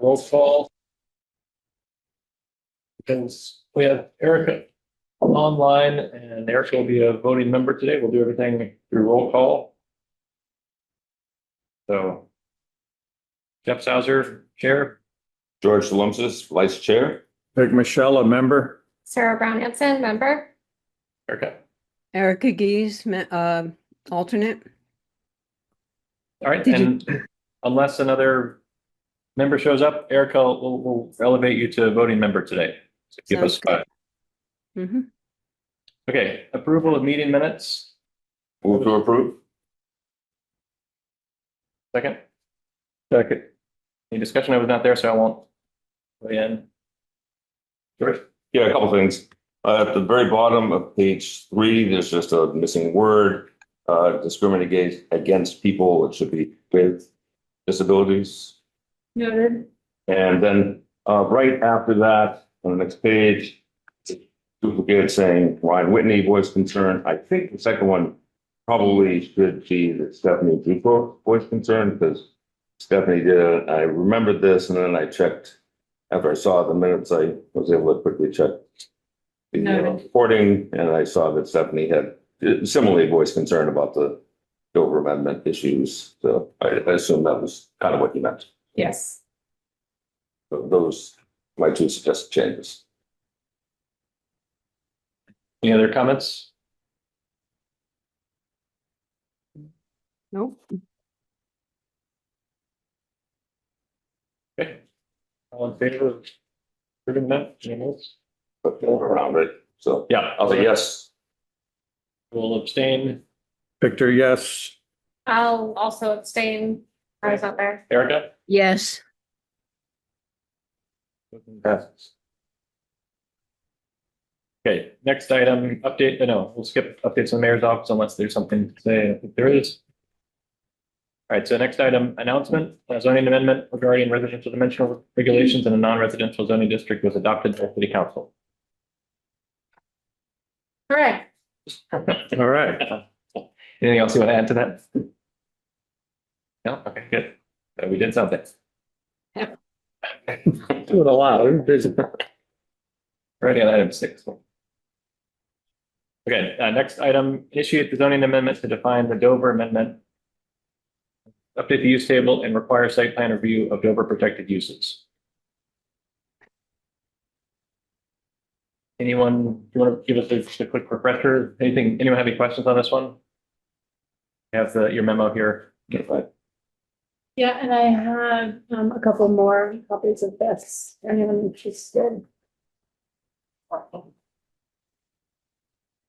Roll call. Because we have Erica online and Erica will be a voting member today. We'll do everything through roll call. So Jeff Sauer, chair. George Salumpsis, vice chair. Vic Michelle, a member. Sarah Brown Hanson, member. Erica. Erica Gies, alternate. All right, Did and unless another member shows up, Erica will elevate you to voting member today. So give Sounds us five. Mhm. Okay, approval of meeting minutes. Move to approve. Second. Second. Any discussion? I was not there, so I won't weigh in. George? Yeah, a couple things. At the very bottom of page 3, there's just a missing word. Discriminate against people. It should be with disabilities. Noted. And then right after that, on the next page, duplicate saying Ryan Whitney voice concern. I think the second one probably should be the Stephanie Duco voice concern because Stephanie did it. I remembered this and then I checked after I saw the minutes. I was able to quickly check the recording and I saw that Stephanie had similarly voiced concern about the Dover Amendment issues. So I assume that was kind of what you meant. Yes. So those my two suggested changes. Any other comments? Nope. Okay. All in favor of approving that? Unanimous? But around it. So Yeah, I'll say yes. Will abstain. Victor, yes. I'll also abstain. I was not there. Erica? Yes. Motion passes. Okay, next item, update, no, we'll skip updates on the mayor's office unless there's something to say. I think there is. All right, so next item, announcement, a zoning amendment regarding residential dimensional regulations in a non-residential zoning district was adopted by city council. Correct. All right. Anything else you want to add to that? No, okay, good. We did something. Do it aloud. Ready on item 6. Okay, next item, initiate the zoning amendment to define the Dover Amendment. Update the use table and require site plan review of Dover protected uses. Anyone, you want to give us a quick refresher? Anyone have any questions on this one? I have your memo here. Yeah, and I have a couple more copies of this. Anyone interested?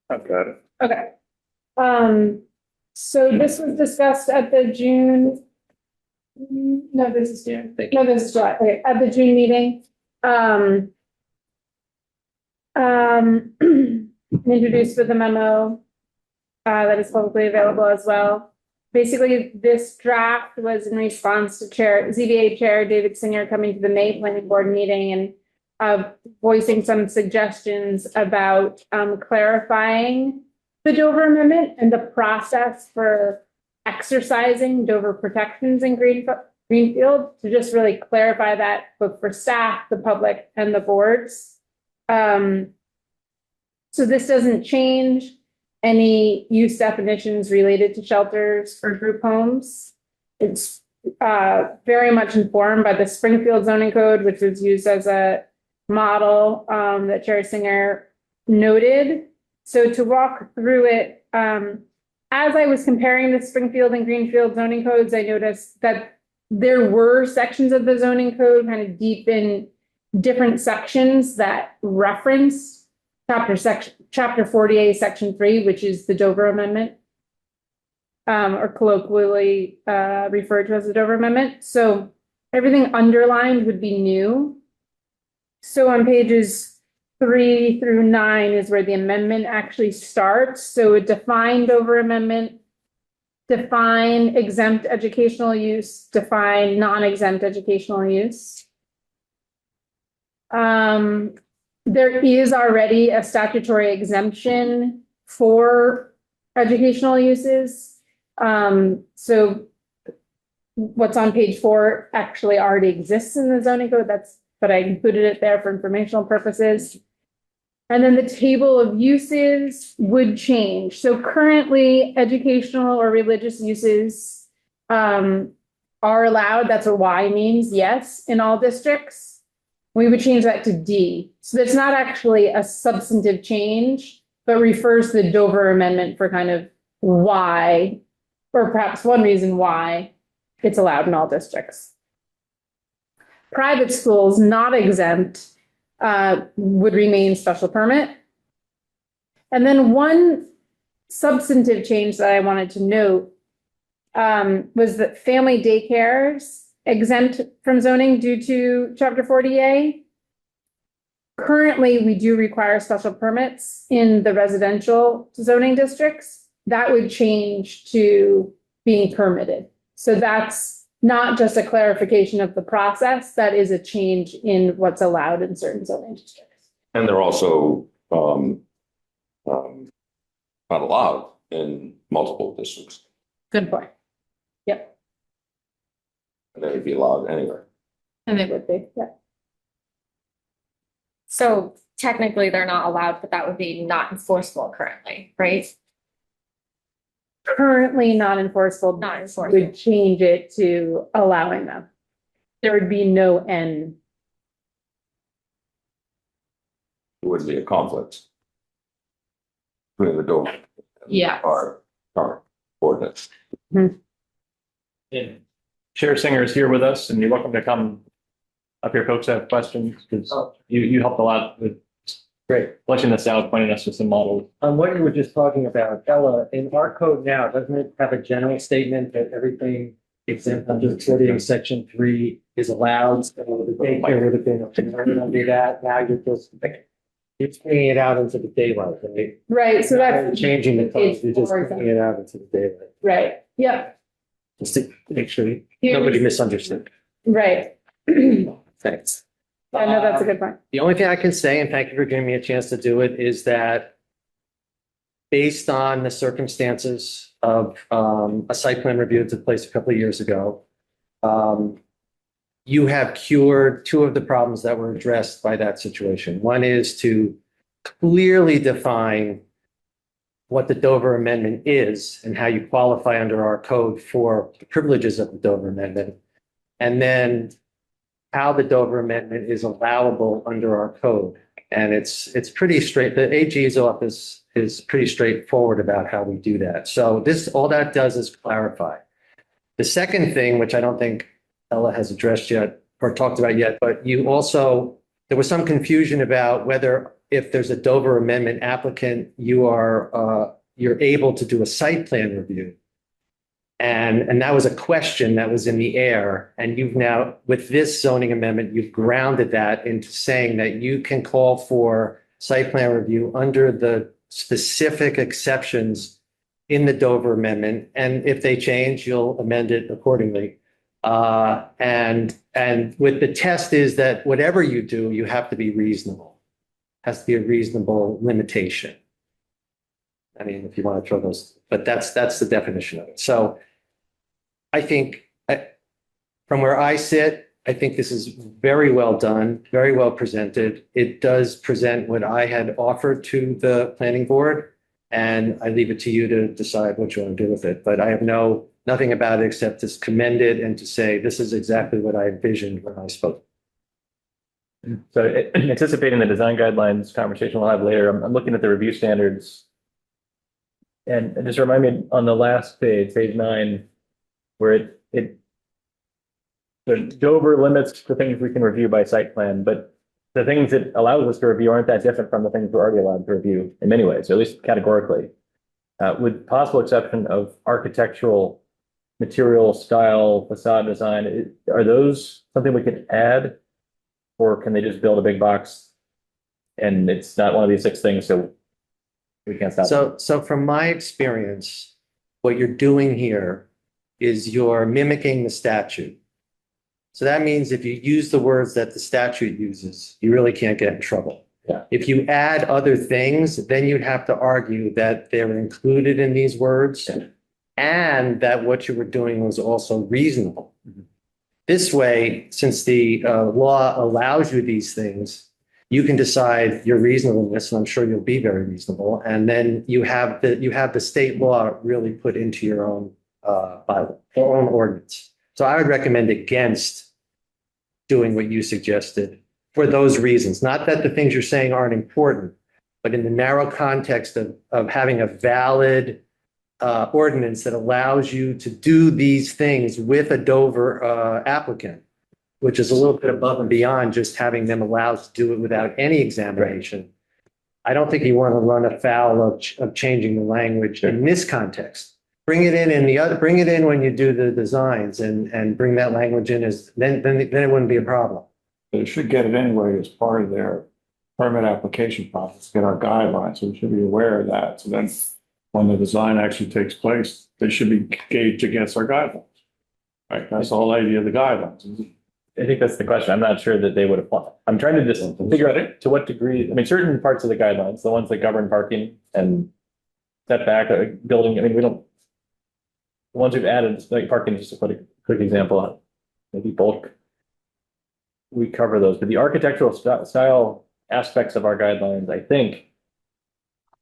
I've got it. Okay. So this was discussed at the June. No, this is June. No, this is July. Okay, at the June meeting. Introduced with the memo that is publicly available as well. Basically, this draft was in response to ZBA Chair David Singer coming to the May Planning Board meeting and voicing some suggestions about clarifying the Dover Amendment and the process for exercising Dover protections in Greenfield to just really clarify that both for staff, the public, and the boards. So this doesn't change any use definitions related to shelters or group homes. It's very much informed by the Springfield zoning code, which was used as a model that Chair Singer noted. So to walk through it, as I was comparing the Springfield and Greenfield zoning codes, I noticed that there were sections of the zoning code kind of deep in different sections that reference chapter 48, section 3, which is the Dover Amendment, or colloquially referred to as the Dover Amendment. So everything underlined would be new. So on pages 3 through 9 is where the amendment actually starts. So a defined Dover Amendment, define exempt educational use, define non-exempt educational use. There is already a statutory exemption for educational uses. So what's on page 4 actually already exists in the zoning code. But I included it there for informational purposes. And then the table of uses would change. So currently, educational or religious uses are allowed. That's what Y means, yes, in all districts. We would change that to D. So that's not actually a substantive change, but refers to the Dover Amendment for kind of why, or perhaps one reason why it's allowed in all districts. Private schools not exempt would remain special permit. And then one substantive change that I wanted to note was that family daycares exempt from zoning due to Chapter 40A. Currently, we do require special permits in the residential zoning districts. That would change to being permitted. So that's not just a clarification of the process, that is a change in what's allowed in certain zoning districts. And they're also not allowed in multiple districts, Good point. Yep, and they would be allowed anywhere. and it would be, yeah. So technically they're not allowed, but that would be not enforceable currently, right? Currently not enforceable. Not enforceable. Would change it to allowing them. There would be no end. It wouldn't be a conflict between the Dover. and Yeah. Our ordinance. And Chair Singer is here with us, and you're welcome to come up here, folks, have questions, because you helped a lot with Great. fleshing this out, pointing us to some models. On what you were just talking about, Ella, in our code now, doesn't it have a general statement that everything exempt under 40 section 3 is allowed? So the daycare would have been under that. Now you're just bringing it out into the daylight, right? Right, so Not that's changing the code, you're just Page 4 bringing it out into the daylight. right. Yep, Just to make sure nobody misunderstood. right. Thanks. I know that's a good point. The only thing I can say, and thank you for giving me a chance to do it, is that based on the circumstances of a site plan review that took place a couple of years ago, you have cured two of the problems that were addressed by that situation. One is to clearly define what the Dover Amendment is and how you qualify under our code for the privileges of the Dover Amendment. And then how the Dover Amendment is allowable under our code. And it's pretty straight. The AG's office is pretty straightforward about how we do that. So all that does is clarify. The second thing, which I don't think Ella has addressed yet or talked about yet, but there was some confusion about whether if there's a Dover Amendment applicant, you're able to do a site plan review. And that was a question that was in the air. And you've now, with this zoning amendment, you've grounded that into saying that you can call for site plan review under the specific exceptions in the Dover Amendment. And if they change, you'll amend it accordingly. And with the test is that whatever you do, you have to be reasonable. It has to be a reasonable limitation. I mean, if you want to throw those, but that's the definition of it. So I think from where I sit, I think this is very well done, very well presented. It does present what I had offered to the planning board, and I leave it to you to decide what you want to do with it. But I have nothing about it except to commend it and to say this is exactly what I envisioned when I spoke. So anticipating the design guidelines conversation we'll have later, I'm looking at the review standards. And just remind me on the last page 9, where the Dover limits the things we can review by site plan, but the things it allows us to review aren't that different from the things we're already allowed to review in many ways, or at least categorically. With possible exception of architectural material, style, facade design, are those something we can add? Or can they just build a big box and it's not one of these 6 things, so we can't stop them? So from my experience, what you're doing here is you're mimicking the statute. So that means if you use the words that the statute uses, you really can't get in trouble. Yeah. If you add other things, then you'd have to argue that they're included in these words. Yeah. and that what you were doing was also reasonable. This way, since the law allows you these things, you can decide your reasonableness, and I'm sure you'll be very reasonable. And then you have the state law really put into your own bylaw, your own ordinance. So I would recommend against doing what you suggested for those reasons. Not that the things you're saying aren't important, but in the narrow context of having a valid ordinance that allows you to do these things with a Dover applicant, which is a little bit above and beyond just having them allowed to do it without any examination. I don't think you want to run afoul of changing the language in this context. Bring it in the other, bring it in when you do the designs and bring that language in as, then it wouldn't be a problem. They should get it anyway as part of their permit application process, get our guidelines, so we should be aware of that. So then when the design actually takes place, they should be gauged against our guidelines. Right, that's the whole idea of the guidelines. I think that's the question. I'm not sure that they would apply. I'm trying to just figure out to what degree, I mean, certain parts of the guidelines, the ones that govern parking and setback, building, I mean, we don't, the ones we've added, like parking, just to put a quick example, maybe bulk. We cover those, but the architectural style aspects of our guidelines, I think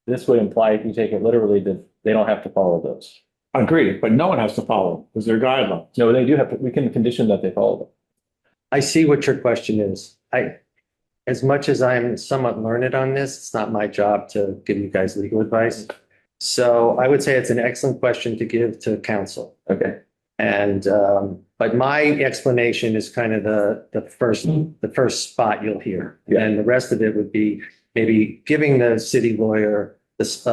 this would imply, if you take it literally, that they don't have to follow those. Agreed, but no one has to follow them because they're guidelines. No, they do have to, we can condition that they follow them. I see what your question is. As much as I'm somewhat learned on this, it's not my job to give you guys legal advice. So I would say it's an excellent question to give to counsel. Okay. And, but my explanation is kind of the first spot you'll hear. Yeah. And the rest of it would be maybe giving the city lawyer this,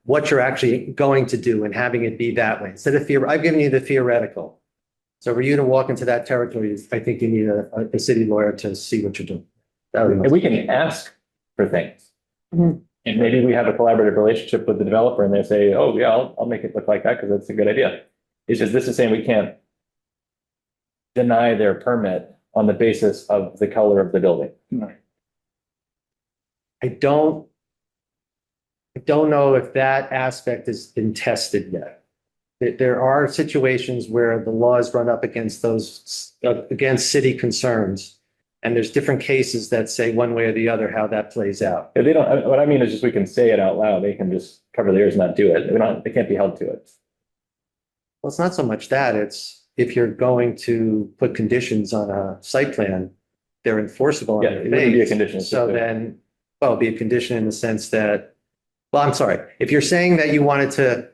what you're actually going to do and having it be that way. Instead of I've given you the theoretical. So for you to walk into that territory, I think you need a city lawyer to see what you're doing. That would be my- And we can ask for things. Mhm. And maybe we have a collaborative relationship with the developer and they say, oh, yeah, I'll make it look like that because that's a good idea. It's just, this is saying we can't deny their permit on the basis of the color of the building. I don't know if that aspect has been tested yet. There are situations where the laws run up against against city concerns. And there's different cases that say one way or the other how that plays out. If they don't, what I mean is just we can say it out loud. They can just cover their ears and not do it. They can't be held to it. Well, it's not so much that, it's if you're going to put conditions on a site plan, they're enforceable. on Yeah, their it wouldn't be a face. condition. So then, well, it'd be a condition in the sense that, well, I'm sorry, if you're saying that you wanted to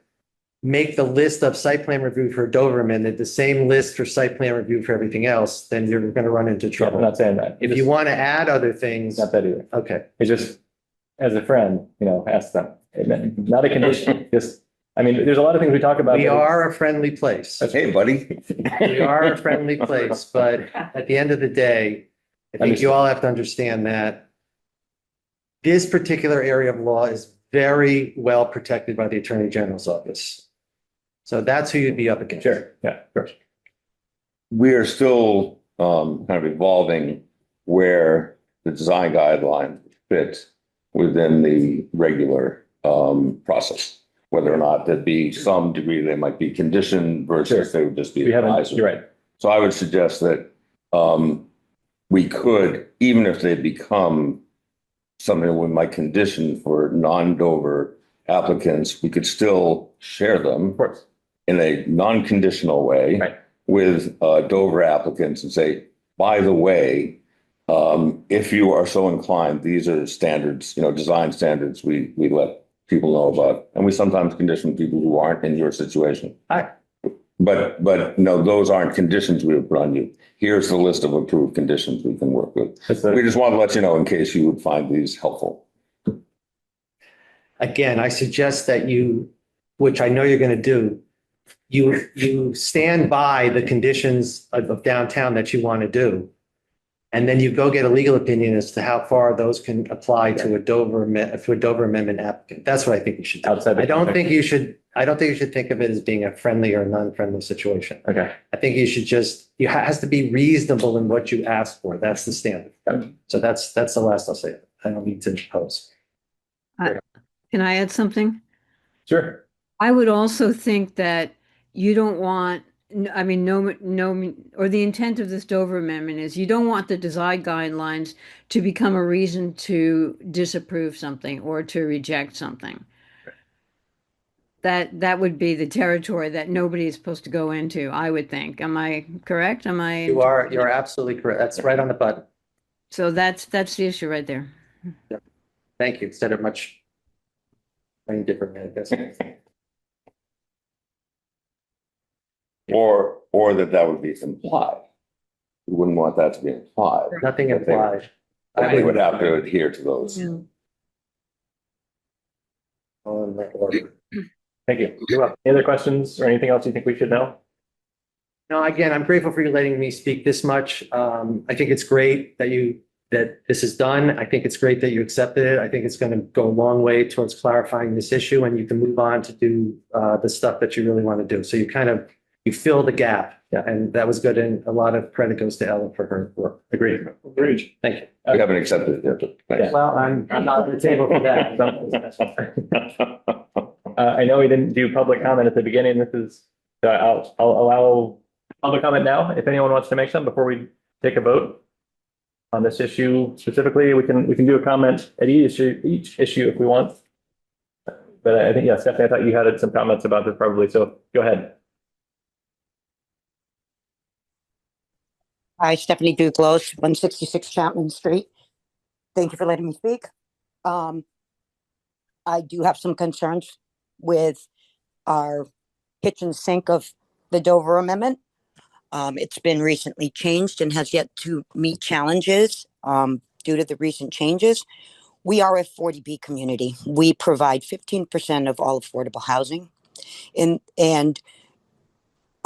make the list of site plan review for Dover amendment the same list for site plan review for everything else, then you're going to run into I'm trouble. not saying that. If you want to add other things, Not that either. okay. It's just, as a friend, ask them. Not a condition, just, I mean, there's a lot of things we talk about. We that- are a friendly place. Hey, buddy. We are a friendly place, but at the end of the day, I think you all have to understand that this particular area of law is very well protected by the Attorney General's office. So that's who you'd be up against. Sure, yeah, of course. We are still kind of evolving where the design guidelines fit within the regular process. Whether or not there'd be some degree they might be conditioned versus they would just be We haven't, advisory. you're right. So I would suggest that we could, even if they become something that we might condition for non-Dover applicants, we could still share them Of course. in a non-conditional way Right. with Dover applicants and say, by the way, if you are so inclined, these are standards, design standards we let people know about. And we sometimes condition people who aren't in your situation. But no, those aren't conditions we would put on you. Here's the list of approved conditions we can work with. We just want to let you know in case you would find these helpful. Again, I suggest that you, which I know you're going to do, you stand by the conditions of downtown that you want to do. And then you go get a legal opinion as to how far those can apply to a Dover amendment applicant. That's what I think you should do. Outside the I don't context. think you should think of it as being a friendly or non-friendly situation. Okay, I think you should it has to be reasonable in what you ask for. That's the standard. So that's the last I'll say. I don't need to impose. Can I add something? sure. I would also think that you don't want, I mean, or the intent of this Dover Amendment is you don't want the design guidelines to become a reason to disapprove something or to reject something. That would be the territory that nobody is supposed to go into, I would think. Am I correct? You're absolutely correct. That's right on the button. So that's the issue right there. Thank you. Said it much differently, I guess. Or that would be implied. We wouldn't want that to be implied. Nothing implied. They would have to adhere to those. Yeah. On that order. Thank you. You're welcome. Any other questions or anything else you think we should know? No, again, I'm grateful for you letting me speak this much. I think it's great that this is done. I think it's great that you accepted it. I think it's going to go a long way towards clarifying this issue, and you can move on to do the stuff that you really want to do. So you fill the gap. Yeah. And that was good. And a lot of credit goes to Ella for her work. Agreed. Thank you. We haven't accepted it yet. Yeah. Well, I'm not at the table for that. I know we didn't do public comment at the beginning. I'll allow public comment now. If anyone wants to make some before we take a vote on this issue specifically, we can do a comment at each issue if we want. But I think, yeah, Stephanie, I thought you had some comments about this probably, so go ahead. Hi, Stephanie Duclos, 166 Chapman Street. Thank you for letting me speak. I do have some concerns with our kitchen sink of the Dover Amendment. It's been recently changed and has yet to meet challenges due to the recent changes. We are a 40B community. We provide 15% of all affordable housing,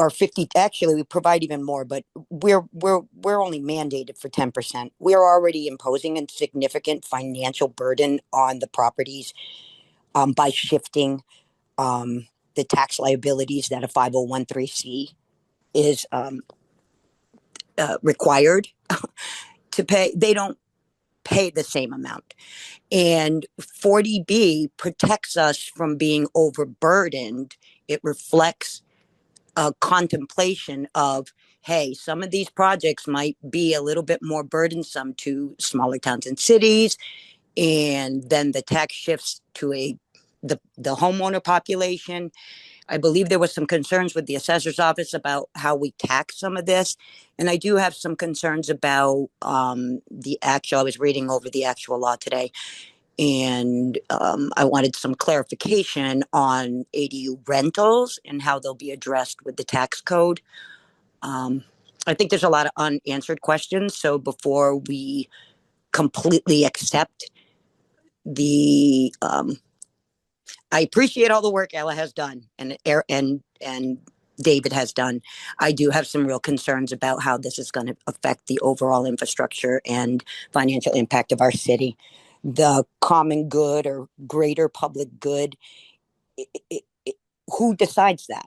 or 50, actually we provide even more, but we're only mandated for 10%. We're already imposing a significant financial burden on the properties by shifting the tax liabilities that a 5013C is required to pay. They don't pay the same amount. And 40B protects us from being overburdened. It reflects a contemplation of, hey, some of these projects might be a little bit more burdensome to smaller towns and cities, and then the tax shifts to the homeowner population. I believe there was some concerns with the assessor's office about how we tax some of this, and I do have some concerns about I was reading over the actual law today, and I wanted some clarification on ADU rentals and how they'll be addressed with the tax code. I think there's a lot of unanswered questions. So before we completely accept I appreciate all the work Ella has done and David has done. I do have some real concerns about how this is going to affect the overall infrastructure and financial impact of our city. The common good or greater public good, who decides that?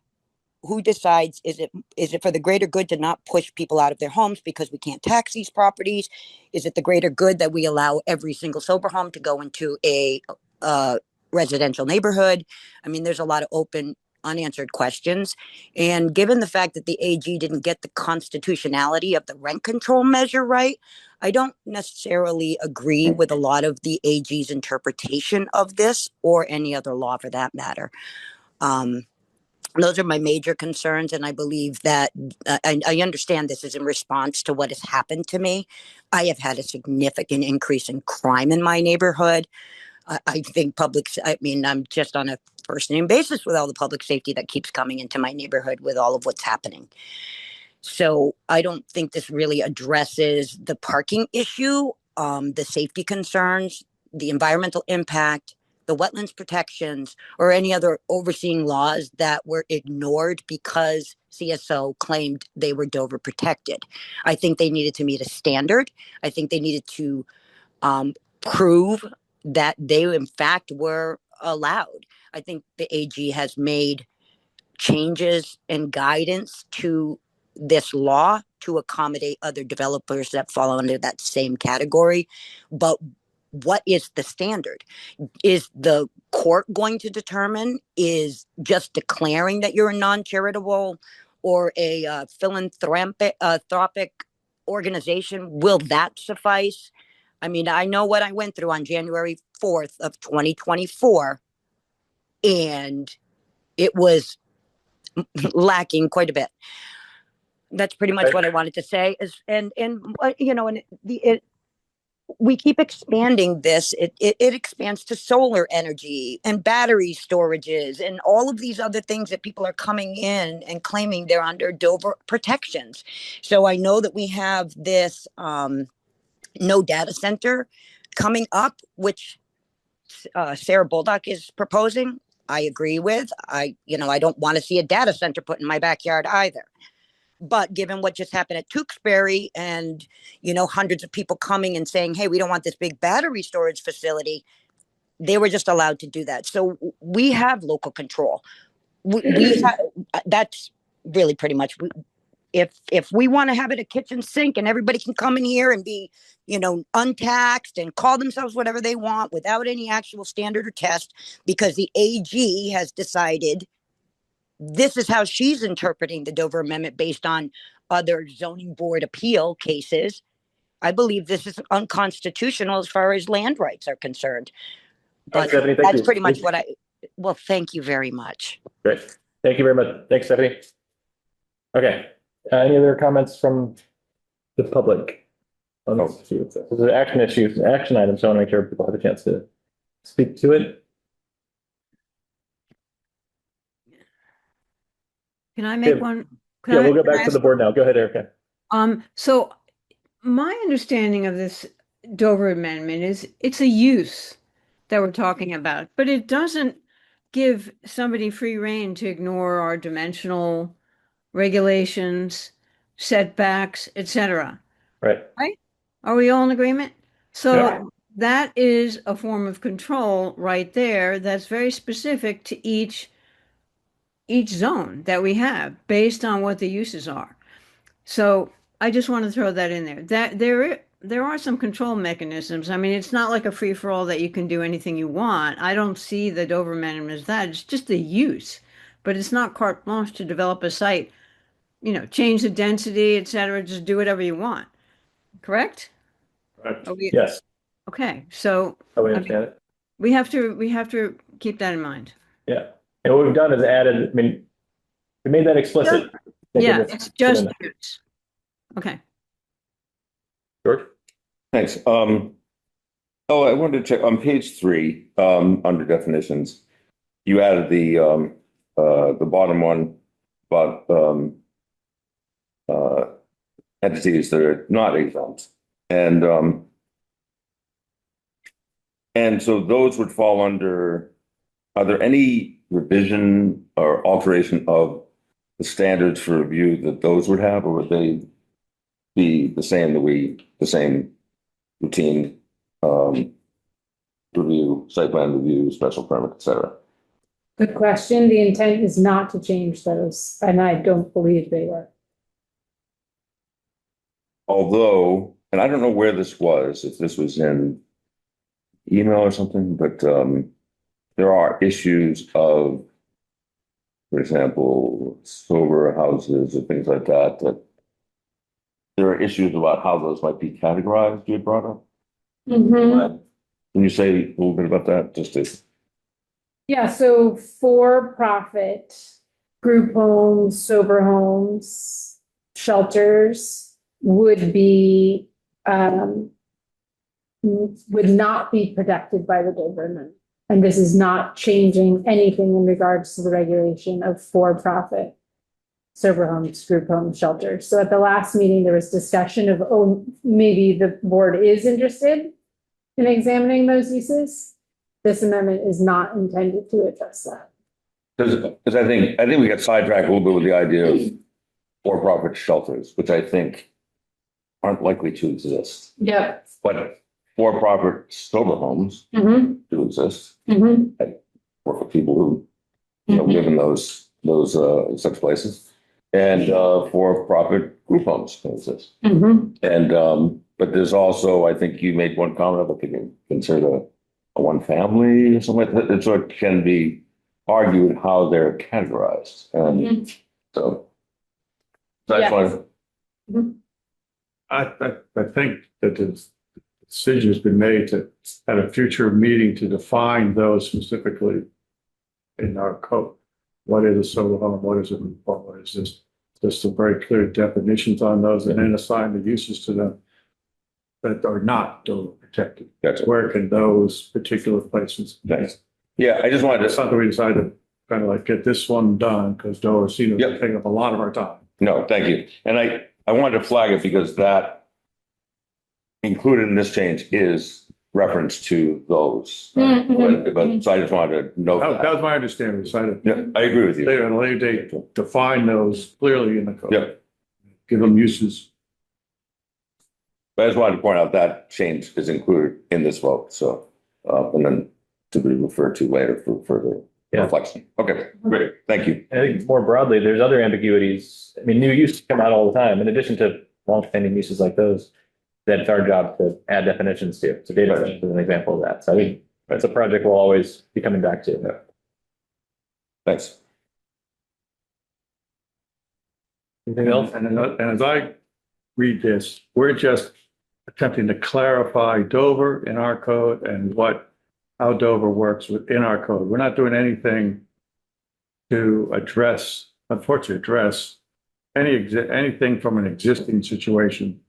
Who decides, is it for the greater good to not push people out of their homes because we can't tax these properties? Is it the greater good that we allow every single sober home to go into a residential neighborhood? I mean, there's a lot of open, unanswered questions. And given the fact that the AG didn't get the constitutionality of the rent control measure right, I don't necessarily agree with a lot of the AG's interpretation of this or any other law for that matter. Those are my major concerns. And I believe that I understand this is in response to what has happened to me. I have had a significant increase in crime in my neighborhood. I think I'm just on a first name basis with all the public safety that keeps coming into my neighborhood with all of what's happening. So I don't think this really addresses the parking issue, the safety concerns, the environmental impact, the wetlands protections, or any other overseeing laws that were ignored because CSO claimed they were Dover protected. I think they needed to meet a standard. I think they needed to prove that they in fact were allowed. I think the AG has made changes and guidance to this law to accommodate other developers that fall under that same category. But what is the standard? Is the court going to determine, is just declaring that you're a non-charitable or a philanthropic organization, will that suffice? I mean, I know what I went through on January 4th of 2024, and it was lacking quite a bit. That's pretty much what I wanted to say. And we keep expanding this. It expands to solar energy and battery storages and all of these other things that people are coming in and claiming they're under Dover protections. So I know that we have this no data center coming up, which Sarah Bullock is proposing. I agree with. I don't want to see a data center put in my backyard either. But given what just happened at Tewksbury and, hundreds of people coming and saying, hey, we don't want this big battery storage facility, they were just allowed to do that. So we have local control. That's really pretty much, if we want to have it a kitchen sink and everybody can come in here and be, untaxed and call themselves whatever they want without any actual standard or test, because the AG has decided this is how she's interpreting the Dover Amendment based on other zoning board appeal cases. I believe this is unconstitutional as far as land rights are concerned. But Stephanie, thank that's you. pretty much well, thank you very much. Great. Thank you very much. Thanks, Stephanie. Okay. Any other comments from the public on this issue? This is an action issue, it's an action item, so I want to make sure people have a chance to speak to it. Can I make Yeah. one? Yeah, we'll go back to the board now. Go ahead, Erica. So my understanding of this Dover Amendment is it's a use that we're talking about, but it doesn't give somebody free rein to ignore our dimensional regulations, setbacks, etc. Right. Are we all in agreement? So Yeah. that is a form of control right there that's very specific to each zone that we have based on what the uses are. So I just want to throw that in there. That there are some control mechanisms. I mean, it's not like a free for all that you can do anything you want. I don't see the Dover Amendment as that. It's just the use, but it's not carte blanche to develop a site. Change the density, etc. Just do whatever you want. Correct? Right. Yes. Okay. So Oh, we understand it. we have to keep that in mind. Yeah. And what we've done is added, we made that explicit. Yeah, it's just use. Okay. George? Thanks. I wanted to check on page 3, under definitions. You added the bottom one about entities that are not exempt, and so those would fall under. Are there any revision or alteration of the standards for review that those would have, or would they be the same routine review, site plan review, special permit, et cetera? Good question. The intent is not to change those, and I don't believe they were. Although, and I don't know where this was, if this was in email or something, but there are issues of, for example, sober houses or things like that, that there are issues about how those might be categorized, you had brought up. Mm-hmm. Can you say a little bit about that? Yeah, so for-profit group homes, sober homes, shelters would not be protected by the Dover Amendment. And this is not changing anything in regards to the regulation of for-profit sober homes, group homes, shelters. So at the last meeting, there was discussion of, maybe the board is interested in examining those uses. This amendment is not intended to address that. Because I think we got sidetracked a little bit with the idea of for-profit shelters, which I think aren't likely to exist. Yep. But for-profit sober homes Mm-hmm. do exist. Mm-hmm. Or for people who live in those such places, and for-profit group homes can exist. Mm-hmm. And But there's also, I think you made one comment about being considered a one family or something like that. It's what can be argued how they're categorized. And so. So I just Yes. wanted- I think that the decision has been made to, at a future meeting, to define those specifically in our code. What is a solar home? What is a roof home? What is this? Just some very clear definitions on those and then assign the uses to them that are not Dover protected. Gotcha. Where can those particular places? Thanks. Yeah, I just wanted It's to, something we decided to kind of like get this one done because Dover seen it Yep. taking up a lot of our time. no, thank you. And I wanted to flag it because that included in this change is reference to those. But so I just wanted to note That that. was my understanding. Decided Yeah, I agree with you. they, at a later date, define those clearly in the code. Yep. Give them uses. But I just wanted to point out that change is included in this vote, so, and then to be referred to later for further Yeah. reflection. Okay, great, thank you. I think more broadly, there's other ambiguities. I mean, new uses come out all the time, in addition to longstanding uses like those. That's our job to add definitions to. So data center is an example of that. So I think that's a project we'll always be coming back to. Thanks. Anything else? And as I read this, we're just attempting to clarify Dover in our code and how Dover works within our code. We're not doing anything to address anything from an existing situation.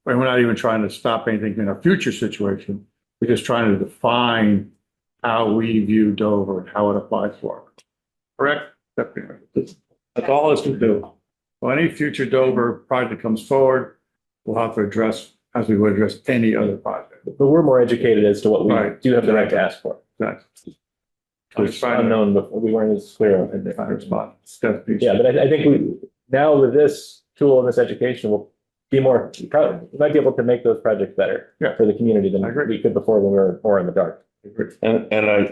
And we're not even trying to stop anything in a future situation. We're just trying to define how we view Dover and how it applies to our. Correct? That's all this will do. So any future Dover project comes forward, we'll have to address as we would address any other project. But we're more educated as to what we Right. do have the right to ask for. That's. It's unknown, but we weren't as clear on it. Fire spot. Step. Yeah, but I think now with this tool and this education, we'll be more, probably, we might be able to make those projects better Yeah. for the community than I agree. we could before when we were more in the dark. And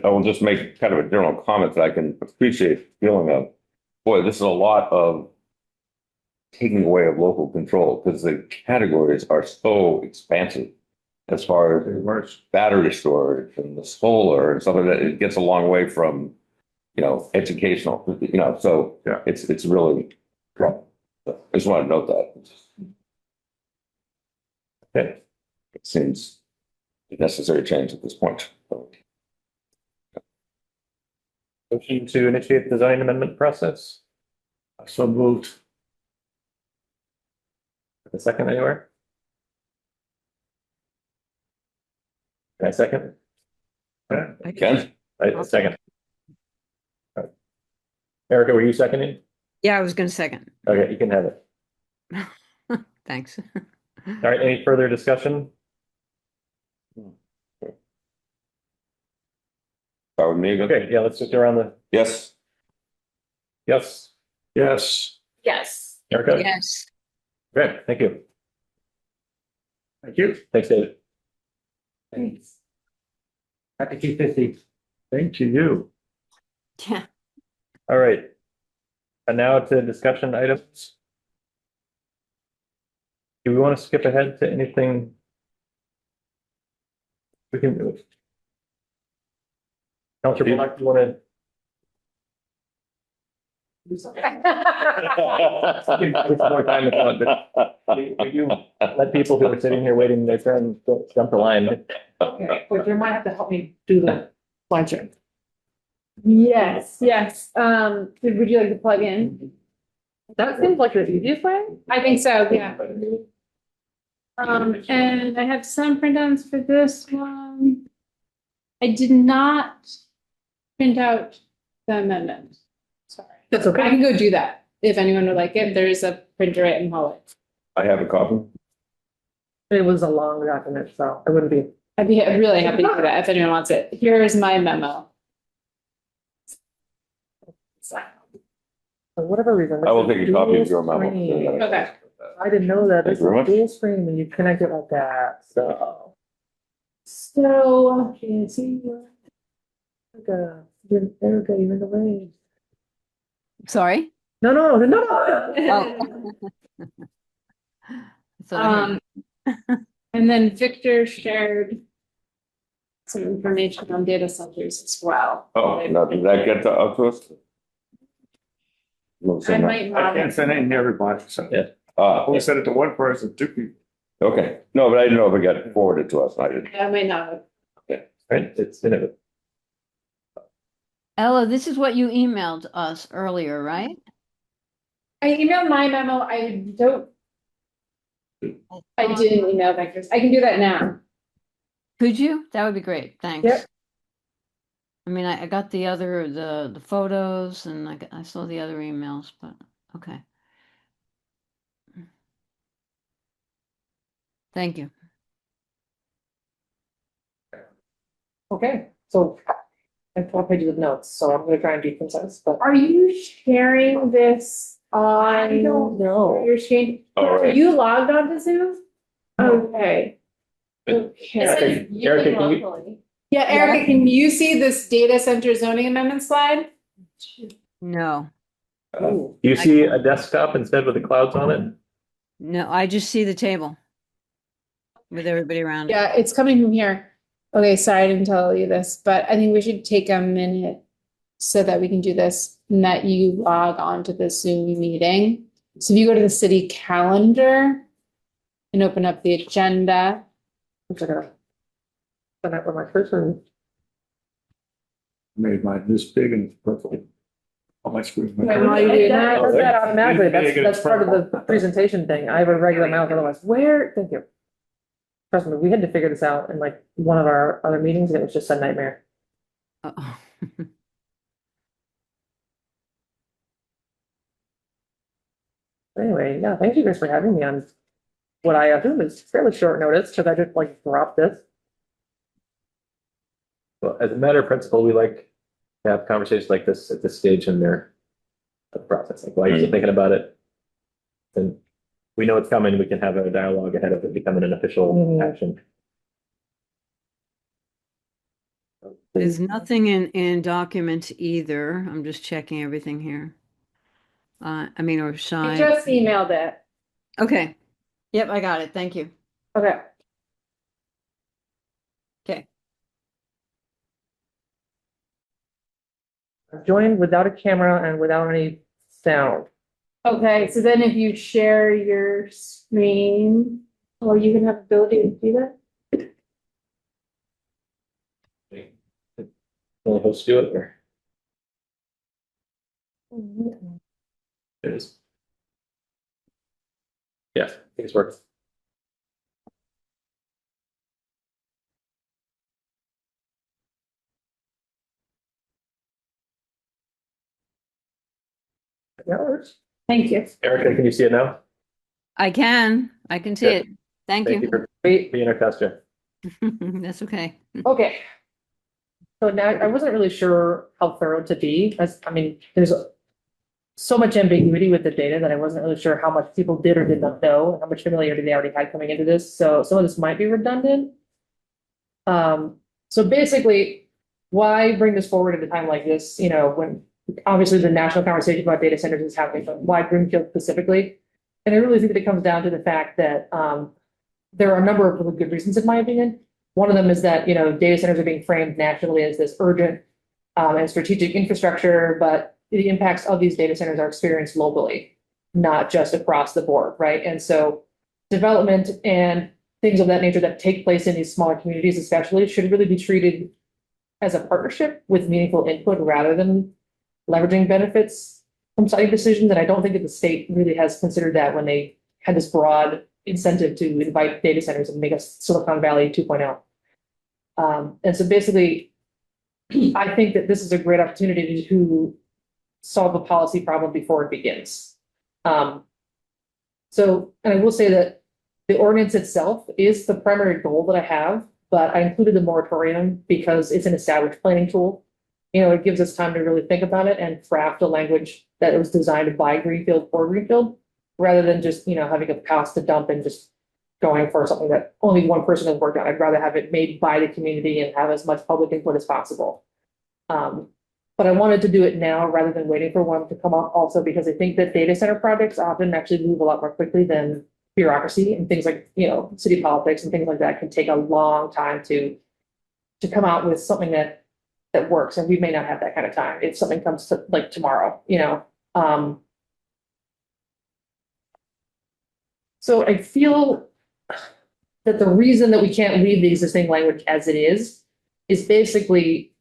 I will just make kind of a general comment that I can appreciate the feeling of, boy, this is a lot of taking away of local control because the categories are so expansive as far as Worse. battery storage and the solar and stuff like that. It gets a long way from, educational, so Yeah. it's really, I just want to note that. Okay. It seems a necessary change at this point. Motion to initiate the zoning amendment process. So moved. A second anywhere? Can I second? Ken? A second. All right. Erica, were you seconding? Yeah, I was going to second. Okay, you can have it. Thanks. All right, any further discussion? Start with me again? Okay, yeah, let's just go around the, Yes. yes, Yes. Yes. Erica? Yes. Great, thank you. Thank you. Thanks, David. Thanks. Happy 250. Thank you. Yeah. All right. And now to discussion items. Do we want to skip ahead to anything? We can do it. Counselor Bullock, you want to? More time if you want, but we do let people who are sitting here waiting their turn jump the line. Okay, but you might have to help me do the slideshow. Yes, yes. Would you like to plug in? That seems like the easiest way. I think so, yeah. And I have some printouts for this one. I did not print out the amendment. Sorry. That's I okay. can go do that if anyone would like it. There is a printer right in the hallway. I have a copy. It was a long document, so I wouldn't be. I'd be really happy to do that if anyone wants it. Here's my memo. For whatever reason. I will take a copy of your dual memo. screen. Okay. I didn't know that. Thank This you very is much. dual screen when you connect it like that, so. So, can you see? Erica, you're in the way. Sorry? No. Oh. That's what I heard. And then Victor shared some information on data centers as well. Oh, now did that get up to us? I might I not. can't send it to everybody, so. Yeah. I only sent it to one person, 2 people. Okay, no, but I didn't know if it got forwarded to us, I didn't. I might not. Right, it's in it. Ella, this is what you emailed us earlier, right? I emailed my memo. I didn't email Victor's. I can do that now. Could you? That would be great. Thanks. Yep. I mean, I got the other, the photos and I saw the other emails, but okay. Thank you. Okay, so I have 12 pages of notes, so I'm gonna try and be concise, but. Are you sharing this on? I don't know. Your screen? All right. Are you logged on to Zoom? Okay. Erica, Erica, can you, Yeah, Erica, can you see this data center zoning amendment slide? No, do you see a desktop instead with the clouds on it? no, I just see the table with everybody around it. Yeah, it's coming from here. Okay, sorry, I didn't tell you this, but I think we should take a minute so that we can do this and that you log on to the Zoom meeting. So if you go to the city calendar and open up the agenda. I'm just gonna. Send out with my person. Made mine this big and purple. On my screen. Right, while you're doing that- Does that automatically, Big and that's part of the purple. presentation thing. I have a regular mouse, otherwise, thank you. Trust me, we had to figure this out in like one of our other meetings, and it was just a nightmare. Uh-oh. Anyway, yeah, thank you guys for having me on what I assume is fairly short notice, because I just like dropped this. Well, as a matter of principle, we like to have conversations like this at this stage in their process, like while you're thinking about it. And we know it's coming, we can have a dialogue ahead of it becoming an official Mhm. action. There's nothing in documents either. I'm just checking everything here. I mean, or I signed. just emailed it. Okay. Yep, I got it. Thank you. Okay. Okay. I've joined without a camera and without any sound. Okay, so then if you share your screen, or you can have ability to do that? Will the host do it or? It is. Yes, I think it's working. That works. Thank you. Erica, can you see it now? I can see Good. it. Thank Thank you you. for Wait, being our tester. That's okay. okay. So now I wasn't really sure how thorough to be, I mean, there's so much ambiguity with the data that I wasn't really sure how much people did or did not know, and how much familiarity they already had coming into this, so some of this might be redundant. So basically, why bring this forward at a time like this, you know, when obviously the national conversation about data centers is happening, but why Greenfield specifically? And I really think that it comes down to the fact that, there are a number of really good reasons, in my opinion. One of them is that, you know, data centers are being framed nationally as this urgent, and strategic infrastructure, but the impacts of these data centers are experienced locally, not just across the board, right? And so development and things of that nature that take place in these smaller communities especially should really be treated as a partnership with meaningful input rather than leveraging benefits from site decisions. And I don't think that the state really has considered that when they had this broad incentive to invite data centers and make us Silicon Valley 2.0. And so basically, I think that this is a great opportunity to solve a policy problem before it begins. So, and I will say that the ordinance itself is the primary goal that I have, but I included the moratorium because it's an established planning tool. You know, it gives us time to really think about it and craft a language that was designed by Greenfield for Greenfield, rather than just, you know, having a cost to dump and just going for something that only one person has worked on. I'd rather have it made by the community and have as much public input as possible. But I wanted to do it now rather than waiting for one to come up, also because I think that data center projects often actually move a lot more quickly than bureaucracy and things like, city politics and things like that can take a long time to come out with something that works, and we may not have that kind of time if something comes to like tomorrow, So I feel that the reason that we can't leave the existing language as it is basically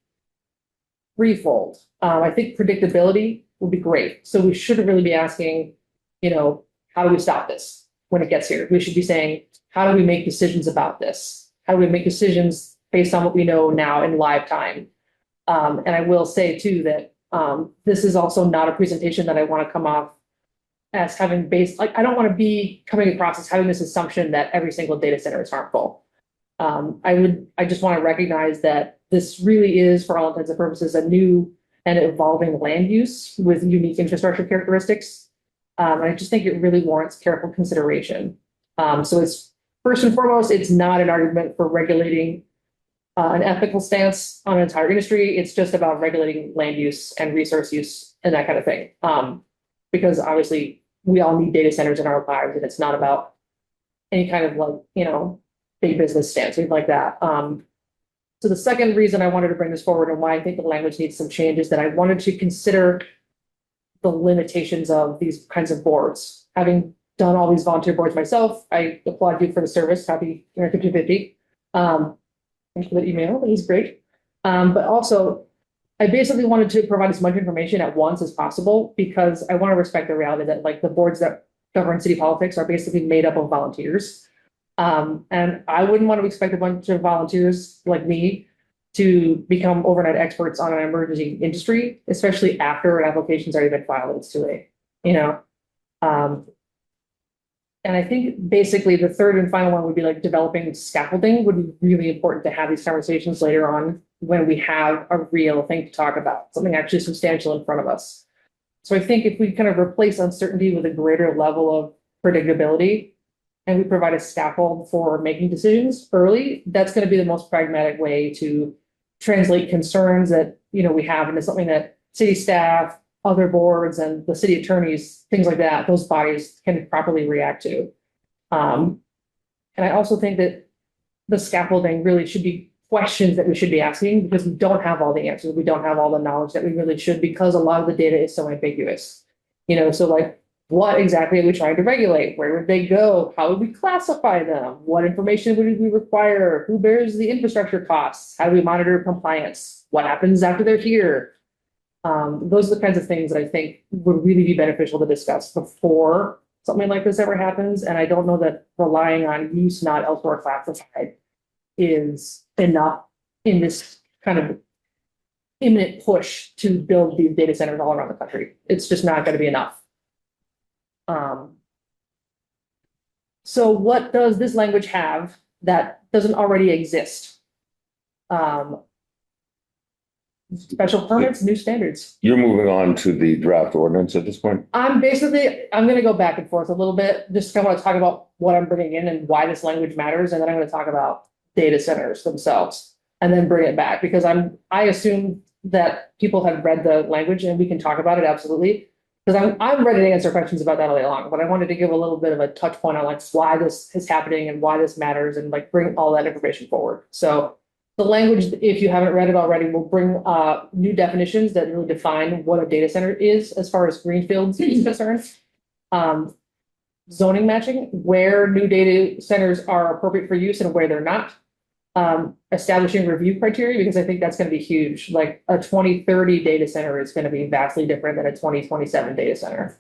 threefold. I think predictability would be great. So we shouldn't really be asking, how do we stop this when it gets here? We should be saying, how do we make decisions about this? How do we make decisions based on what we know now in live time? And I will say too that this is also not a presentation that I want to come off as having I don't want to be coming across as having this assumption that every single data center is harmful. I just want to recognize that this really is, for all intents and purposes, a new and evolving land use with unique infrastructure characteristics. And I just think it really warrants careful consideration. So it's first and foremost, it's not an argument for regulating an ethical stance on an entire industry. It's just about regulating land use and resource use and that kind of thing. Because obviously we all need data centers in our lives, and it's not about any kind of big business stance, anything like that. So the second reason I wanted to bring this forward and why I think the language needs some change is that I wanted to consider the limitations of these kinds of boards. Having done all these volunteer boards myself, I applaud you for the service. Happy 50/50. Thanks for the email. He's great. But also, I basically wanted to provide as much information at once as possible because I want to respect the reality that the boards that govern city politics are basically made up of volunteers. And I wouldn't want to expect a bunch of volunteers like me to become overnight experts on an emerging industry, especially after an application's already been filed. It's too late, And I think basically the third and final one would be developing scaffolding would be really important to have these conversations later on when we have a real thing to talk about, something actually substantial in front of us. So I think if we kind of replace uncertainty with a greater level of predictability and we provide a scaffold for making decisions early, that's going to be the most pragmatic way to translate concerns that we have into something that city staff, other boards, and the city attorneys, things like that, those bodies can properly react to. And I also think that the scaffolding really should be questions that we should be asking because we don't have all the answers. We don't have all the knowledge that we really should because a lot of the data is so ambiguous. So what exactly are we trying to regulate? Where would they go? How would we classify them? What information would we require? Who bears the infrastructure costs? How do we monitor compliance? What happens after they're here? Those are the kinds of things that I think would really be beneficial to discuss before something like this ever happens. And I don't know that relying on use not elsewhere classified is enough in this kind of imminent push to build these data centers all around the country. It's just not going to be enough. So what does this language have that doesn't already exist? Special permits, new standards. You're moving on to the draft ordinance at this point? I'm going to go back and forth a little bit. Just kind of want to talk about what I'm bringing in and why this language matters. And then I'm going to talk about data centers themselves and then bring it back because I assume that people have read the language and we can talk about it. Absolutely. Because I'm ready to answer questions about that all day long, but I wanted to give a little bit of a touch point on why this is happening and why this matters and bring all that information forward. So the language, if you haven't read it already, will bring new definitions that really define what a data center is as far as greenfields is concerned. Zoning matching, where new data centers are appropriate for use and where they're not. Establishing review criteria, because I think that's going to be huge. Like a 2030 data center is going to be vastly different than a 2027 data center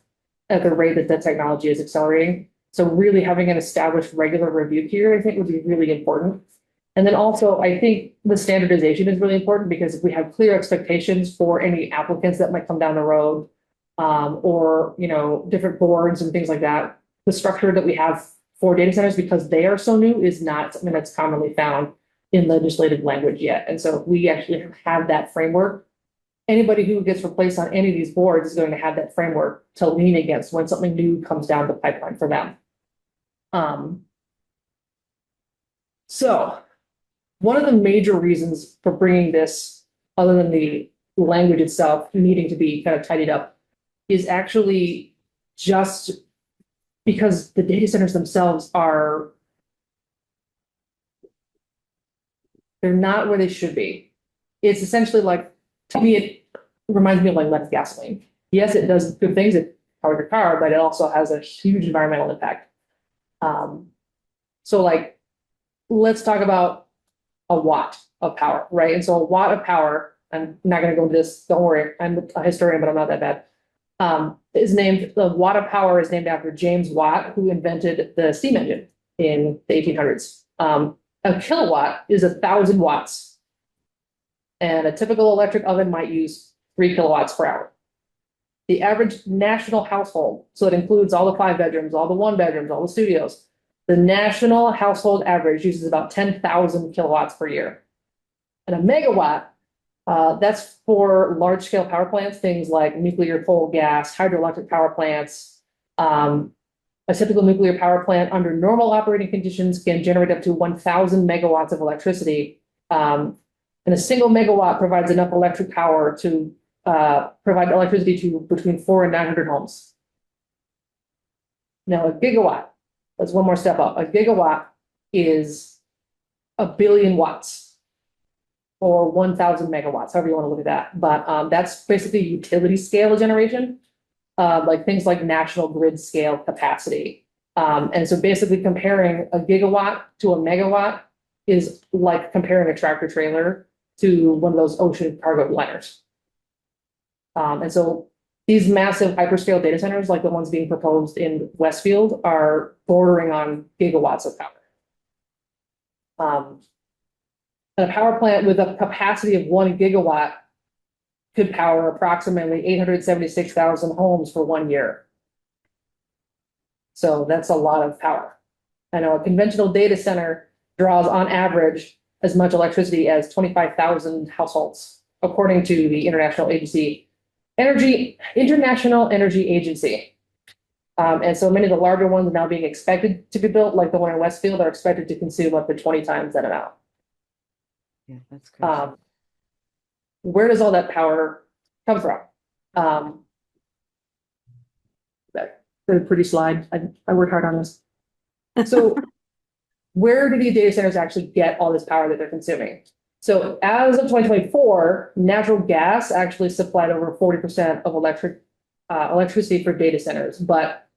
at the rate that the technology is accelerating. So really having an established regular review here, I think would be really important. And then also, I think the standardization is really important because if we have clear expectations for any applicants that might come down the road, or different boards and things like that, the structure that we have for data centers, because they are so new, is not something that's commonly found in legislative language yet. And so if we actually have that framework, anybody who gets replaced on any of these boards is going to have that framework to lean against when something new comes down the pipeline for them. So one of the major reasons for bringing this, other than the language itself needing to be kind of tidied up, is actually just because the data centers themselves they're not where they should be. It's essentially like, to me, it reminds me of like lead gasoline. Yes, it does good things, it powers your car, but it also has a huge environmental impact. So like, let's talk about a watt of power, right? And so a watt of power, I'm not gonna go into this, don't worry, I'm a historian, but I'm not that bad. The watt of power is named after James Watt, who invented the steam engine in the 1800s. A kilowatt is 1,000 watts. And a typical electric oven might use 3 kilowatts per hour. The average national household, so it includes all the 5 bedrooms, all the 1 bedrooms, all the studios. The national household average uses about 10,000 kilowatts per year. And a megawatt, that's for large scale power plants, things like nuclear coal gas, hydroelectric power plants. A typical nuclear power plant under normal operating conditions can generate up to 1,000 megawatts of electricity. And a single megawatt provides enough electric power to provide electricity to between 400 and 900 homes. Now, a gigawatt, that's one more step up. A gigawatt is 1 billion watts or 1,000 megawatts, however you want to look at that. But that's basically utility scale generation, like things like national grid scale capacity. And so basically comparing a gigawatt to a megawatt is like comparing a tractor trailer to one of those ocean cargo liners. And so these massive hyperscale data centers, like the ones being proposed in Westfield, are bordering on gigawatts of power. A power plant with a capacity of 1 gigawatt could power approximately 876,000 homes for 1 year. So that's a lot of power. I know a conventional data center draws on average as much electricity as 25,000 households, according to the International Energy Agency. And so many of the larger ones now being expected to be built, like the one in Westfield, are expected to consume up to 20 times that amount. Yeah, that's crazy. Where does all that power come from? That's a pretty slide. I worked hard on this. So where do these data centers actually get all this power that they're consuming? So as of 2024, natural gas actually supplied over 40% of electricity for data centers. But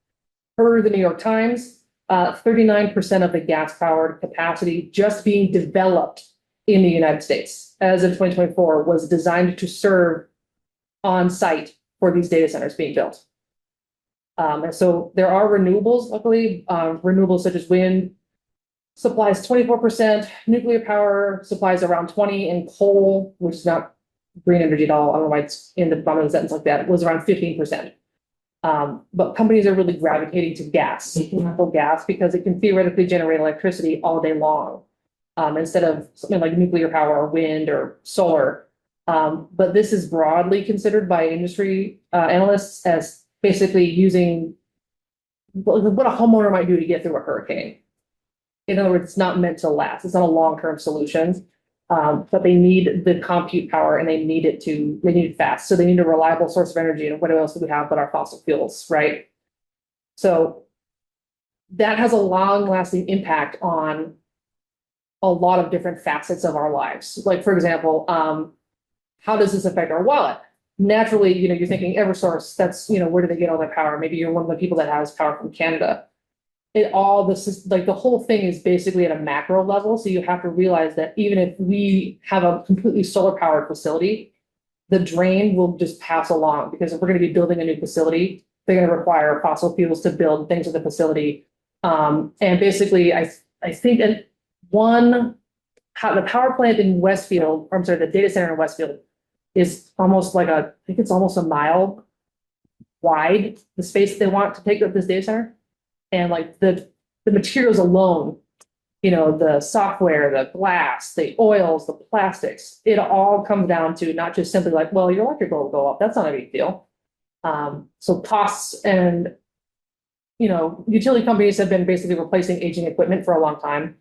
per the New York Times, 39% of the gas-powered capacity just being developed in the United States as of 2024 was designed to serve on site for these data centers being built. And so there are renewables, luckily, renewables such as wind supplies 24%, nuclear power supplies around 20%, and coal, which is not green energy at all, I don't know why it's in the bottom of the sentence like that, was around 15%. But companies are really gravitating to gas, natural gas, because it can theoretically generate electricity all day long, instead of something like nuclear power or wind or solar. But this is broadly considered by industry analysts as basically using what a homeowner might do to get through a hurricane. In other words, it's not meant to last. It's not a long-term solution, but they need the compute power and they need it fast. So they need a reliable source of energy. And what else do we have but our fossil fuels, right? So that has a long-lasting impact on a lot of different facets of our lives. Like, for example, how does this affect our wallet? Naturally, you're thinking Eversource, that's, where do they get all that power? Maybe you're one of the people that has power from Canada. The whole thing is basically at a macro level. So you have to realize that even if we have a completely solar powered facility, the drain will just pass along, because if we're going to be building a new facility, they're going to require fossil fuels to build things at the facility. And basically, I think that the power plant in Westfield, or I'm sorry, the data center in Westfield is almost like I think it's almost a mile wide, the space they want to take up this data center. And like the materials alone, the software, the glass, the oils, the plastics, it all comes down to not just simply like, well, your electric bill will go up. That's not a big deal. So costs and, utility companies have been basically replacing aging equipment for a long time.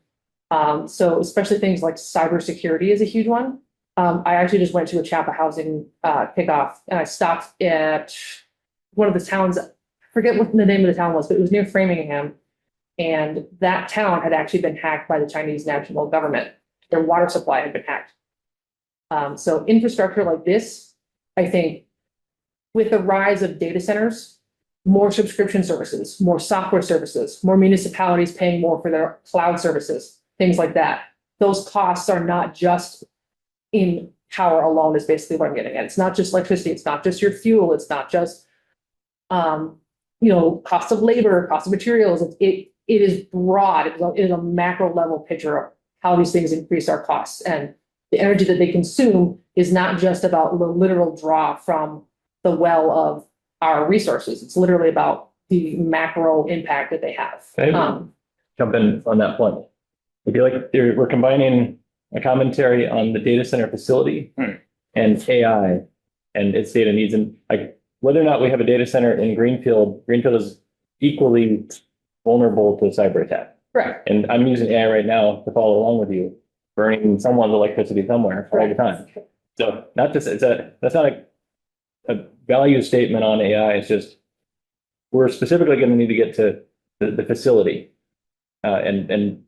So especially things like cybersecurity is a huge one. I actually just went to a Chapa housing kickoff, and I stopped at one of the town's forget what the name of the town was, but it was near Framingham. And that town had actually been hacked by the Chinese national government. Their water supply had been hacked. So infrastructure like this, I think, with the rise of data centers, more subscription services, more software services, more municipalities paying more for their cloud services, things like that. Those costs are not just in power alone is basically what I'm getting at. It's not just electricity. It's not just your fuel. It's not just, cost of labor, cost of materials. It is broad. It is a macro level picture of how these things increase our costs. And the energy that they consume is not just about the literal draw from the well of our resources. It's literally about the macro impact that they have. Okay. Jump in on that point. I feel like we're combining a commentary on the data center facility and AI and its data needs. And like whether or not we have a data center in Greenfield is equally vulnerable to cyber attack. Correct. And I'm using AI right now to follow along with you, burning someone's electricity somewhere all the time. So that's not a value statement on AI. It's just, we're specifically going to need to get to the facility. And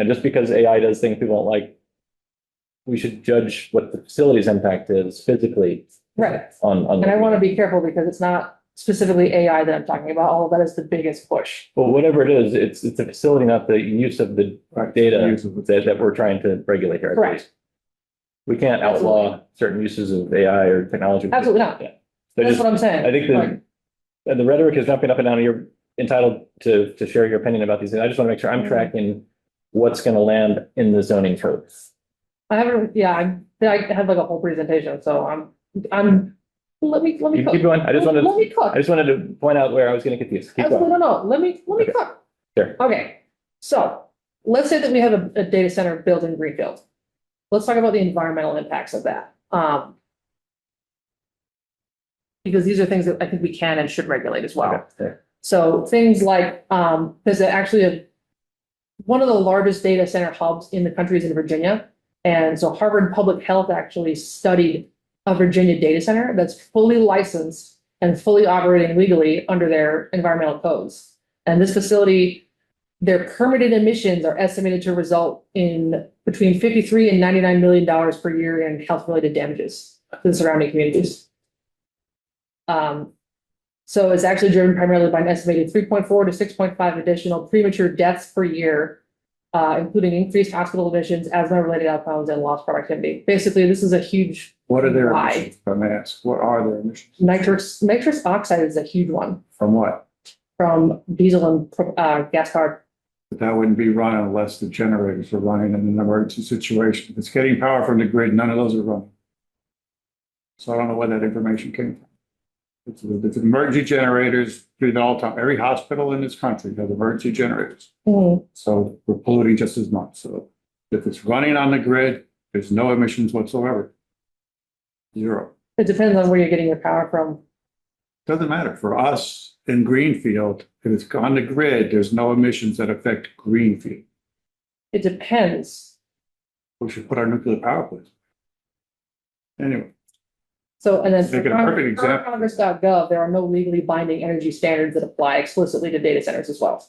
just because AI does things we won't like, we should judge what the facility's impact is physically. Right. On And I want to be careful because it's not specifically AI that I'm talking about, although that is the biggest push. Well, whatever it is, it's a facility, not the use of the data that we're trying to regulate here. Correct. We can't outlaw certain uses of AI or technology. Absolutely not. Yeah. So That's just, what I'm saying. I think the rhetoric is jumping up and down. You're entitled to share your opinion about these things. I just want to make sure I'm tracking what's going to land in the zoning code. I haven't, I have like a whole presentation, so let me You cook. can keep going. I just Let me cook. wanted to point out where I was getting confused. Keep going. No, let me cook. Sure. Okay, so let's say that we have a data center built in Greenfield. Let's talk about the environmental impacts of that. Because these are things that I think we can and should regulate as well. Okay. So things like, there's actually one of the largest data center hubs in the country is in Virginia. And so Harvard Public Health actually studied a Virginia data center that's fully licensed and fully operating legally under their environmental codes. And this facility, their permitted emissions are estimated to result in between $53 and $99 million per year in health-related damages to the surrounding communities. So it's actually driven primarily by an estimated 3.4 to 6.5 additional premature deaths per year, including increased hospital admissions, asthma-related outcomes, and lost productivity. Basically, this is a huge. What are their why. emissions? If I may ask, what are their emissions? Nitrous oxide is a huge one From what? from diesel and gas powered. But that wouldn't be run unless the generators are running in an emergency situation. If it's getting power from the grid, none of those are running. So I don't know where that information came from. It's emergency generators through the all time. Every hospital in this country has emergency generators. So we're polluting just as much. So if it's running on the grid, there's no emissions whatsoever. Zero. It depends on where you're getting your power from. Doesn't matter. For us in Greenfield, if it's on the grid, there's no emissions that affect Greenfield. It depends. We should put our nuclear power plants. Anyway. So, and then Make it a perfect example. Congress.gov, there are no legally binding energy standards that apply explicitly to data centers as well.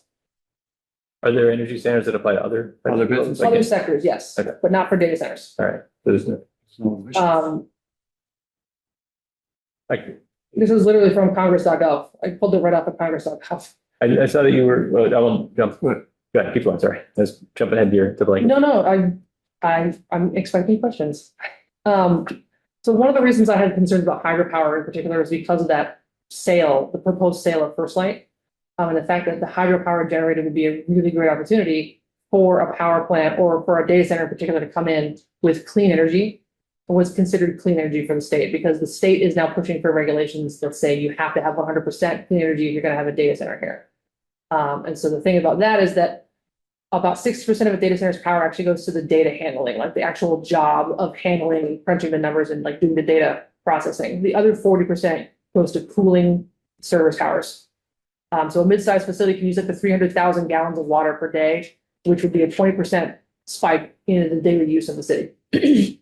Are there energy standards that apply to other businesses? Other sectors, yes, Okay. but not for data centers. All right. There's no, No emissions. This is literally from Congress.gov. I pulled it right off of Congress.gov. I saw that you were, I won't jump. Good. Go ahead, keep going. Sorry. Let's jump ahead here to blank. No, I'm expecting questions. So one of the reasons I had concerns about hydropower in particular is because of that sale, the proposed sale of First Light. And the fact that the hydropower generator would be a really great opportunity for a power plant or for a data center in particular to come in with clean energy, was considered clean energy for the state, because the state is now pushing for regulations that say you have to have 100% clean energy if you're going to have a data center here. And so the thing about that is that about 60% of a data center's power actually goes to the data handling, like the actual job of handling, crunching the numbers and like doing the data processing. The other 40% goes to cooling service towers. So a mid-sized facility can use up to 300,000 gallons of water per day, which would be a 20% spike in the daily use of the city.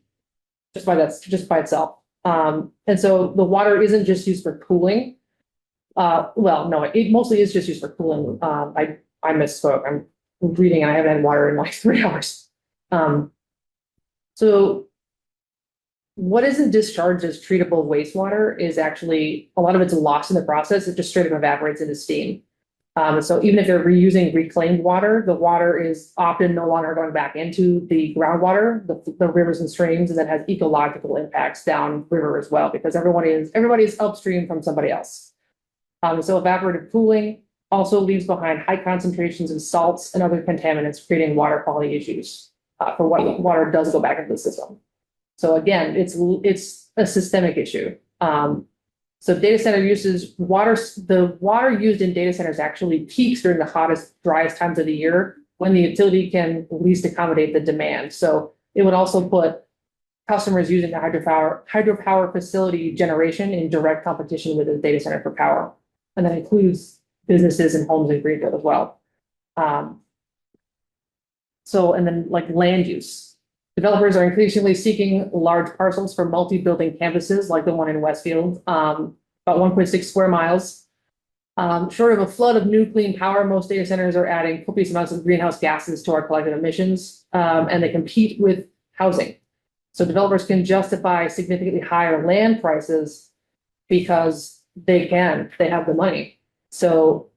just by itself. And so the water isn't just used for cooling. Well, no, it mostly is just used for cooling. I misspoke. I'm reading and I haven't had water in like 3 hours. So what isn't discharged as treatable wastewater is actually, a lot of it's lost in the process. It just straight up evaporates into steam. So even if you're reusing reclaimed water, the water is often no longer going back into the groundwater, the rivers and streams, and that has ecological impacts down river as well, because everybody is upstream from somebody else. So evaporative cooling also leaves behind high concentrations of salts and other contaminants, creating water quality issues for what water does go back into the system. So again, it's a systemic issue. So data center uses the water used in data centers actually peaks during the hottest, driest times of the year when the utility can least accommodate the demand. So it would also put customers using the hydropower facility generation in direct competition with the data center for power. And that includes businesses and homes in Greenfield as well. And then like land use. Developers are increasingly seeking large parcels for multi-building campuses like the one in Westfield, about 1.6 square miles. Short of a flood of new clean power, most data centers are adding copious amounts of greenhouse gases to our collective emissions, and they compete with housing. So developers can justify significantly higher land prices because they have the money. So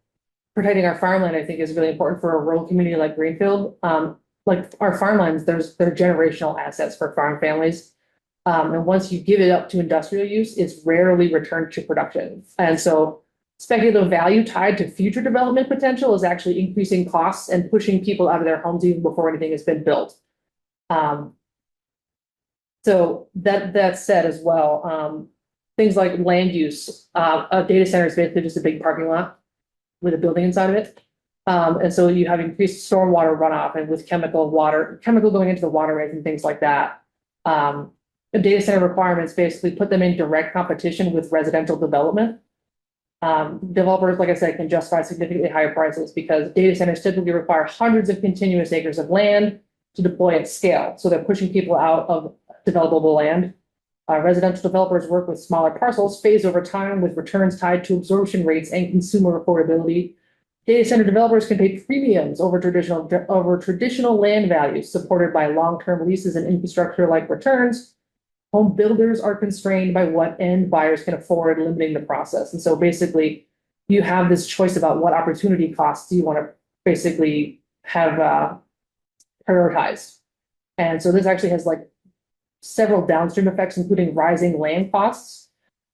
protecting our farmland, I think, is really important for a rural community like Greenfield. Like our farmlands, they're generational assets for farm families. And once you give it up to industrial use, it's rarely returned to production. And so speculative value tied to future development potential is actually increasing costs and pushing people out of their homes even before anything has been built. So that said as well, things like land use, a data center is basically just a big parking lot with a building inside of it. And so you have increased stormwater runoff and with chemical going into the waterways and things like that. The data center requirements basically put them in direct competition with residential development. Developers, like I said, can justify significantly higher prices because data centers typically require hundreds of continuous acres of land to deploy at scale. So they're pushing people out of developable land. Residential developers work with smaller parcels phased over time with returns tied to absorption rates and consumer affordability. Data center developers can pay premiums over traditional land values supported by long-term leases and infrastructure-like returns. Home builders are constrained by what end buyers can afford, limiting the process. And so basically, you have this choice about what opportunity costs you want to basically have prioritized. And so this actually has like several downstream effects, including rising land costs,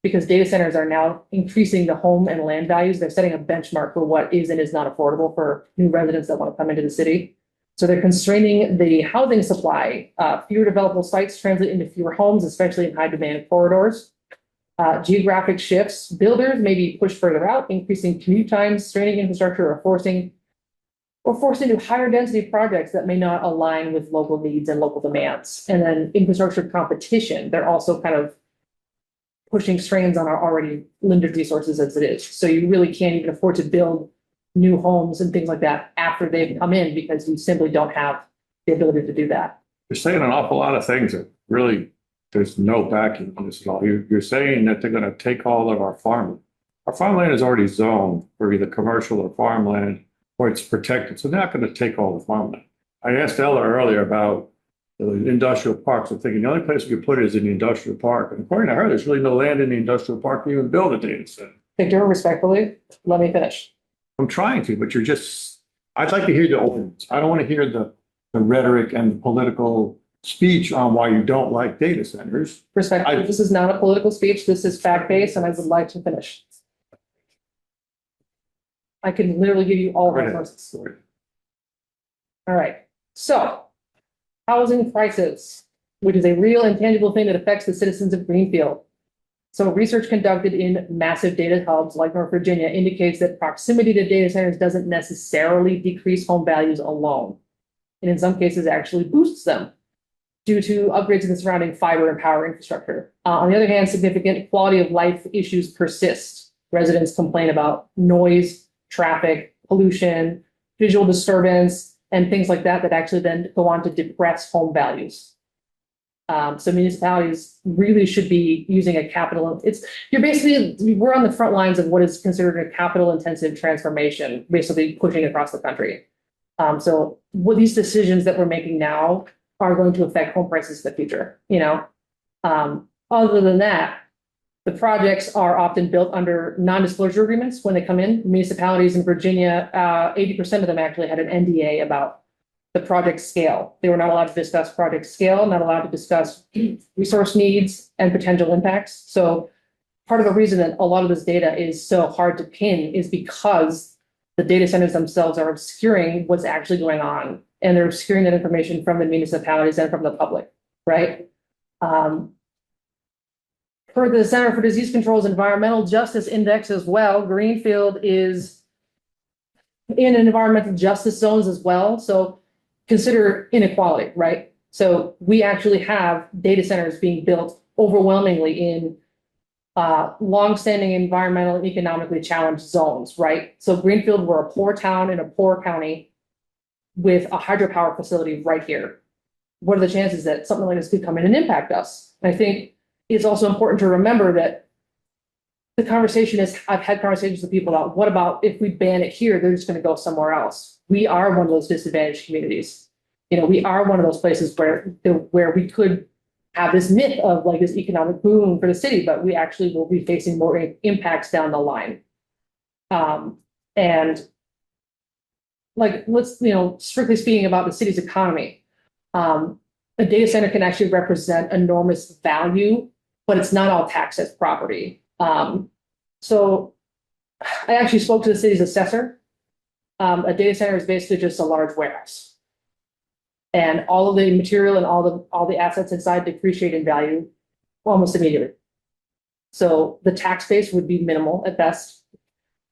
because data centers are now increasing the home and land values. They're setting a benchmark for what is and is not affordable for new residents that want to come into the city. So they're constraining the housing supply. Fewer developable sites translate into fewer homes, especially in high demand corridors. Geographic shifts, builders may be pushed further out, increasing commute times, straining infrastructure, or forced into higher density projects that may not align with local needs and local demands. And then infrastructure competition, they're also kind of pushing strains on our already limited resources as it is. So you really can't even afford to build new homes and things like that after they've come in because you simply don't have the ability to do that. You're saying an awful lot of things that really, there's no backing on this at all. You're saying that they're going to take all of our farmland. Our farmland is already zoned for either commercial or farmland, or it's protected. So they're not going to take all the farmland. I asked Ella earlier about the industrial parks. I'm thinking the only place we could put it is in the industrial park. And according to her, there's really no land in the industrial park to even build a data center. Victor, respectfully, let me finish. I'm trying to, but I'd like to hear the ordinance. I don't want to hear the rhetoric and political speech on why you don't like data centers. Respectfully, this is not a political speech. This is fact-based, and I would like to finish. I can literally give you all resources. All right. So, housing prices, which is a real and tangible thing that affects the citizens of Greenfield. So research conducted in massive data hubs like North Virginia indicates that proximity to data centers doesn't necessarily decrease home values alone, and in some cases actually boosts them due to upgrades in the surrounding fiber and power infrastructure. On the other hand, significant quality of life issues persist. Residents complain about noise, traffic, pollution, visual disturbance, and things like that that actually then go on to depress home values. So municipalities really should be using a capital, we're on the front lines of what is considered a capital intensive transformation, basically pushing across the country. So what these decisions that we're making now are going to affect home prices in the future, you know? Other than that, the projects are often built under non-disclosure agreements when they come in. Municipalities in Virginia, 80% of them actually had an NDA about the project scale. They were not allowed to discuss project scale, not allowed to discuss resource needs and potential impacts. So part of the reason that a lot of this data is so hard to pin is because the data centers themselves are obscuring what's actually going on. And they're obscuring that information from the municipalities and from the public, right? For the Center for Disease Control's Environmental Justice Index as well, Greenfield is in environmental justice zones as well. So consider inequality, right? So we actually have data centers being built overwhelmingly in longstanding environmental and economically challenged zones, right? So Greenfield, we're a poor town in a poor county with a hydropower facility right here. What are the chances that something like this could come in and impact us? And I think it's also important to remember that the conversation is, I've had conversations with people about what about if we ban it here, they're just going to go somewhere else. We are one of those disadvantaged communities. You know, we are one of those places where we could have this myth of like this economic boom for the city, but we actually will be facing more impacts down the line. And like, let's, you know, strictly speaking about the city's economy, a data center can actually represent enormous value, but it's not all taxed as property. So I actually spoke to the city's assessor. A data center is basically just a large warehouse. And all of the material and all the assets inside depreciate in value almost immediately. So the tax base would be minimal at best.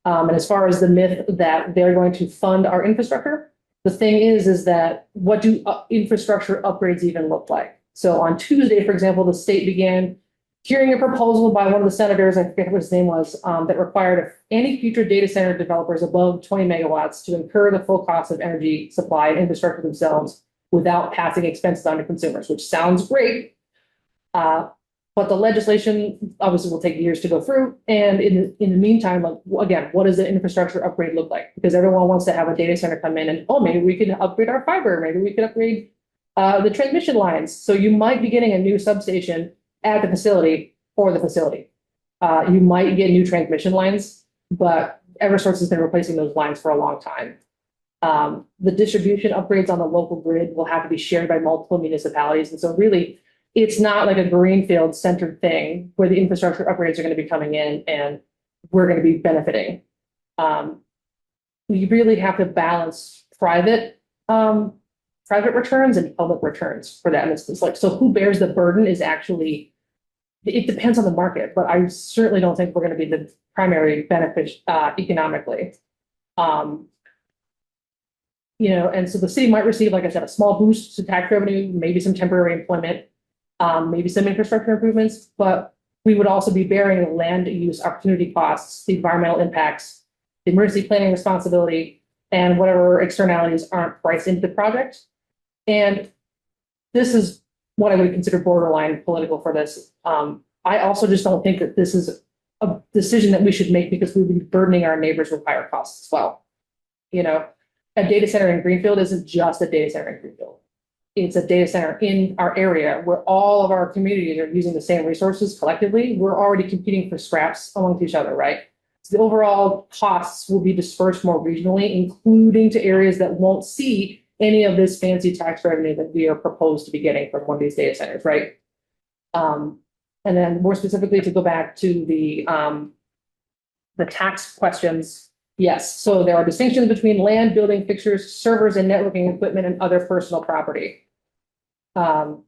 And as far as the myth that they're going to fund our infrastructure, the thing is that what do infrastructure upgrades even look like? So on Tuesday, for example, the state began hearing a proposal by one of the senators, I forget what his name was, that required any future data center developers above 20 megawatts to incur the full cost of energy supply and infrastructure themselves without passing expenses on to consumers, which sounds great. But the legislation obviously will take years to go through. And in the meantime, like, again, what does the infrastructure upgrade look like? Because everyone wants to have a data center come in and, oh, maybe we can upgrade our fiber. Maybe we can upgrade the transmission lines. So you might be getting a new substation at the facility for the facility. You might get new transmission lines, but Eversource has been replacing those lines for a long time. The distribution upgrades on the local grid will have to be shared by multiple municipalities. And so really, it's not like a greenfield centered thing where the infrastructure upgrades are going to be coming in and we're going to be benefiting. We really have to balance private returns and public returns for that. And it's like, so who bears the burden is actually, it depends on the market, but I certainly don't think we're going to be the primary benefit economically. You know, and so the city might receive, like I said, a small boost to tax revenue, maybe some temporary employment, maybe some infrastructure improvements, but we would also be bearing the land use opportunity costs, the environmental impacts, the emergency planning responsibility, and whatever externalities aren't priced into the project. And this is what I would consider borderline political for this. I also just don't think that this is a decision that we should make because we would be burdening our neighbors with higher costs as well. You know, a data center in Greenfield isn't just a data center in Greenfield. It's a data center in our area where all of our communities are using the same resources collectively. We're already competing for scraps amongst each other, right? So the overall costs will be dispersed more regionally, including to areas that won't see any of this fancy tax revenue that we are proposed to be getting from one of these data centers, right? And then more specifically to go back to the tax questions. Yes, so there are distinctions between land, building fixtures, servers, and networking equipment and other personal property. Total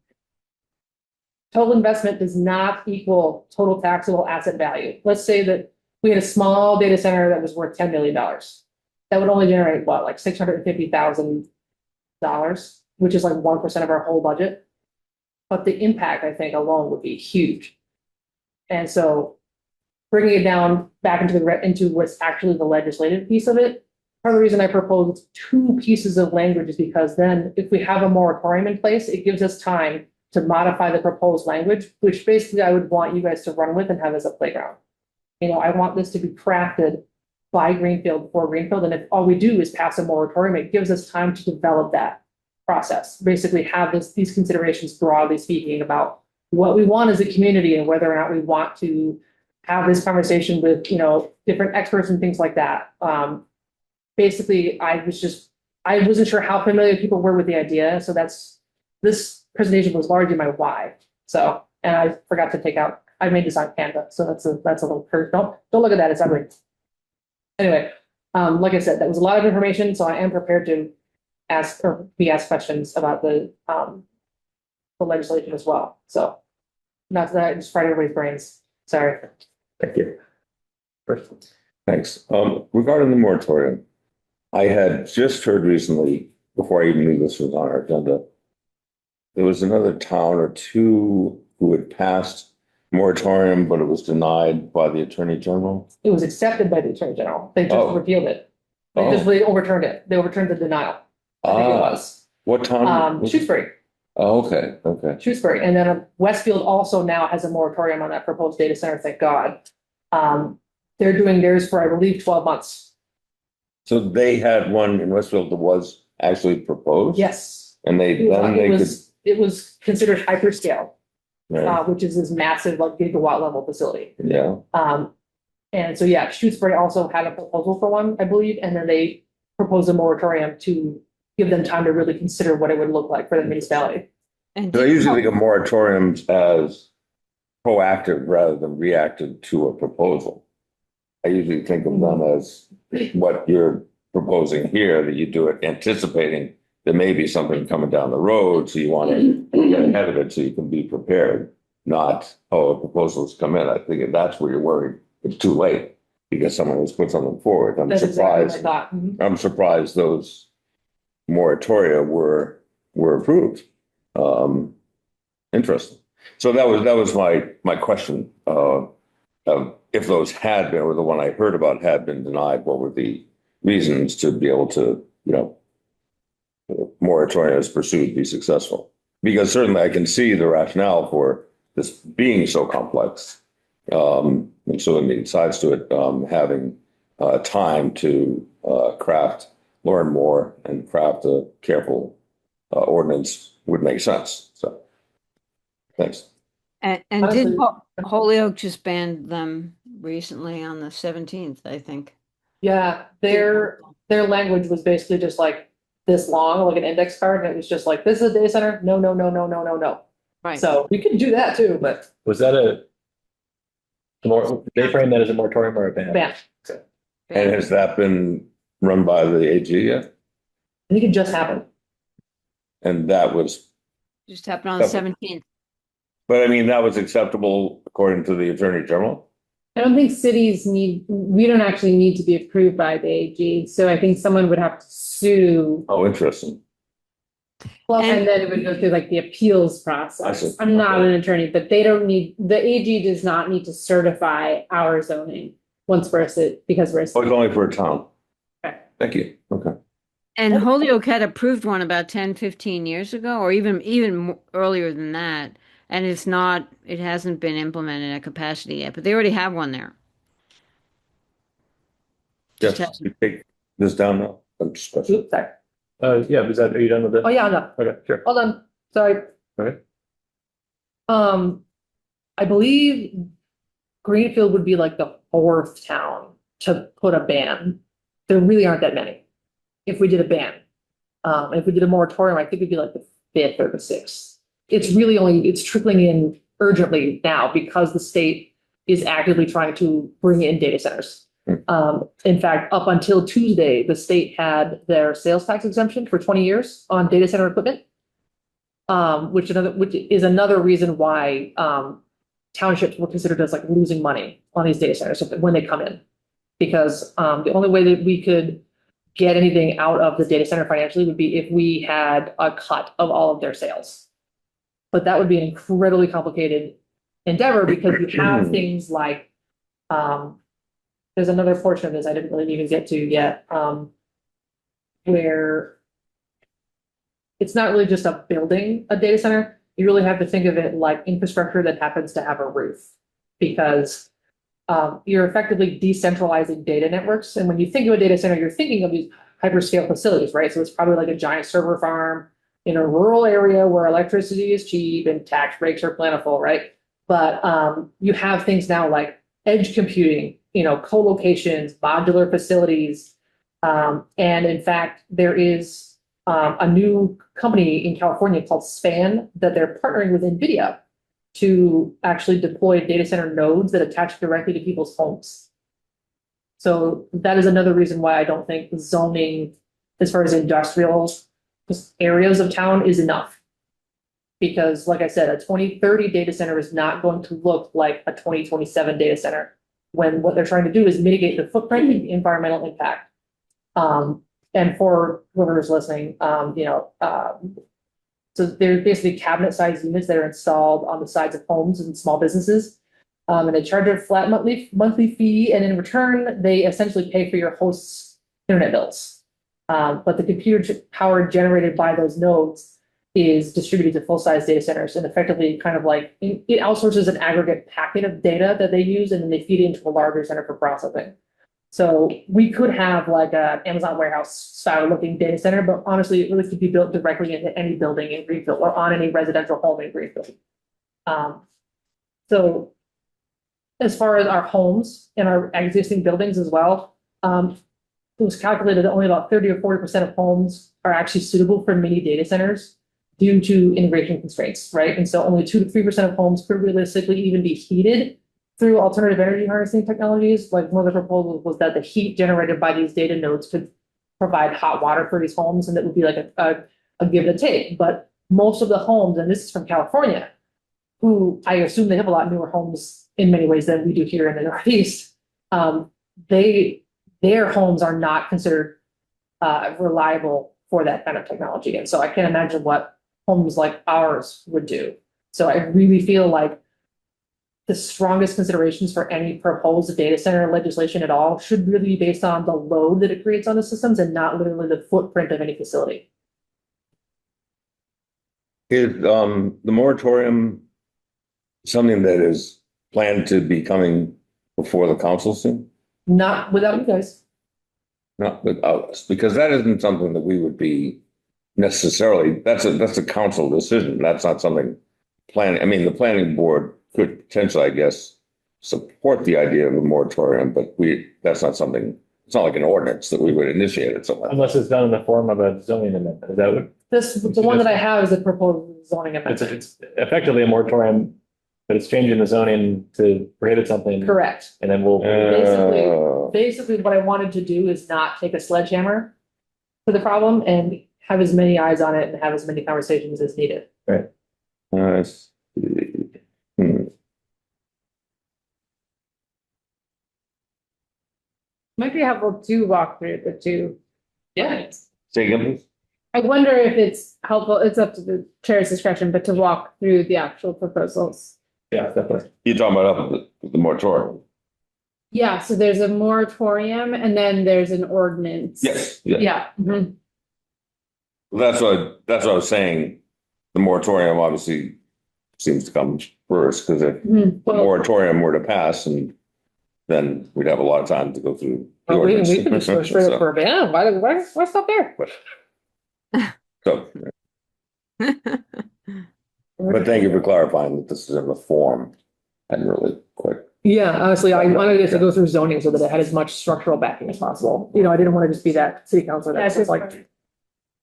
investment does not equal total taxable asset value. Let's say that we had a small data center that was worth $10 million. That would only generate what, like $650,000, which is like 1% of our whole budget. But the impact, I think, alone would be huge. And so bringing it down back into what's actually the legislative piece of it, part of the reason I proposed two pieces of language is because then if we have a moratorium in place, it gives us time to modify the proposed language, which basically I would want you guys to run with and have as a playground. You know, I want this to be crafted by Greenfield for Greenfield, and if all we do is pass a moratorium, it gives us time to develop that process. Basically have these considerations broadly speaking about what we want as a community and whether or not we want to have this conversation with, you know, different experts and things like that. Basically, I wasn't sure how familiar people were with the idea, so this presentation was largely my why. So, and I forgot to take out, I made this on Canva, so that's a little curve. Don't look at that, it's ugly. Anyway, like I said, that was a lot of information, so I am prepared to ask or be asked questions about the legislation as well. So, not that I just fried everybody's brains. Sorry. Thank you. Thanks. Regarding the moratorium, I had just heard recently, before I even knew this was on our agenda, there was another town or two who had passed moratorium, but it was denied by the Attorney General. It was accepted by the Attorney General. They just Oh. repealed it. They just Oh. really overturned it. They overturned the denial. I think it was. What town? Shrewsbury. Oh, okay, okay. Shrewsbury, and then Westfield also now has a moratorium on that proposed data center, thank God. They're doing theirs for, I believe, 12 months. So they had one in Westfield that was actually proposed? Yes. And It was considered hyperscale, right, which is this massive, like, gigawatt level facility. yeah, And so, yeah, Shrewsbury also had a proposal for one, I believe, and then they proposed a moratorium to give them time to really consider what it would look like for the municipality. And so I usually think of moratoriums as proactive rather than reactive to a proposal. I usually think of them as what you're proposing here, that you do it anticipating there may be something coming down the road, so you want to get ahead of it so you can be prepared, not, oh, a proposal's come in. I think that's where you're worried. It's too late because someone has put something forward. That's exactly what I thought. Mhm. I'm surprised those moratoria were approved. Interesting. So that was my question. If those had been, or the one I heard about had been denied, what were the reasons to be able to, you know, moratoriums pursued be successful? Because certainly I can see the rationale for this being so complex. And so there many sides to it, having time to learn more and craft a careful ordinance would make sense. So, thanks. And Honestly- did Holyoke just banned them recently on the 17th, I think. Yeah, their language was basically just like this long, like an index card, and it was just like, this is a data center, no, no, no, no, no, no, no. Right. So we could do that too, but Was that they frame that as a moratorium or a ban? ban. And has that been run by the AG yet? I think it just happened. And that was, Just happened on the 17th. but I mean, that was acceptable according to the Attorney General? I don't think we don't actually need to be approved by the AG, so I think someone would have to sue. Oh, interesting. And then it would go through like the appeals I process. see. I'm not Okay. an attorney, but the AG does not need to certify our zoning because we're. Oh, it's only for a town. Okay. Thank you. Okay. And Holyoke had approved one about 10, 15 years ago, or even earlier than that. And it hasn't been implemented at capacity yet, but they already have one there. Just Yes, you take this down now. I'm just- Oops, sorry. Yeah, are you done with it? Oh, yeah, I'm done. Okay, sure. Hold on, sorry. Okay. I believe Greenfield would be like the 4th town to put a ban. There really aren't that many. If we did a ban, if we did a moratorium, I think it'd be like the 5th or the 6th. It's trickling in urgently now because the state is actively trying to bring in data centers. In fact, up until Tuesday, the state had their sales tax exemption for 20 years on data center equipment. Which is another reason why townships were considered as like losing money on these data centers when they come in. Because the only way that we could get anything out of the data center financially would be if we had a cut of all of their sales. But that would be an incredibly complicated endeavor because you have things like, there's another portion of this I didn't really even get to yet, where it's not really just a building a data center. you really have to think of it like infrastructure that happens to have a roof. Because you're effectively decentralizing data networks. And when you think of a data center, you're thinking of these hyperscale facilities, right? So it's probably like a giant server farm in a rural area where electricity is cheap and tax breaks are plentiful, right? But you have things now like edge computing, co-locations, modular facilities. And in fact, there is a new company in California called Span that they're partnering with NVIDIA to actually deploy data center nodes that attach directly to people's homes. So that is another reason why I don't think zoning, as far as industrial areas of town, is enough. Because like I said, a 2030 data center is not going to look like a 2027 data center, when what they're trying to do is mitigate the footprint and the environmental impact. And for whoever's listening, so they're basically cabinet-sized units that are installed on the sides of homes and small businesses. And they charge a flat monthly fee, and in return, they essentially pay for your host's internet bills. But the computer power generated by those nodes is distributed to full-size data centers, and effectively kind of like it outsources an aggregate packet of data that they use, and then they feed it into a larger center for processing. So we could have like an Amazon warehouse style looking data center, but honestly, it really could be built directly into any building in Greenfield or on any residential home in Greenfield. So as far as our homes and our existing buildings as well, it was calculated that only about 30 or 40% of homes are actually suitable for mini data centers due to integration constraints, right? And so only 2 to 3% of homes could realistically even be heated through alternative energy harnessing technologies. Like one of the proposals was that the heat generated by these data nodes could provide hot water for these homes, and that would be like a give and take. But most of the homes, and this is from California, who I assume they have a lot newer homes in many ways than we do here in the Northeast, their homes are not considered reliable for that kind of technology. And so I can't imagine what homes like ours would do. So I really feel like the strongest considerations for any proposed data center legislation at all should really be based on the load that it creates on the systems and not literally the footprint of any facility. Is the moratorium something that is planned to be coming before the council soon? Not without you guys. Not without us, because that isn't something that we would be necessarily, that's a council decision. That's not something the planning board could potentially, I guess, support the idea of a moratorium, but that's not something, it's not like an ordinance that we would initiate it somewhere. Unless it's done in the form of a zoning amendment. Is that what? The one that I have is a proposed zoning amendment. It's effectively a moratorium, but it's changing the zoning to prohibit something. Correct. And then we'll. Basically what I wanted to do is not take a sledgehammer to the problem and have as many eyes on it and have as many conversations as needed. Right. Might be helpful to walk through the two. Yeah. Say again, please. I wonder if it's helpful, it's up to the chair's discretion, but to walk through the actual proposals. Yeah, definitely. You're talking about the moratorium? Yeah, so there's a moratorium and then there's an ordinance. Yes, yeah. Yeah. Mhm. That's what I was saying. The moratorium obviously seems to come first, because if the moratorium were to pass, and then we'd have a lot of time to go through the We ordinance. could just go straight up for a ban. Why stop there? So, but thank you for clarifying that this is in the form. And really quick. Yeah, honestly, I wanted it to go through zoning so that it had as much structural backing as possible. I didn't want to just be that city councilor that's just like,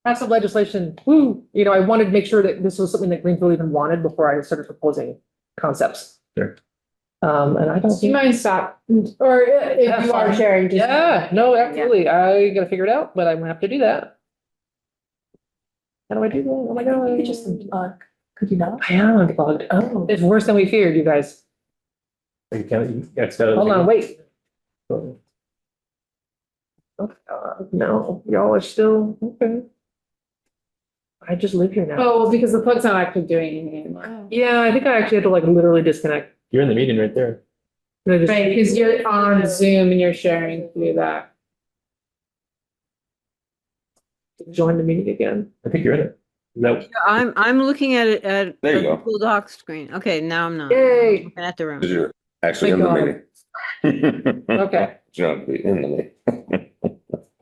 pass some legislation, woo. I wanted to make sure that this was something that Greenfield even wanted before I started proposing concepts. Sure. And I don't Do you think. mind stop, or if you are sharing, just. Yeah, no, absolutely. I gotta figure it out, but I'm gonna have to do that. How do I do that? Oh my God. You could just unplug. Could you not? I am unplugged. Oh, it's worse than we feared, you guys. You can't, Hold on, wait. Oh, no, y'all are still, okay. I just live here now. Oh, well, because the plug's not actually doing anything anymore. Yeah, I think I actually had to like literally disconnect. You're in the meeting right there. Can I just- Right, because you're on Zoom and you're sharing through that. Join the meeting again. I think you're in it. that, I'm looking at it at There you a go. Google Docs screen. Okay, now I'm not. Yay. I'm looking at the room. Because you're actually in Thank the God. meeting. Okay. You're not in the meeting.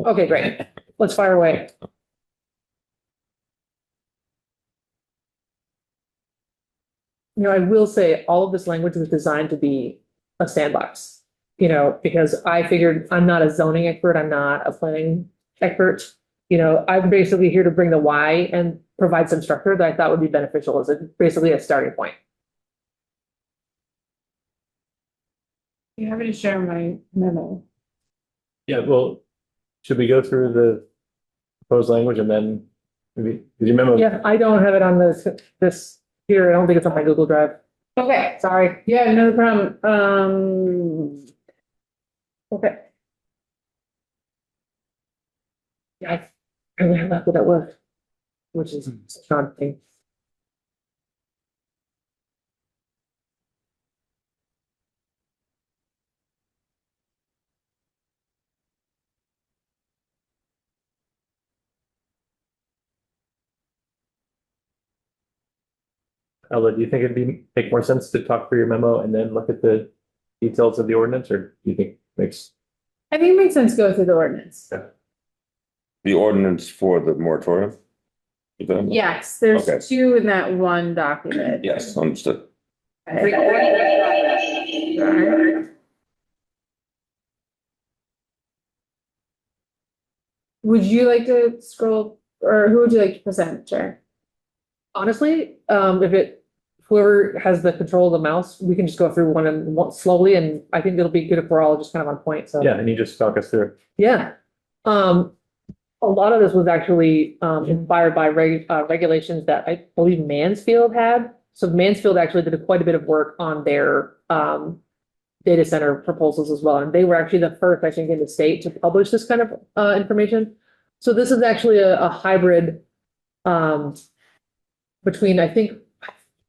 Okay, great. Let's fire away. You know, I will say all of this language was designed to be a sandbox, you know, because I figured I'm not a zoning expert, I'm not a planning expert. You know, I'm basically here to bring the why and provide some structure that I thought would be beneficial as basically a starting point. You haven't share my memo. yeah, well, should we go through the proposed language and then maybe, did you remember? Yeah, I don't have it on this here. I don't think it's on my Google Drive. Okay, Sorry. yeah, no problem. Okay. Yeah, I really left it at work, which is such an odd thing. Ella, do you think make more sense to talk through your memo and then look at the details of the ordinance, or do you think makes? I think it makes sense to go through the ordinance. The ordinance for the moratorium? Is that- Yes, there's Okay. two in that one document. Yes, understood. Would you like to scroll, or who would you like to present, Chair? Honestly, whoever has the control of the mouse, we can just go through one slowly, and I think it'll be good if we're all just kind of on point, so. Yeah, and you just talk us through it. Yeah. A lot of this was actually inspired by regulations that I believe Mansfield had. So Mansfield actually did quite a bit of work on their data center proposals as well. And they were actually the first, I think, in the state to publish this kind of information. So this is actually a hybrid between, I think,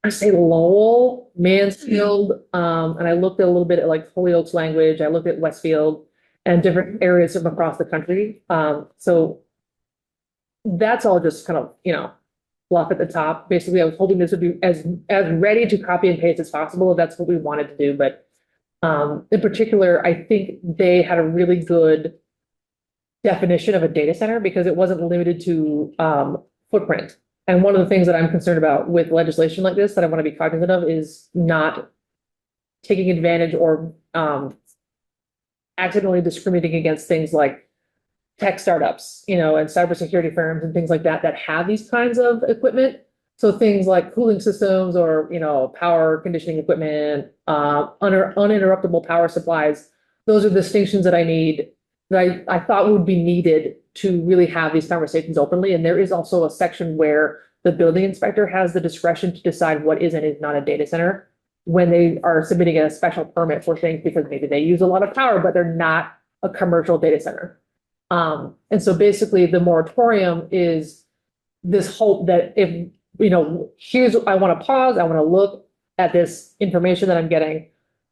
I say Lowell, Mansfield, and I looked at a little bit at like Holyoke's language. I looked at Westfield and different areas from across the country. So that's all just kind of, you know, fluff at the top. Basically, I was hoping this would be as ready to copy and paste as possible if that's what we wanted to do. But in particular, I think they had a really good definition of a data center because it wasn't limited to footprint. And one of the things that I'm concerned about with legislation like this that I want to be cognizant of is not taking advantage or accidentally discriminating against things like tech startups, you know, and cybersecurity firms and things like that that have these kinds of equipment. So things like cooling systems or, you know, power conditioning equipment, uninterruptible power supplies. Those are distinctions that I need, that I thought would be needed to really have these conversations openly. And there is also a section where the building inspector has the discretion to decide what is and is not a data center when they are submitting a special permit for things because maybe they use a lot of power, but they're not a commercial data center. And so basically the moratorium is this hope that if, you know, I want to pause, I want to look at this information that I'm getting,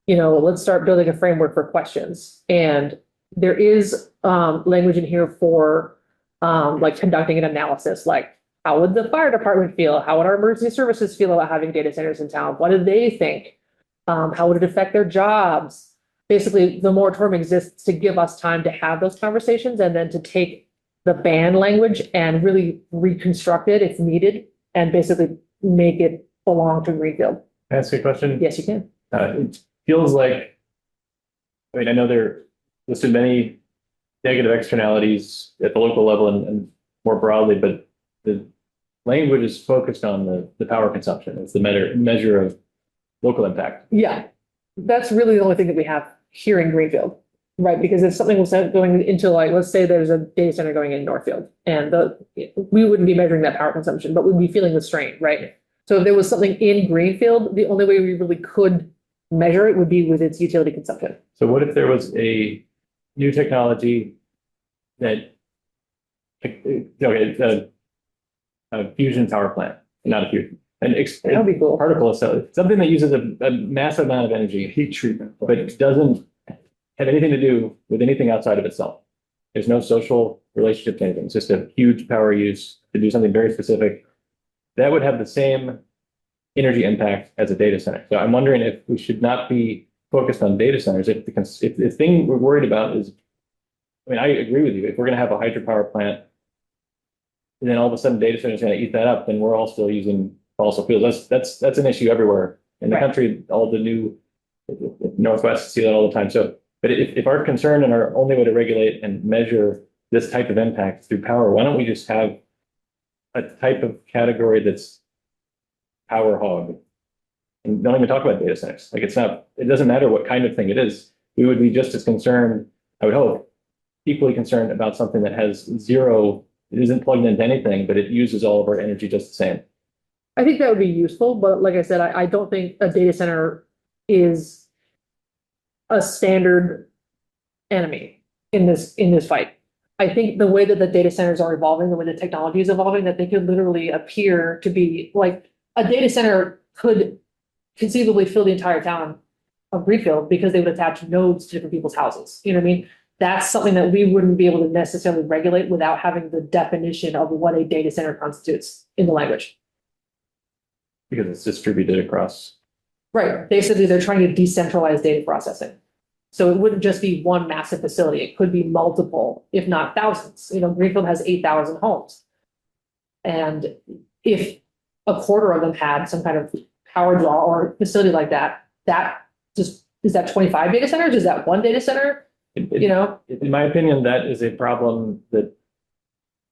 you know, let's start building a framework for questions. And there is language in here for like conducting an analysis, like how would the fire department feel? How would our emergency services feel about having data centers in town? What do they think? How would it affect their jobs? Basically, the moratorium exists to give us time to have those conversations and then to take the ban language and really reconstruct it if needed and basically make it belong to Greenfield. Can I ask you a question? Yes, you can. It feels like, I mean, I know there listed many negative externalities at the local level and more broadly, but the language is focused on the power consumption. It's the measure of local impact. Yeah, that's really the only thing that we have here in Greenfield, right? Because if something was going into like, let's say there's a data center going in Northfield and we wouldn't be measuring that power consumption, but we'd be feeling the strain, right? So if there was something in Greenfield, the only way we really could measure it would be with its utility consumption. So what if there was a new technology that, okay, a fusion power plant, not a fusion, That would be cool. particle accelerator, something that uses a massive amount of energy, Heat treatment. but it doesn't have anything to do with anything outside of itself. There's no social relationship to anything. It's just a huge power use to do something very specific. that would have the same energy impact as a data center. So I'm wondering if we should not be focused on data centers. If the thing we're worried about is, I mean, I agree with you. If we're going to have a hydropower plant, and then all of a sudden data center is going to eat that up, then we're all still using fossil fuels. That's an issue everywhere in the Right. country. All the new Northwest see that all the time. So, but if our concern and our only way to regulate and measure this type of impact through power, why don't we just have a type of category that's power hog? And don't even talk about data centers. Like it doesn't matter what kind of thing it is. We would be just as concerned, I would hope, equally concerned about something that has zero, it isn't plugged into anything, but it uses all of our energy just the same. I think that would be useful, but like I said, I don't think a data center is a standard enemy in this fight. I think the way that the data centers are evolving, the way the technology is evolving, that they could literally appear to be like a data center could conceivably fill the entire town of Greenfield because they would attach nodes to different people's houses. You know what I mean? That's something that we wouldn't be able to necessarily regulate without having the definition of what a data center constitutes in the language. Because it's distributed across. Right. Basically, they're trying to decentralize data processing. So it wouldn't just be one massive facility. It could be multiple, if not thousands. You know, Greenfield has 8,000 homes. And if a quarter of them had some kind of power draw or facility like that, is that 25 data centers? Is that one data center? You know? In my opinion, that is a problem that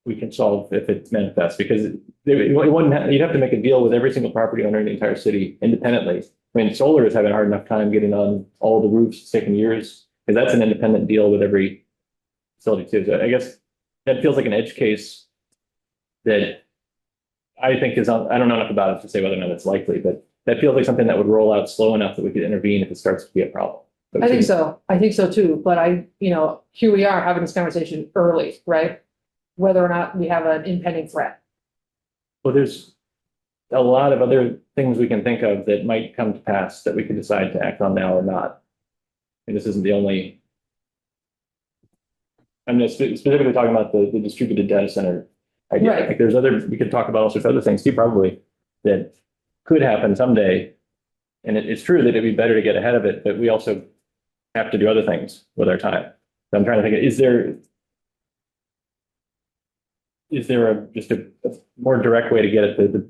we can solve if it manifests, because you'd have to make a deal with every single property owner in the entire city independently. I mean, solar is having a hard enough time getting on all the roofs. It's taking years, because that's an independent deal with every facility too. So I guess that feels like an edge case that I think is on, I don't know enough about it to say whether or not it's likely, but that feels like something that would roll out slow enough that we could intervene if it starts to be a problem. I think so. I think so too. But here we are having this conversation early, right? Whether or not we have an impending threat. Well, there's a lot of other things we can think of that might come to pass that we could decide to act on now or not. And this isn't the only. I'm just specifically talking about the distributed data center idea. Right. Like there's we could talk about all sorts of other things too, probably, that could happen someday. And it's true that it'd be better to get ahead of it, but we also have to do other things with our time. So I'm trying to think, is there just a more direct way to get at the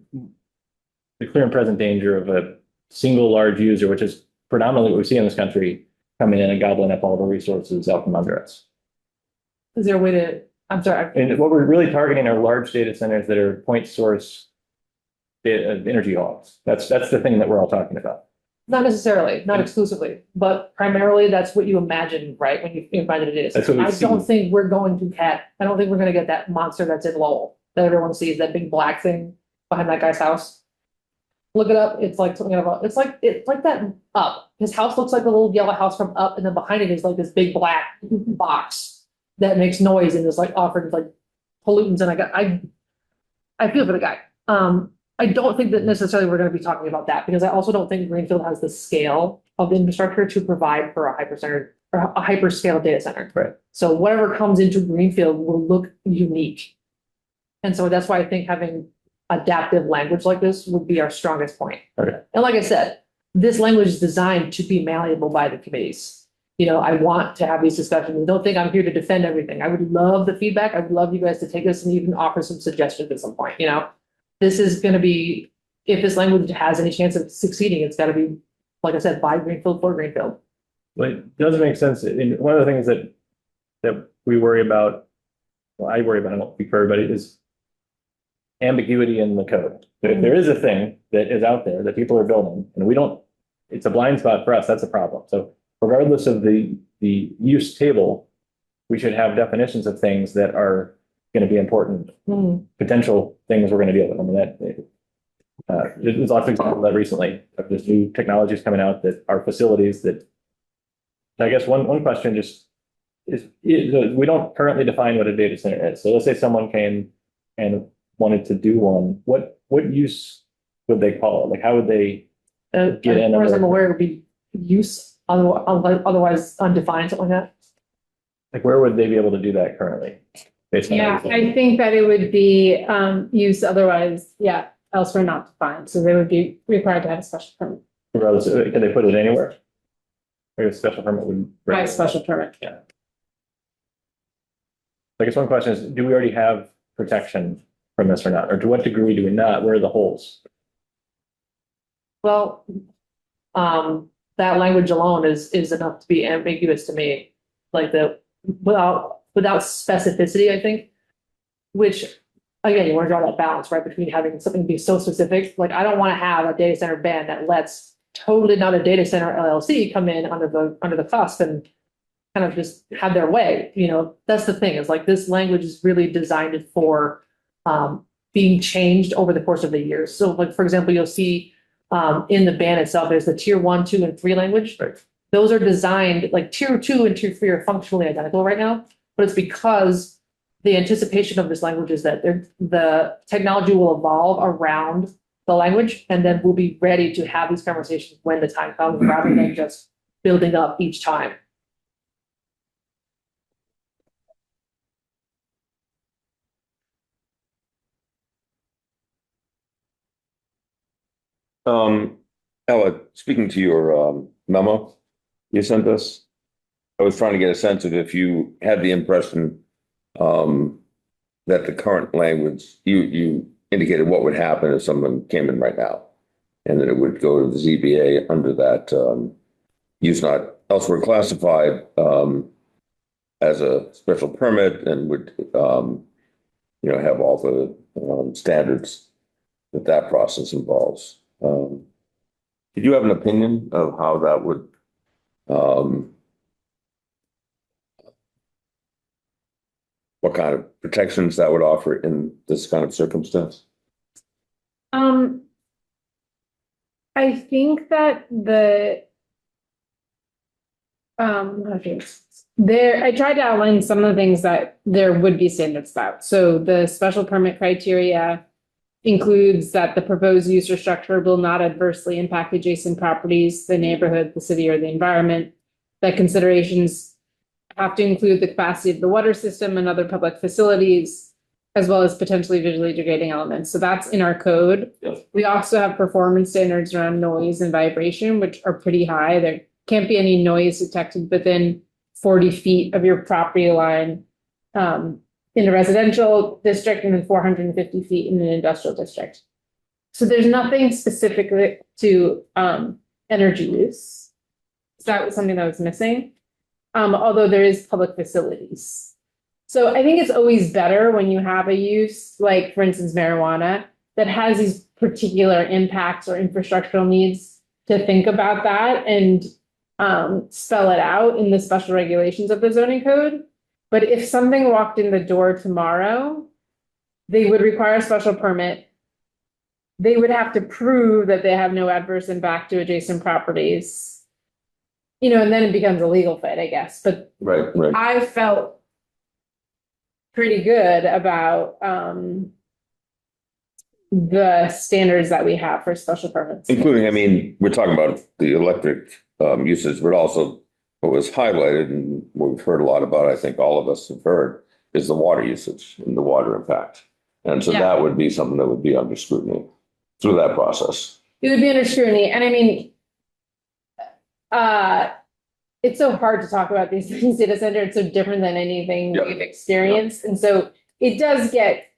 clear and present danger of a single large user, which is predominantly what we see in this country, coming in and gobbling up all the resources out from under us? Is there a way to, I'm sorry. And what we're really targeting are large data centers that are point source energy hogs. That's the thing that we're all talking about. Not necessarily, not exclusively, but primarily that's what you imagine, right? When you imagine a data That's center. what we I don't see. think we're going to get that monster that's in Lowell that everyone sees, that big black thing behind that guy's house. Look it up. It's like something about, it's like that Up. His house looks like a little yellow house from Up, and then behind it is like this big black box that makes noise and is like offering like pollutants. And I feel for the guy. I don't think that necessarily we're going to be talking about that, because I also don't think Greenfield has the scale of the infrastructure to provide for a hyperscale data center. Right. So whatever comes into Greenfield will look unique. And so that's why I think having adaptive language like this would be our strongest point. Okay. And like I said, this language is designed to be malleable by the committees. You know, I want to have these discussions. I don't think I'm here to defend everything. I would love the feedback. I would love you guys to take this and even offer some suggestions at some point, you know? This is going to be, if this language has any chance of succeeding, it's got to be, like I said, by Greenfield for Greenfield. But it does make sense. And one of the things that we worry about, well, I worry about, I don't speak for everybody, is ambiguity in the code. So if there is a thing that is out there that people are building and it's a blind spot for us, that's a problem. So regardless of the use table, we should have definitions of things that are going to be important, potential things we're going to deal with. I mean, there's lots of examples of that recently, of this new technologies coming out that are facilities that, I guess one question just is we don't currently define what a data center is. So let's say someone came and wanted to do one. What use would they call it? Like, how would they get in? As far as I'm aware, it would be use, otherwise undefined, something like that. Like, where would they be able to do that currently? Based on Yeah, everything? I think that it would be use otherwise, yeah, elsewhere not defined, so they would be required to have a special permit. Regardless, can they put it anywhere? Or a special permit would. By special permit. Yeah. I guess one question is, do we already have protection from this or not? Or to what degree do we not? Where are the holes? Well, that language alone is enough to be ambiguous to me, like without specificity, I think. Which, again, you want to draw that balance, right, between having something be so specific, like I don't want to have a data center ban that lets totally not a data center LLC come in under the cusp and kind of just have their way, that's the thing, is like this language is really designed for being changed over the course of the years. So like, for example, you'll see in the ban itself, there's the tier 1, 2, and 3 language. Right. Those are designed, like tier 2 and tier 3 are functionally identical right now, but it's because the anticipation of this language is that the technology will evolve around the language, and then we'll be ready to have these conversations when the time comes, rather than just building up each time. Ella, speaking to your memo you sent us, I was trying to get a sense of if you had the impression that the current language, you indicated what would happen if someone came in right now, and that it would go to the ZBA under that use not elsewhere classified as a special permit, and would have all the standards that process involves. Did you have an opinion of how that would what kind of protections that would offer in this kind of circumstance? I think that I tried to outline some of the things that there would be standards about. So the special permit criteria includes that the proposed use or structure will not adversely impact adjacent properties, the neighborhood, the city, or the environment. That considerations have to include the capacity of the water system and other public facilities, as well as potentially visually degrading elements. So that's in our code. Yes. We also have performance standards around noise and vibration, which are pretty high. There can't be any noise detected within 40 feet of your property line in a residential district, and then 450 feet in an industrial district. So there's nothing specific to energy use. So that was something that was missing. Although there is public facilities. So I think it's always better when you have a use, like for instance, marijuana, that has these particular impacts or infrastructural needs, to think about that and spell it out in the special regulations of the zoning code. But if something walked in the door tomorrow, they would require a special permit. They would have to prove that they have no adverse impact to adjacent properties. And then it becomes a legal fight, I guess. But Right. I felt pretty good about the standards that we have for special permits. Including, we're talking about the electric usage, but also what was highlighted and what we've heard a lot about, I think all of us have heard, is the water usage and the water impact. And so that would be something that would be under scrutiny through that process. It would be under scrutiny. And I mean, it's so hard to talk about these things. Data center, it's so different than anything we've experienced. And so it does get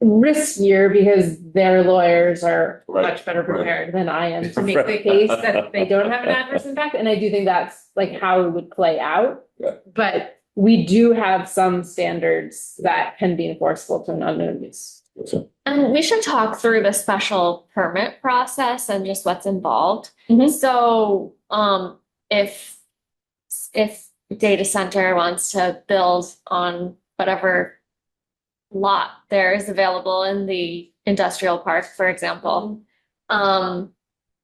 riskier because their lawyers are much better prepared than I am to make the case that they don't have an adverse impact. And I do think that's like how it would play out. Yeah. But we do have some standards that can be enforceable to an unknown use. And we should talk through the special permit process and just what's involved. Mhm. So, if data center wants to build on whatever lot there is available in the industrial park, for example,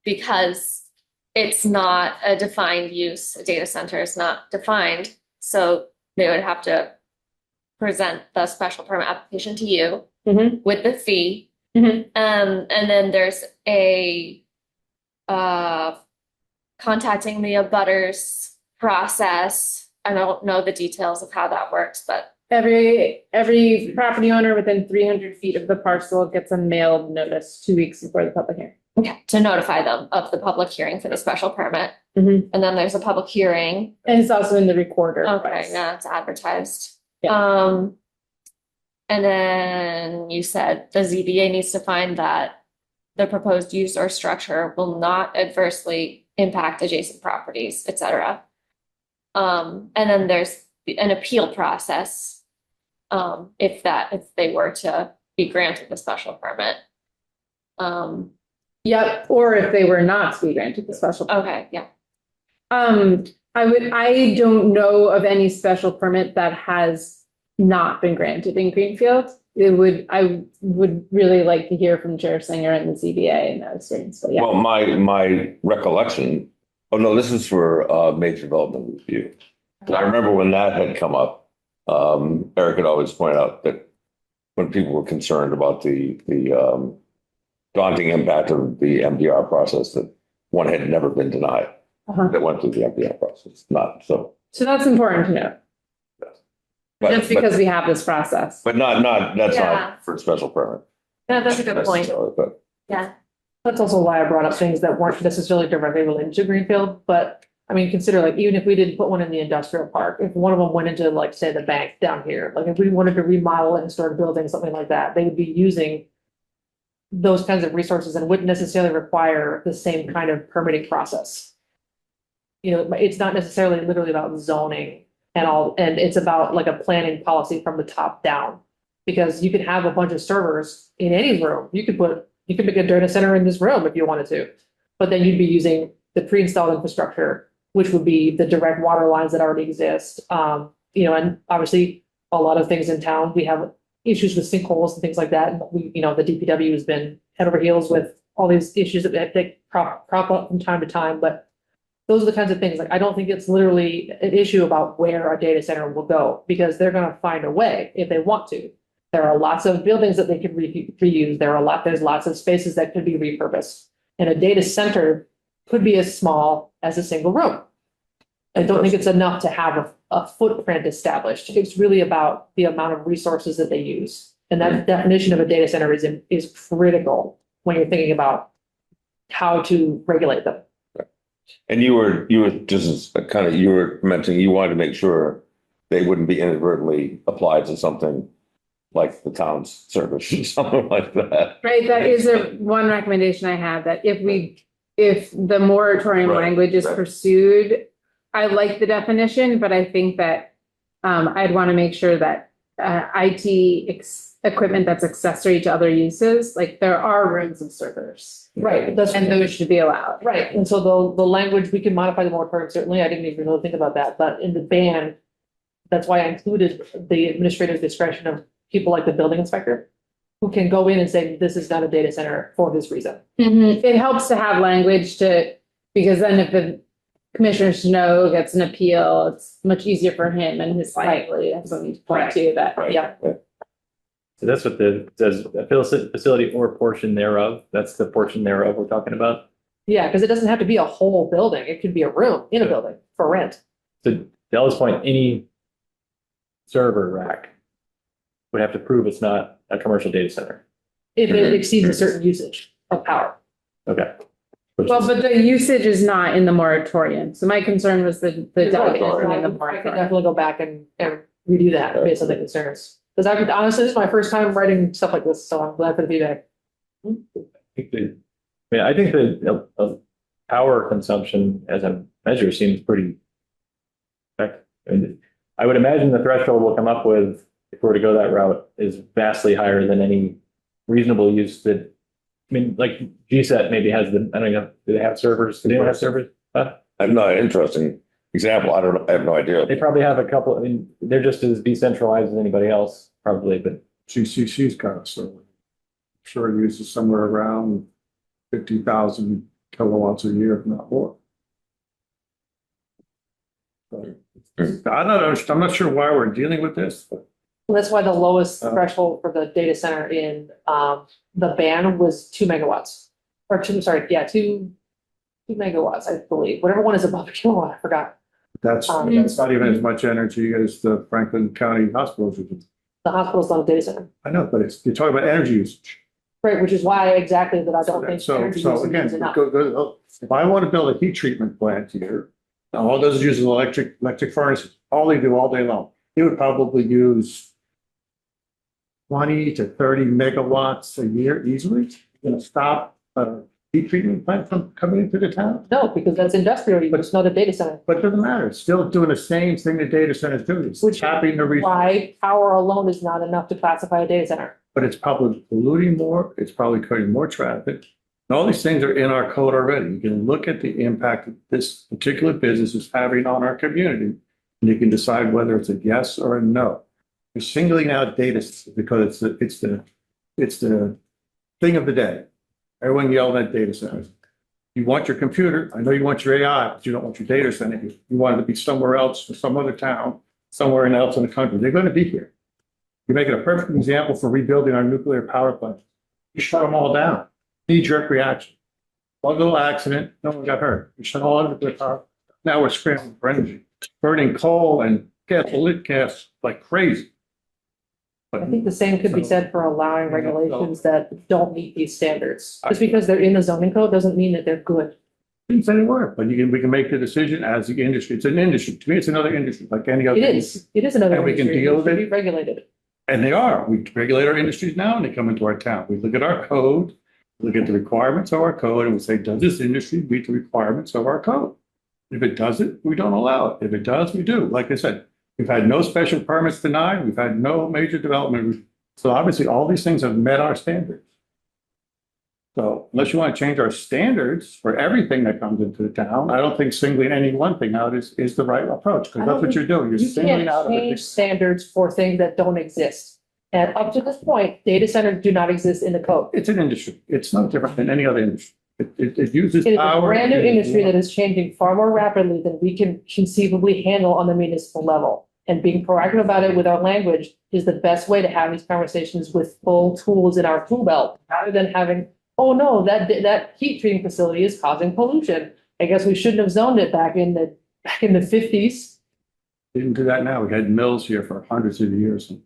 because it's not a defined use, a data center is not defined, so they would have to present the special permit application to you. Mhm. With the fee. Mhm. And then there's a contacting the abutters process. I don't know the details of how that works, but every property owner within 300 feet of the parcel gets a mailed notice 2 weeks before the public hearing. Okay, to notify them of the public hearing for the special permit. Mhm. And then there's a public hearing. And it's also in the recorder. Okay, twice. yeah, it's advertised. Yeah. And then you said the ZBA needs to find that the proposed use or structure will not adversely impact adjacent properties, et cetera. And then there's an appeal process. If they were to be granted the special permit. Yep, or if they were not to be granted the special. Okay, yeah. I don't know of any special permit that has not been granted in Greenfield. I would really like to hear from Chair Singer and the ZBA in that experience, but yeah. Well, my recollection, oh no, this is for major development review. I remember when that had come up, Eric had always pointed out that when people were concerned about the daunting impact of the MDR process, that one had never been denied that went through the MDR process, not so. So that's important to know, just because we have this process. But that's Yeah. not for special permit. Yeah, that's a good point. necessarily, But Yeah. That's also why I brought up things that weren't necessarily directly related to Greenfield, but I mean, consider like, even if we didn't put one in the industrial park, if one of them went into like, say, the bank down here, like if we wanted to remodel it and start building something like that, they would be using those kinds of resources and wouldn't necessarily require the same kind of permitting process. You know, it's not necessarily literally about zoning and it's about like a planning policy from the top down. Because you could have a bunch of servers in any room. You could make a data center in this room if you wanted to. But then you'd be using the pre-installed infrastructure, which would be the direct water lines that already exist. And obviously a lot of things in town, we have issues with sinkholes and things like that. And the DPW has been head over heels with all these issues that crop up from time to time, but those are the kinds of things, like, I don't think it's literally an issue about where a data center will go, because they're gonna find a way if they want to. There are lots of buildings that they could reuse. There's lots of spaces that could be repurposed. And a data center could be as small as a single room. I don't think it's enough to have a footprint established. It's really about the amount of resources that they use. And that definition of a data center is critical when you're thinking about how to regulate them. and you were just you were mentioning you wanted to make sure they wouldn't be inadvertently applied to something like the town's service or something like that. Right, that is one recommendation I have, that if the moratorium Right, language is right. pursued, I like the definition, but I think that I'd want to make sure that IT equipment that's accessory to other uses, like there are rooms of servers. Right. And those should be allowed. Right, and so the language, we can modify the moratorium, certainly, I didn't even really think about that, but in the ban, that's why I included the administrative discretion of people like the building inspector, who can go in and say, this is not a data center for this reason. It helps to have language because then if the Commissioner Snow gets an appeal, it's much easier for him and his liability. That's what we need to point to that, Right. yeah. So that's what says a facility or portion thereof. That's the portion thereof we're talking about. Yeah, because it doesn't have to be a whole building, it could be a room in a building for rent. To Della's point, any server rack would have to prove it's not a commercial data center. If it exceeds a certain usage of power. Okay. Well, but the usage is not in the moratorium. So my concern was the definition in the I could moratorium. definitely go back and redo that based on the concerns. Because honestly, this is my first time writing stuff like this, so I'm glad for the feedback. I think the power consumption as a measure seems pretty effective. I would imagine the threshold we'll come up with, if we were to go that route, is vastly higher than any reasonable use that, like GSET maybe has I don't know, do they have servers? Do they have servers? I'm not an interesting example. I have no idea. They probably have a couple, they're just as decentralized as anybody else, probably, but GCC's got a server. Sure it uses somewhere around 50,000 kilowatts a year, if not more. So, I'm not sure why we're dealing with this, but Well, that's why the lowest threshold for the data center in the ban was 2 megawatts. Or 2 megawatts, I believe. Whatever one is above a kilowatt, I forgot. That's not even as much energy as the Franklin County hospitals. The hospital's not a data center, I know, but you're talking about energy usage. right, which is why exactly that I don't think So, energy so usage again, is enough. if I want to build a heat treatment plant here, all it does is use electric furnaces, all they do all day long. It would probably use 20 to 30 megawatts a year easily. You're gonna stop a heat treatment plant from coming into the town? No, because that's industrial, use, it's not a data center. But it doesn't matter. It's still doing the same thing the data centers do. It's Which- tapping the resource. Why power alone is not enough to classify a data center. But it's probably polluting more. It's probably creating more traffic. And all these things are in our code already. You can look at the impact that this particular business is having on our community. And you can decide whether it's a yes or a no. You're singling out data because it's the thing of the day. Everyone yelled at data centers. You want your computer. I know you want your AI, but you don't want your data center. You want it to be somewhere else, in some other town, somewhere else in the country. They're going to be here. You're making a perfect example for rebuilding our nuclear power plant. You shut them all down. Knee-jerk reaction. One little accident, no one got hurt. You shut all nuclear power. Now we're scrambling for energy, burning coal and gas like crazy. I think the same could be said for allowing regulations that don't meet these standards. Just because they're in the zoning code doesn't mean that they're good. Didn't say they were, but we can make the decision as the industry. It's an industry. To me, it's another industry, like any other. It is another And we can industry, deal it with should it. be regulated. And they are. We regulate our industries now and they come into our town. We look at our code, look at the requirements of our code, and we say, does this industry meet the requirements of our code? If it doesn't, we don't allow it. If it does, we do. Like I said, we've had no special permits denied. We've had no major development. So obviously, all these things have met our standards. So unless you want to change our standards for everything that comes into the town, I don't think singling any one thing out is the right approach, because that's what you're doing. You're You singling can't out. change standards for things that don't exist. And up to this point, data centers do not exist in the code. It's an industry. It's no different than any other industry. It uses It is a power. brand new industry that is changing far more rapidly than we can conceivably handle on the municipal level. And being proactive about it with our language is the best way to have these conversations with full tools in our tool belt, rather than having, oh no, that heat treating facility is causing pollution. I guess we shouldn't have zoned it back in the 50s. Didn't do that now. We had mills here for hundreds of years. And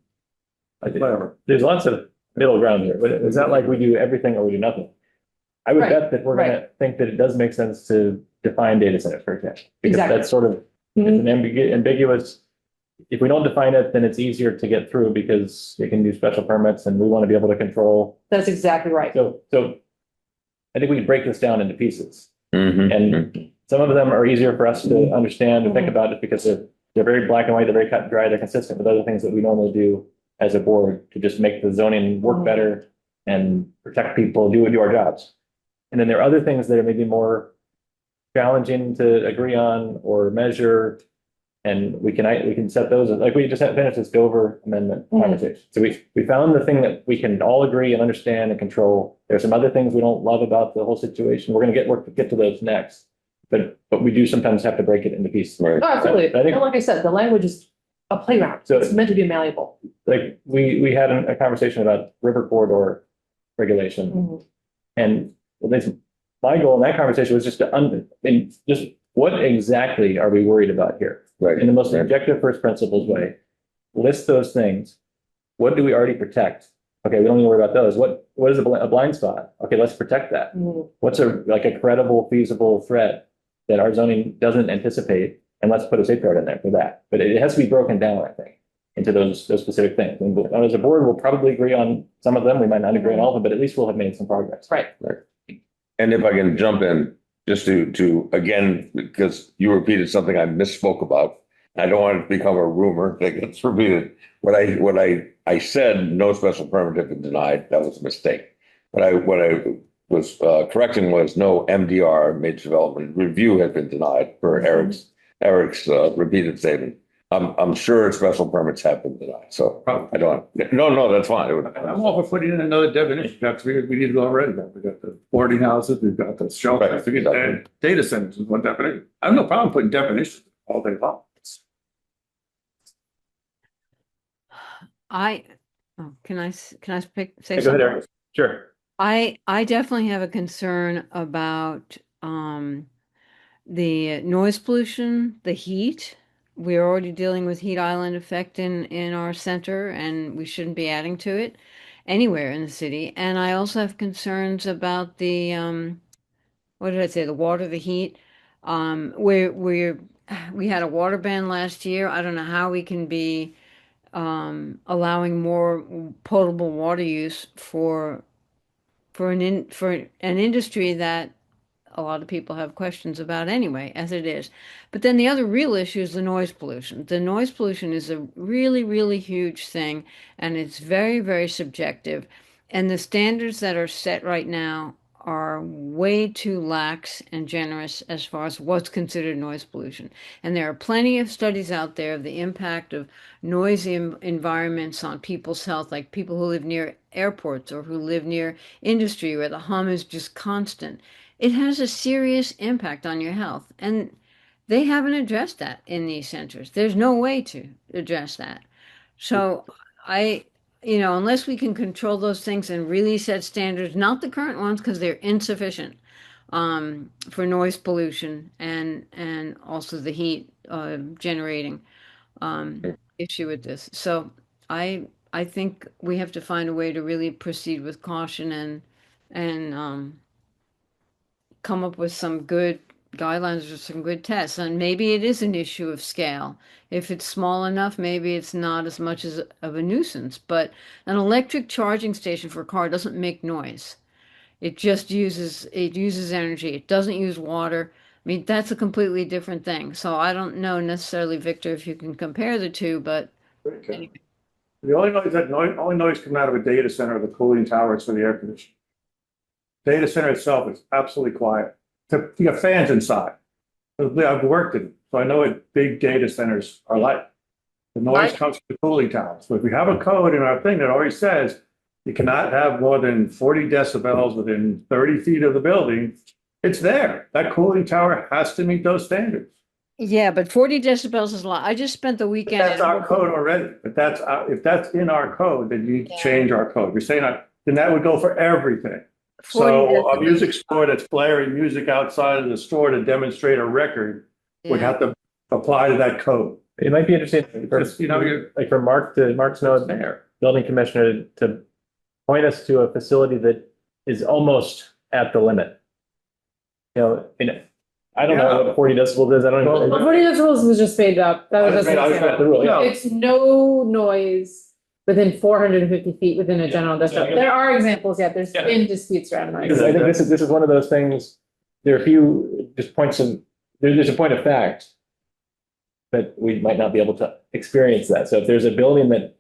whatever. There's lots of middle ground here, but it's not like we do everything or we do nothing. I would Right, bet that we're gonna think that it does make sense to define data center, for example. Because Exactly. that's sort of it's an ambiguous, if we don't define it, then it's easier to get through because it can do special permits and we want to be able to control. That's exactly right. So I think we can break this down into pieces. Mhm. And some of them are easier for us to understand and think about just because they're very black and white, they're very cut and dry, they're consistent with other things that we normally do as a board to just make the zoning work better and protect people, do our jobs. And then there are other things that are maybe more challenging to agree on or measure. And we can set those, like we just had finished this Dover amendment conversation. So we found the thing that we can all agree and understand and control. There's some other things we don't love about the whole situation. We're gonna get to those next. But we do sometimes have to break it into pieces. Right. No, absolutely. I think- And like I said, the language is a playground. So- It's meant to be malleable. Like we had a conversation about river corridor regulation. And at least my goal in that conversation was just just what exactly are we worried about here? Right. In the most objective first principles way, list those things. What do we already protect? Okay, we don't need to worry about those. What is a blind spot? Okay, let's protect that. What's a credible, feasible threat that our zoning doesn't anticipate? And let's put a safeguard in there for that. But it has to be broken down, I think, into those specific things. And as a board, we'll probably agree on some of them. We might not agree on all of them, but at least we'll have made some progress. Right. And if I can jump in, just to again, because you repeated something I misspoke about. I don't want it to become a rumor that gets repeated. What I said, no special permit had been denied. That was a mistake. What I was correcting was no MDR, major development review, had been denied for Eric's repeated statement. I'm sure special permits have been denied. So I don't. No, that's fine. I'm all for putting in another definition. That's we need to go already. We got the boarding houses, we've got the shelters, we got the data centers is one definition. I have no problem putting definitions all day long. Can I say Hey, go something? ahead, Eric. Sure. I definitely have a concern about the noise pollution, the heat. We're already dealing with heat island effect in our center, and we shouldn't be adding to it anywhere in the city. And I also have concerns about the what did I say? The water, the heat. We had a water ban last year. I don't know how we can be allowing more potable water use for an industry that a lot of people have questions about anyway, as it is. But then the other real issue is the noise pollution. The noise pollution is a really, really huge thing, and it's very, very subjective. And the standards that are set right now are way too lax and generous as far as what's considered noise pollution. And there are plenty of studies out there of the impact of noisy environments on people's health, like people who live near airports or who live near industry where the hum is just constant. It has a serious impact on your health. And they haven't addressed that in these centers. There's no way to address that. So unless we can control those things and really set standards, not the current ones because they're insufficient for noise pollution and also the heat generating issue with this. So I think we have to find a way to really proceed with caution and come up with some good guidelines or some good tests. And maybe it is an issue of scale. If it's small enough, maybe it's not as much as of a nuisance. But an electric charging station for a car doesn't make noise. It uses energy. It doesn't use water. I mean, that's a completely different thing. So I don't know necessarily, Victor, if you can compare the two, but The only noise coming out of a data center are the cooling towers for the air conditioning. Data center itself is absolutely quiet. You got fans inside. I've worked in, so I know what big data centers are like. The noise comes from the cooling towers. So if we have a code in our thing that already says you cannot have more than 40 decibels within 30 feet of the building, it's there. That cooling tower has to meet those standards. yeah, but 40 decibels is a lot. I just spent the weekend. That's our code already. But if that's in our code, then you need to change our code. You're saying then that would go for everything. 40 So a decibels. music store that's blaring music outside of the store to demonstrate a record would Yeah. have to apply to that code. It might be interesting, Just, like for Mark's note there, building commissioner to point us to a facility that is almost at the limit. I don't know what 40 decibels is. I don't Well, know. 40 decibels was just made up. That was just an I was example. the rule, yeah. It's no noise within 450 feet within a general district. Yeah. There are examples, yeah, there's Yeah. been disputes around noise. Because I think this is one of those things, there are a few just points of, there's a point of fact that we might not be able to experience that. So if there's a building that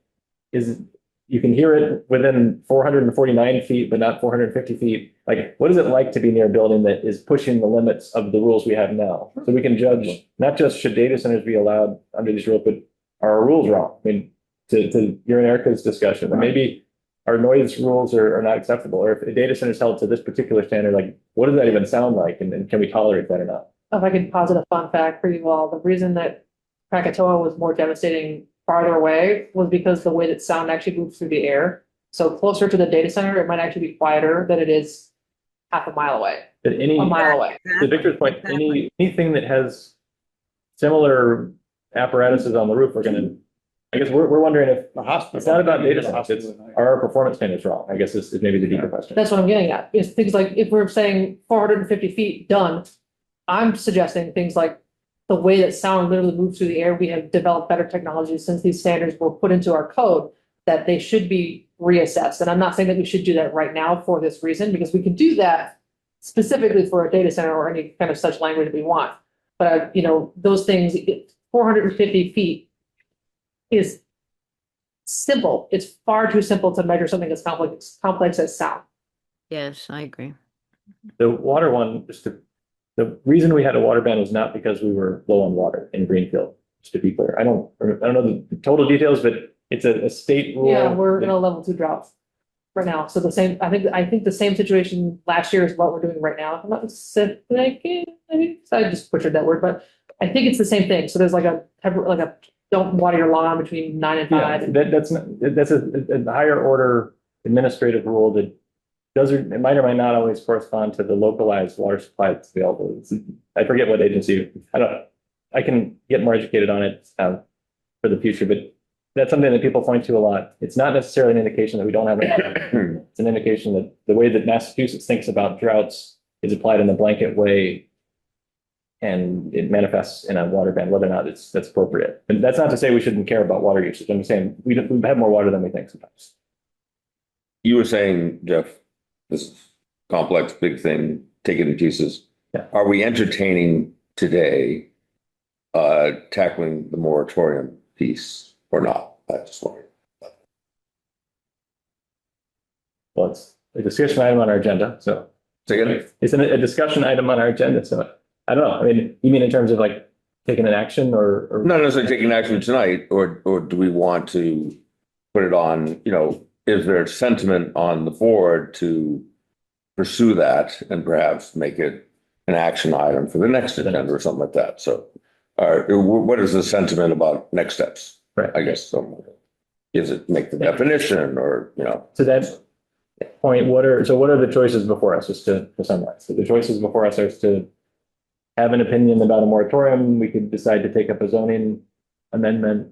is, you can hear it within 449 feet, but not 450 feet, like what is it like to be near a building that is pushing the limits of the rules we have now? So we can judge, not just should data centers be allowed under these rules, but are our rules wrong? I mean, to your and Erica's discussion, or maybe our noise rules are not acceptable, or if a data center is held to this particular standard, like what does that even sound like? And can we tolerate that or not? If I could posit a fun fact for you all, the reason that Krakatoa was more devastating farther away was because the way that sound actually moves through the air. So closer to the data center, it might actually be quieter than it is half a mile away, That any, a mile away. to Victor's point, anything that has similar apparatuses on the roof, I guess we're wondering if The hospital. it's not about data centers, it's are our performance standards wrong? I guess is maybe the deeper question. That's what I'm getting at, is things like, if we're saying 450 feet done, I'm suggesting things like the way that sound literally moves through the air, we have developed better technology since these standards were put into our code, that they should be reassessed. And I'm not saying that we should do that right now for this reason, because we can do that specifically for a data center or any kind of such language that we want. But, those things, 450 feet is simple. It's far too simple to measure something as complex as sound. Yes, I agree. The water one, the reason we had a water ban was not because we were low on water in Greenfield, just to be clear. I don't know the total details, but it's a state rule. Yeah, we're in a level 2 drought right now. So I think the same situation last year is what we're doing right now. I'm not I just butchered that word, but I think it's the same thing. So there's like a don't water your lawn between 9 and 5. Yeah, that's a higher order administrative rule that it might or might not always correspond to the localized water supply that's available. I forget what agency, I can get more educated on it, for the future, but that's something that people point to a lot. It's not necessarily an indication that we don't have it. It's an indication that the way that Massachusetts thinks about droughts is applied in a blanket way. And it manifests in a water ban, whether or not that's appropriate. And that's not to say we shouldn't care about water usage. I'm saying we have more water than we think sometimes. You were saying, Jeff, this complex, big thing, take it in pieces. Yeah. Are we entertaining today, tackling the moratorium piece or not? I just wonder. Well, it's a discussion item on our agenda, so Say again? it's a discussion item on our agenda, so I don't know. I mean, you mean in terms of like taking an action or? Not necessarily taking action tonight, or do we want to put it on, is there sentiment on the board to pursue that and perhaps make it an action item for the next agenda or something like that? So, what is the sentiment about next steps? Right. I guess, is it make the definition or, To that point, what are the choices before us, just to summarize? So the choices before us are to have an opinion about a moratorium. We could decide to take up a zoning amendment.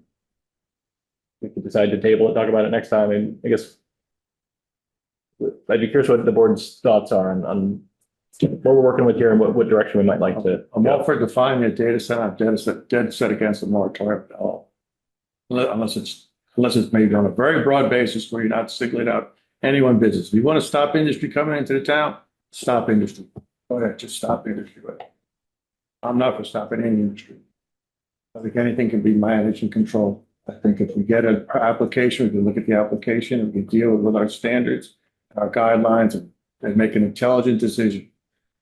We could decide to table it, talk about it next time. And I guess I'd be curious what the board's thoughts are on what we're working with here and what direction we might like to. I'm all for defining a data center. I'm dead set against the moratorium at all. Unless it's made on a very broad basis where you're not singling out any one business. If you want to stop industry coming into the town, stop industry. Go ahead, just stop industry. But I'm not for stopping any industry. I think anything can be managed and controlled. I think if we get an application, we can look at the application, we can deal with our standards, our guidelines, and make an intelligent decision.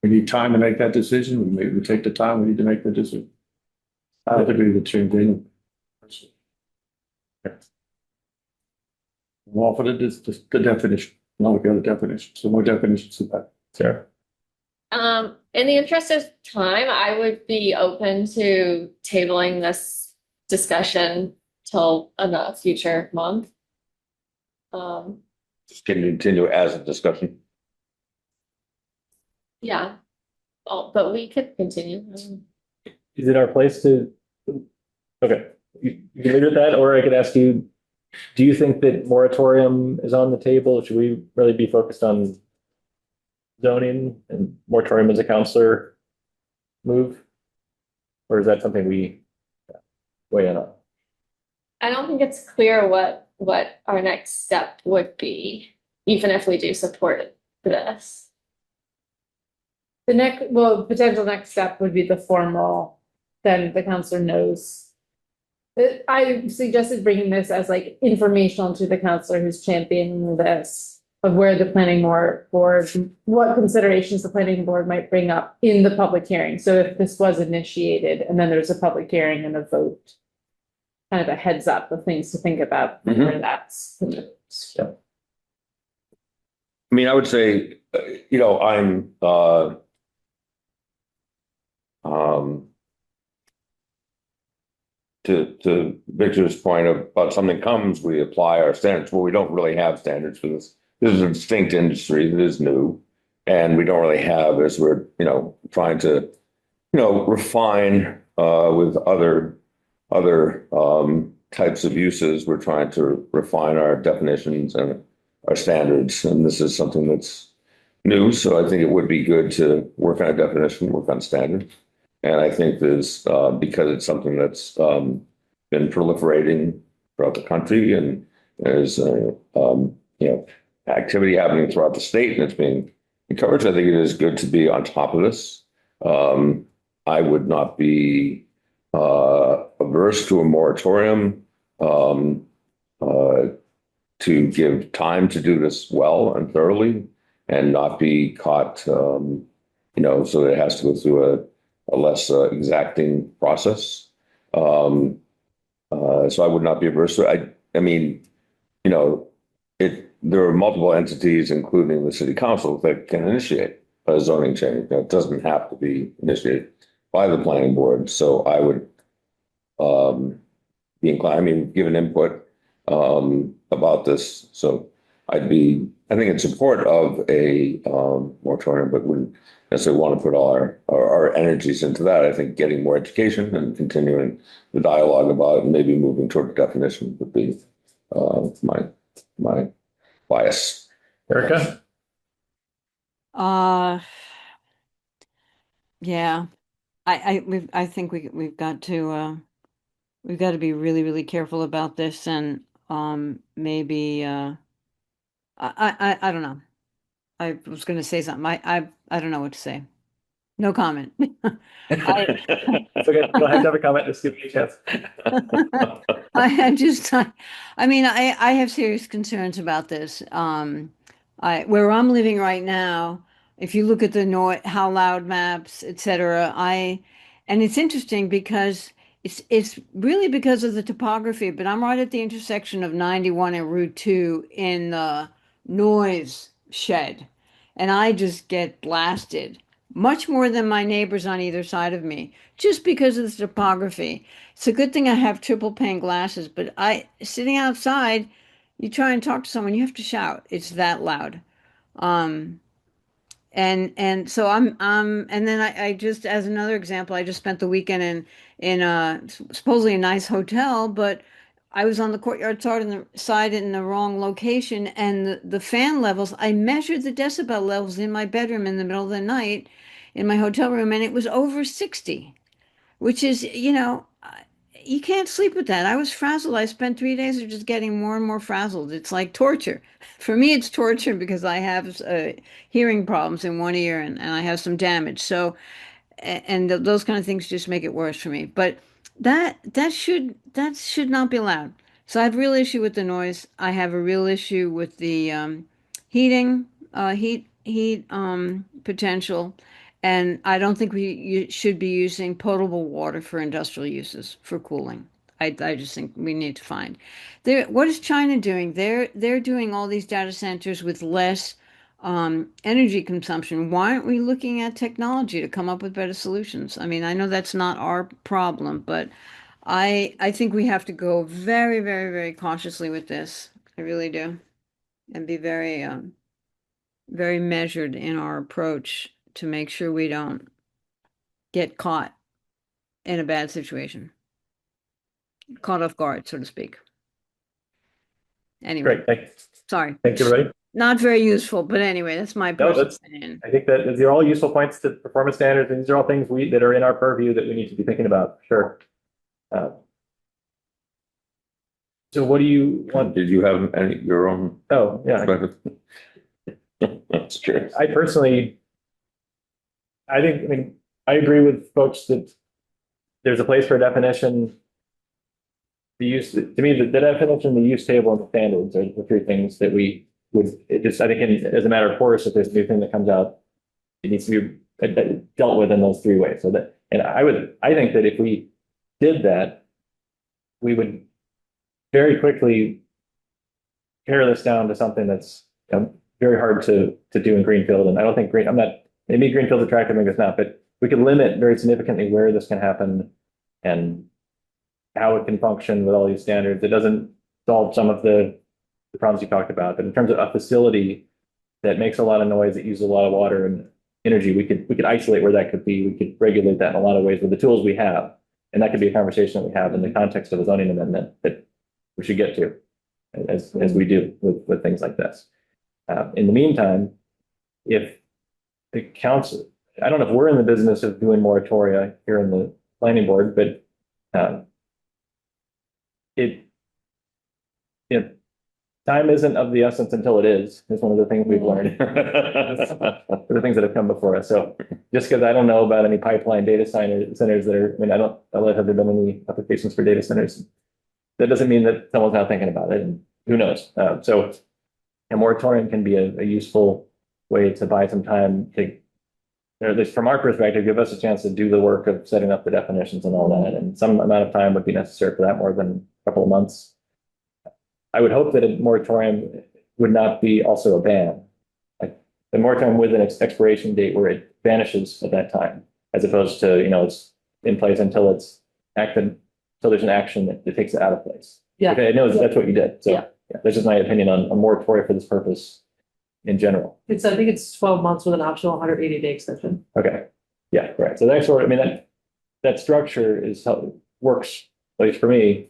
We need time to make that decision. We take the time we need to make the decision. I don't think we need to change anything. I'm all for the definition. Now we got the definition. So more definitions of that. Sarah? In the interest of time, I would be open to tabling this discussion till a future month. just can continue as a discussion? Yeah. Oh, but we could continue. Is it our place to? Okay, you can leave it at that, or I could ask you, do you think that moratorium is on the table? Should we really be focused on zoning and moratorium as a counselor move? Or is that something we weigh in on? I don't think it's clear what our next step would be, even if we do support this. Potential next step would be the formal, then the counselor knows. I suggested bringing this as like informational to the counselor who's championing this, of where the planning board, what considerations the planning board might bring up in the public hearing. So if this was initiated and then there's a public hearing and a vote, kind of a heads up of things to think about where that's. Yeah. I mean, I would say, I'm, to Victor's point about something comes, we apply our standards. Well, we don't really have standards for this. This is a distinct industry that is new, and we don't really have, as we're, trying to, refine with other types of uses. We're trying to refine our definitions and our standards, and this is something that's new. So I think it would be good to work on a definition, work on standards. And I think there's, because it's something that's been proliferating throughout the country, and there's, activity happening throughout the state, and it's being encouraged. I think it is good to be on top of this. I would not be averse to a moratorium to give time to do this well and thoroughly, and not be caught, so that it has to go through a less exacting process. So I would not be averse to it. I mean, there are multiple entities, including the city council, that can initiate a zoning change. It doesn't have to be initiated by the planning board. So I would be inclined, given input about this. So I think in support of a moratorium, but necessarily want to put all our energies into that. I think getting more education and continuing the dialogue about it and maybe moving toward a definition would be my bias. Erica? Yeah, I think we've got to be really, really careful about this and, maybe, I don't know. I was gonna say something. I don't know what to say. No comment. It's okay. You don't have to have a comment. Just give me a chance. I just, I mean, I have serious concerns about this. Where I'm living right now, if you look at the noise, how loud maps, et cetera, and it's interesting because it's really because of the topography, but I'm right at the intersection of 91 and Route 2 in the noise shed, and I just get blasted much more than my neighbors on either side of me, just because of the topography. It's a good thing I have triple pane glasses, but sitting outside, you try and talk to someone, you have to shout. It's that loud. Um, and so and then I just, as another example, I just spent the weekend in a supposedly a nice hotel, but I was on the courtyard side in the wrong location, and the fan levels, I measured the decibel levels in my bedroom in the middle of the night in my hotel room, and it was over 60, which is, you can't sleep with that. I was frazzled. I spent 3 days of just getting more and more frazzled. It's like torture. For me, it's torture because I have hearing problems in one ear, and I have some damage. So, and those kind of things just make it worse for me. But that should not be allowed. So I have a real issue with the noise. I have a real issue with the heating, heat potential. And I don't think you should be using potable water for industrial uses for cooling. I just think we need to find what is China doing? They're doing all these data centers with less energy consumption. Why aren't we looking at technology to come up with better solutions? I mean, I know that's not our problem, but I think we have to go very, very, very cautiously with this. I really do, and be very very measured in our approach to make sure we don't get caught in a bad situation, caught off guard, so to speak. Anyway, Great. Thanks. sorry, Thank you, everybody. not very useful, but anyway, that's my No, personal that's, opinion. I think that these are all useful points to performance standards, and these are all things that are in our purview that we need to be thinking about. Sure. So what do you want? Did you have your own? Oh, yeah. That's true. I personally, I mean, I agree with folks that there's a place for a definition. To me, the definition, the use table, and the standards are the three things that we would, I think as a matter of course, if there's a new thing that comes out, it needs to be dealt with in those three ways. And I think that if we did that, we would very quickly pare this down to something that's very hard to do in Greenfield. And I don't think maybe Greenfield's attractive, maybe it's not, but we could limit very significantly where this can happen and how it can function with all these standards. It doesn't solve some of the problems you talked about, but in terms of a facility that makes a lot of noise, that uses a lot of water and energy, we could isolate where that could be. We could regulate that in a lot of ways with the tools we have. And that could be a conversation that we have in the context of a zoning amendment that we should get to as we do with things like this. In the meantime, if the council, I don't know if we're in the business of doing moratoria here in the planning board, but time isn't of the essence until it is one of the things we've learned. The things that have come before us. So just because I don't know about any pipeline data centers that are, I mean, have there been any applications for data centers? That doesn't mean that someone's not thinking about it, and who knows? So a moratorium can be a useful way to buy some time to, or at least from our perspective, give us a chance to do the work of setting up the definitions and all that. And some amount of time would be necessary for that, more than a couple of months. I would hope that a moratorium would not be also a ban. Like the moratorium with an expiration date where it vanishes at that time, as opposed to, it's in place until it's acted, until there's an action that takes it out of place. Yeah. Okay, I know that's what you did. So Yeah. that's just my opinion on a moratorium for this purpose. in general. I think it's 12 months with an optional 180-day extension. Okay, yeah, right. So that's sort of, I mean, that structure is how it works, at least for me,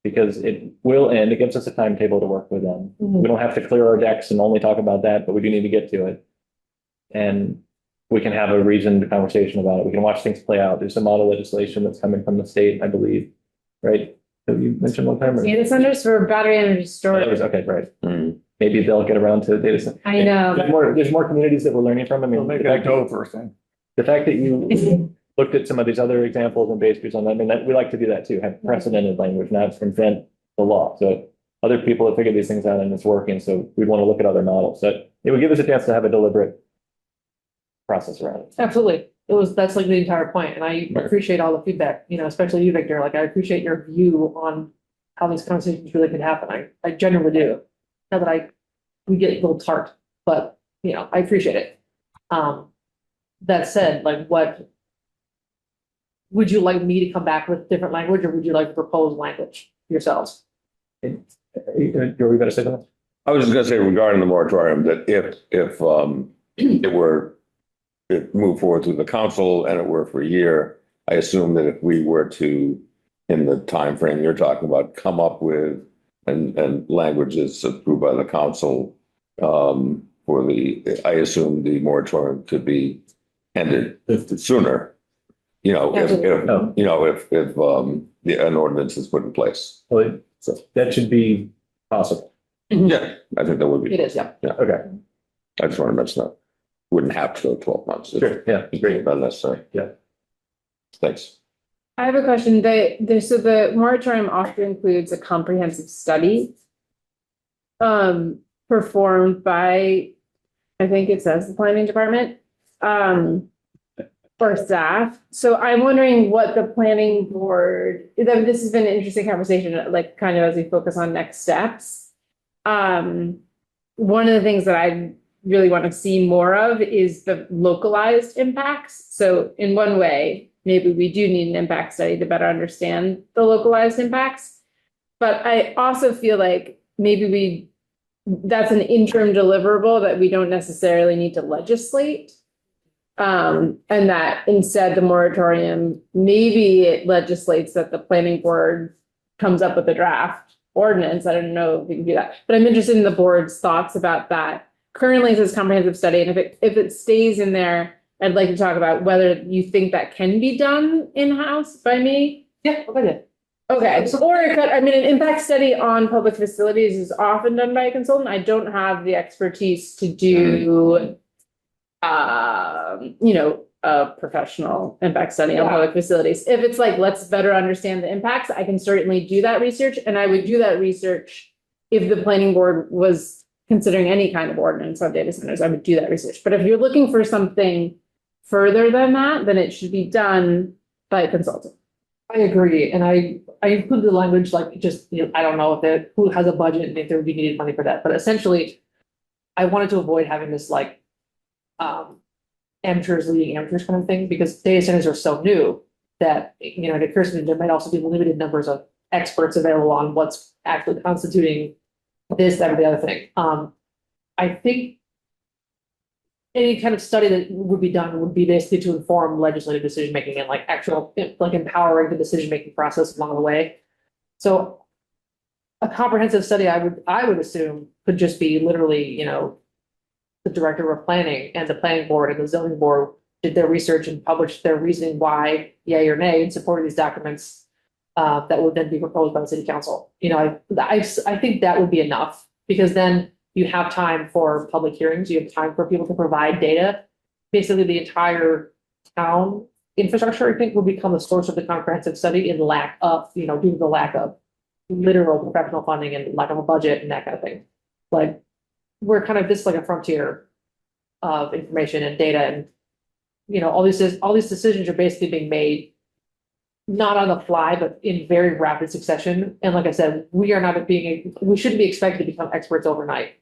because it will end, it gives us a timetable to work with them. Mhm. We don't have to clear our decks and only talk about that, but we do need to get to it. And we can have a reasoned conversation about it. We can watch things play out. There's some model legislation that's coming from the state, I believe, right? Have you mentioned one time? or- Data centers for battery energy Oh, that storage. was- Okay, right. Mm. Maybe they'll get around to data center. I know. There's more communities that we're learning from. I We'll mean, make the it a fact that- Dover thing. the fact that you looked at some of these other examples and based on that, I mean, that, we like to do that too, have precedented language, not invent the law. So other people have figured these things out and it's working, so we'd want to look at other models. So it would give us a chance to have a deliberate process around it. Absolutely. That's like the entire point. And I appreciate all the feedback, especially you, Victor. Like, I appreciate your view on how these conversations really could happen. I genuinely do. Now that we get a little tart, but I appreciate it. That said, like, what would you like me to come back with different language, or would you like to propose language yourselves? Joe, we better say that? I was just gonna say regarding the moratorium, that if it moved forward through the council and it were for a year, I assume that if we were to, in the time frame you're talking about, come up with and languages approved by the council, I assume the moratorium could be ended sooner. If an ordinance is put in place. Well, so that should be possible. Yeah, I think that would be. It is, yeah. Okay, I just want to mention that. Wouldn't have to go 12 months. sure, yeah, great. Not necessary. Yeah. Thanks. I have a question. So the moratorium often includes a comprehensive study performed by, I think it says the planning department, or staff. So I'm wondering what the planning board, this has been an interesting conversation, like kind of as we focus on next steps. One of the things that I really want to see more of is the localized impacts. So in one way, maybe we do need an impact study to better understand the localized impacts. But I also feel like maybe that's an interim deliverable that we don't necessarily need to legislate. And that instead the moratorium, maybe it legislates that the planning board comes up with a draft ordinance. I don't know if we can do that, but I'm interested in the board's thoughts about that. Currently it says comprehensive study, and if it stays in there, I'd like to talk about whether you think that can be done in-house by me. Yeah, okay. Okay, or it could, I mean, an impact study on public facilities is often done by a consultant. I don't have the expertise to do, a professional impact study on public facilities. If it's like, let's better understand the impacts, I can certainly do that research, and I would do that research if the planning board was considering any kind of ordinance on data centers. I would do that research. But if you're looking for something further than that, then it should be done by a consultant. I agree, and I include the language like just, I don't know who has a budget and if there would be needed money for that, but essentially, I wanted to avoid having this like amateurs leading amateurs kind of thing, because data centers are so new that, it occurs to me there might also be limited numbers of experts available on what's actually constituting this, that, or the other thing. I think any kind of study that would be done would be basically to inform legislative decision-making and like actual, like empowering the decision-making process along the way. So a comprehensive study, I would assume could just be literally, the director of planning and the planning board and the zoning board did their research and published their reasoning why, yay or nay, in support of these documents that would then be proposed by the city council. I think that would be enough, because then you have time for public hearings, you have time for people to provide data. Basically, the entire town infrastructure, I think, will become the source of the comprehensive study in lack of, due to the lack of literal professional funding and lack of a budget and that kind of thing. Like, we're kind of this like a frontier of information and data, and all these decisions are basically being made not on the fly, but in very rapid succession. And like I said, we shouldn't be expected to become experts overnight.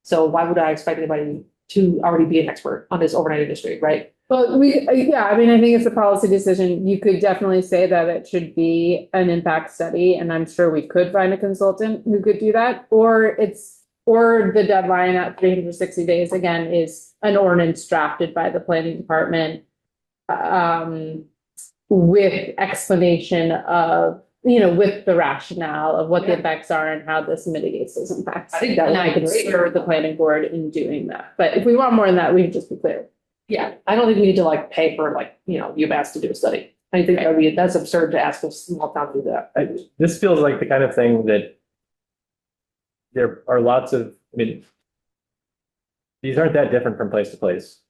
So why would I expect anybody to already be an expert on this overnight industry, right? Well, I think it's a policy decision. You could definitely say that it should be an impact study, and I'm sure we could find a consultant who could do that. Or it's or the deadline at 360 days, again, is an ordinance drafted by the planning department. With explanation of, with the rationale of what the Yeah. effects are and how this mitigates those impacts. I think that would And I be could great. serve the planning board in doing that, but if we want more than that, we can just be clear. Yeah, I don't think we need to like pay for like, UMass to do a study. I think that's absurd to ask a small town to do that. This feels like the kind of thing that there are lots of, these aren't that different from place to place.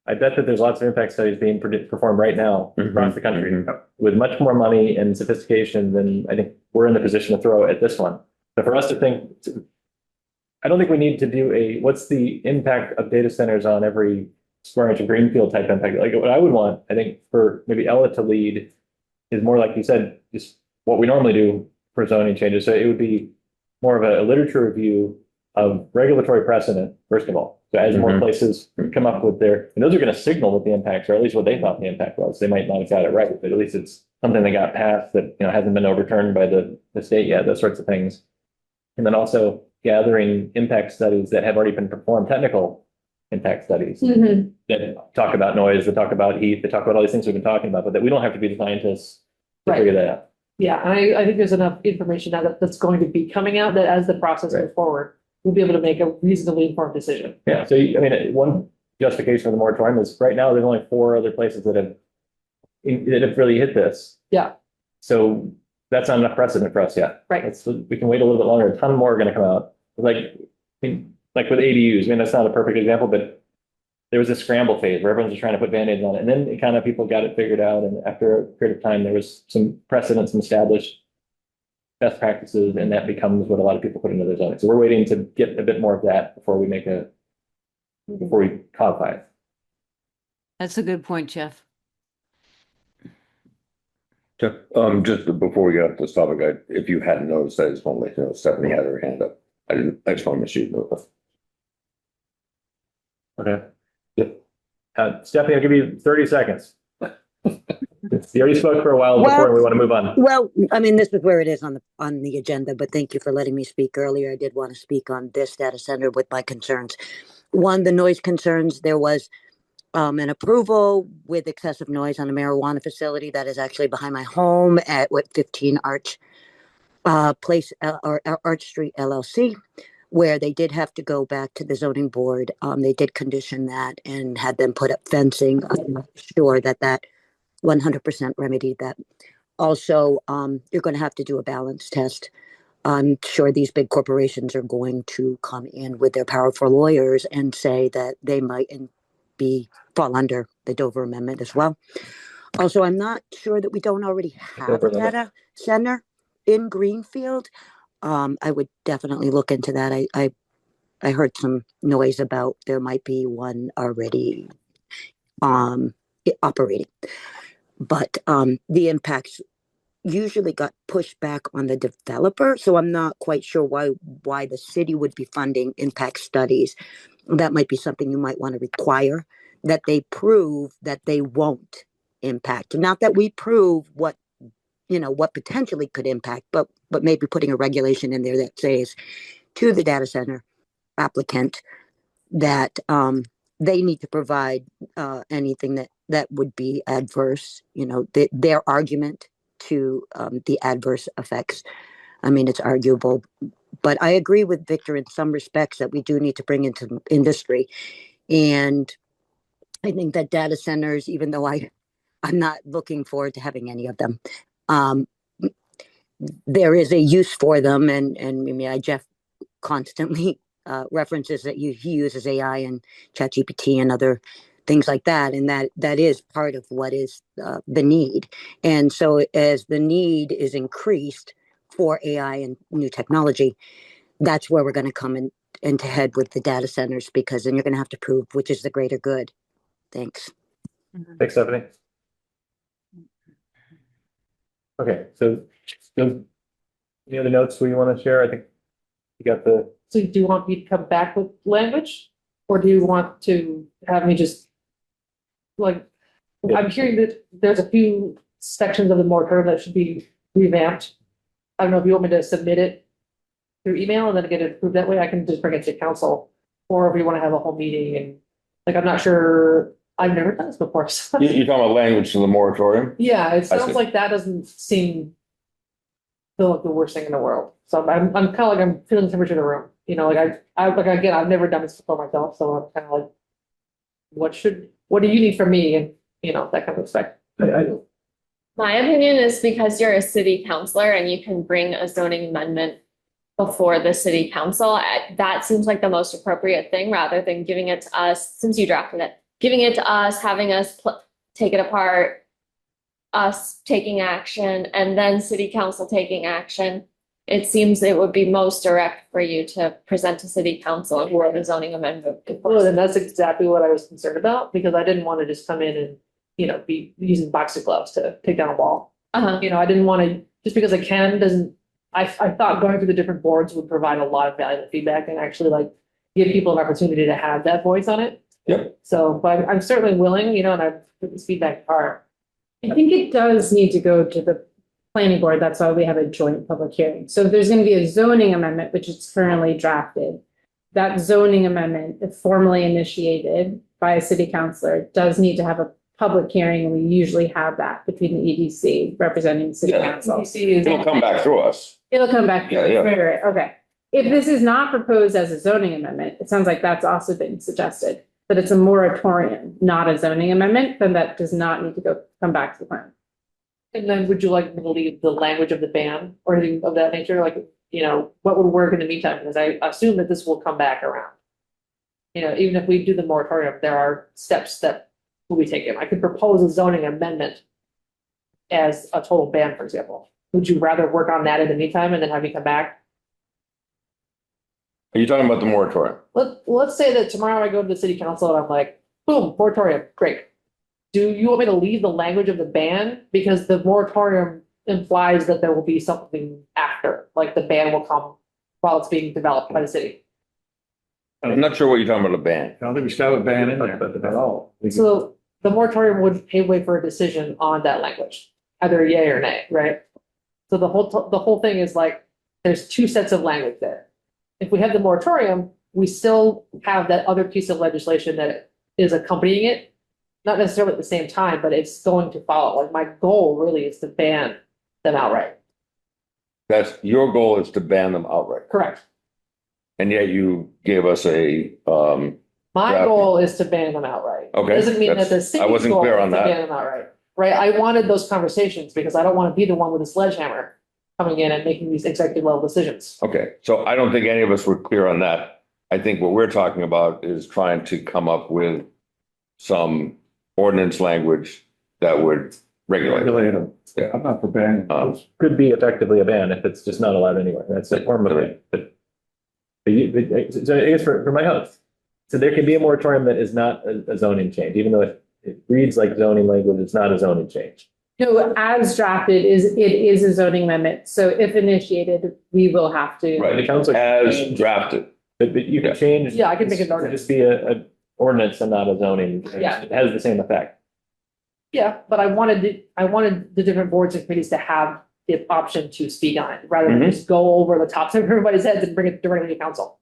I bet that there's lots of impact studies being performed right now across the country with much more money and sophistication than I think we're in the position to throw at this one. So for us to think, I don't think we need to do what's the impact of data centers on every square inch of greenfield type impact? Like what I would want, I think for maybe Ella to lead is more like you said, just what we normally do for zoning changes. So it would be more of a literature review of regulatory precedent, first of all. So as more places come up with and those are going to signal what the impacts are, at least what they thought the impact was. They might not have got it right, but at least it's something that got passed that, hasn't been overturned by the state yet, those sorts of things. And then also gathering impact studies that have already been performed, technical impact studies that talk about noise, that talk about heat, that talk about all these things we've been talking about, but that we don't have to be the scientists to Right. figure that out. Yeah, and I think there's enough information now that's going to be coming out that as the process moves forward, we'll be able to make a reasonably informed decision. Yeah, so one justification of the moratorium is right now there's only 4 other places that have really hit this. Yeah. So that's not enough precedent for us yet. Right. We can wait a little bit longer. A ton more are going to come out. Like with ADUs, that's not a perfect example, but there was a scramble phase where everyone was trying to put Band-Aids on it. And then it kind of people got it figured out. And after a period of time, there was some precedent, some established best practices, and that becomes what a lot of people put into their zoning. So we're waiting to get a bit more of that before we codify it. That's a good point, Jeff. Jeff, just before we get up to this topic, if you hadn't noticed, I just want to let you know Stephanie had her hand up. I just want to make sure you know that. Okay. Stephanie, I'll give you 30 seconds. You already spoke for a while before and we want to move on. Well, this is where it is on the agenda, but thank you for letting me speak earlier. I did want to speak on this data center with my concerns. One, the noise concerns. There was an approval with excessive noise on a marijuana facility that is actually behind my home at 15 Arch Place or Arch Street LLC, where they did have to go back to the zoning board. They did condition that and had them put up fencing. I'm not sure that 100% remedied that. Also, you're going to have to do a balance test. I'm sure these big corporations are going to come in with their powerful lawyers and say that they might fall under the Dover Amendment as well. Also, I'm not sure that we don't already have a data center in Greenfield. I would definitely look into that. I heard some noise about there might be one already operating. But the impacts usually got pushed back on the developer. So I'm not quite sure why the city would be funding impact studies. That might be something you might want to require, that they prove that they won't impact. Not that we prove what potentially could impact, but maybe putting a regulation in there that says to the data center applicant that they need to provide anything that would be adverse, their argument to the adverse effects. It's arguable, but I agree with Victor in some respects that we do need to bring into industry. And I think that data centers, even though I'm not looking forward to having any of them, there is a use for them. And Jeff constantly references that he uses AI and ChatGPT and other things like that. And that is part of what is the need. And so as the need is increased for AI and new technology, that's where we're going to come in to head with the data centers, because then you're going to have to prove which is the greater good. Thanks. Thanks, Stephanie. Okay, so any other notes we want to share? I think you got So do you want me to come back with language? Or do you want to have me just I'm hearing that there's a few sections of the moratorium that should be revamped. I don't know if you want me to submit it through email and then get it approved that way, I can just bring it to council. Or if we want to have a whole meeting and, like, I'm not sure, I've never done this before, so. You're talking about language to the moratorium? Yeah, it see. sounds like that doesn't feel like the worst thing in the world. So I'm kind of like, I'm feeling the temperature of the room, you know, like like, again, I've never done this before myself, so I'm kind of like, what do you need from me? And, you know, that kind of respect. My opinion is because you're a city councilor and you can bring a zoning amendment before the city council, that seems like the most appropriate thing rather than giving it to us, since you drafted it, giving it to us, having us take it apart, us taking action, and then city council taking action. It seems it would be most direct for you to present to city council and word a zoning amendment. Well, and that's exactly what I was concerned about, because I didn't want to just come in and, you know, be using boxing gloves to take down a wall. Uh-huh. You know, I didn't want to, just because I can, doesn't, I thought going through the different boards would provide a lot of valuable feedback and actually like give people an opportunity to have that voice on it. Yep. So, but I'm certainly willing, you know, and I've put this feedback apart. I think it does need to go to the planning board. That's why we have a joint public hearing. So if there's going to be a zoning amendment, which is currently drafted, that zoning amendment, if formally initiated by a city councilor, does need to have a public hearing. And we usually have that between the EDC representing the city Yeah. council. It'll come back through us. It'll come back. Yeah, yeah. Right. Okay. If this is not proposed as a zoning amendment, it sounds like that's also been suggested, that it's a moratorium, not a zoning amendment, then that does not need to come back to the plan. And then would you like me to leave the language of the ban or anything of that nature? Like, you know, what would work in the meantime? Because I assume that this will come back around. You know, even if we do the moratorium, there are steps that will be taken. I could propose a zoning amendment as a total ban, for example. Would you rather work on that in the meantime and then have me come back? Are you talking about the moratorium? Let's say that tomorrow I go to the city council and I'm like, boom, moratorium, great. Do you want me to leave the language of the ban? Because the moratorium implies that there will be something after, like the ban will come while it's being developed by the city. I'm not sure what you're talking about, a ban. I don't think we should have a ban in there at all. So the moratorium would pave way for a decision on that language, either yay or nay, right? So the whole thing is like, there's two sets of language there. If we have the moratorium, we still have that other piece of legislation that is accompanying it. Not necessarily at the same time, but it's going to follow. Like my goal really is to ban them outright. That's, your goal is to ban them outright. Correct. And yet you gave us a, My Draft. goal is to ban them outright. Okay, Doesn't mean that the that's- I city's wasn't goal clear is on to that. ban them outright. Right, I wanted those conversations because I don't want to be the one with a sledgehammer coming in and making these executive level decisions. okay, so I don't think any of us were clear on that. I think what we're talking about is trying to come up with some ordinance language that would regulate. Regulate them. Yeah. I'm not for banning. Could be effectively a ban if it's just not allowed anywhere. That's a form of it. So I guess for my house, so there can be a moratorium that is not a zoning change, even though it reads like zoning language, it's not a zoning change. No, as drafted it is a zoning amendment. So if initiated, we will have to. Right. The council As drafted. But you Yeah. can change. Yeah, I can make an to ordinance. Just be a ordinance and not a zoning. Yeah. It has the same effect. Yeah, but I wanted the different boards and committees to have the option to speak on it, rather than Mhm. just go over the tops of everybody's heads and bring it directly to council.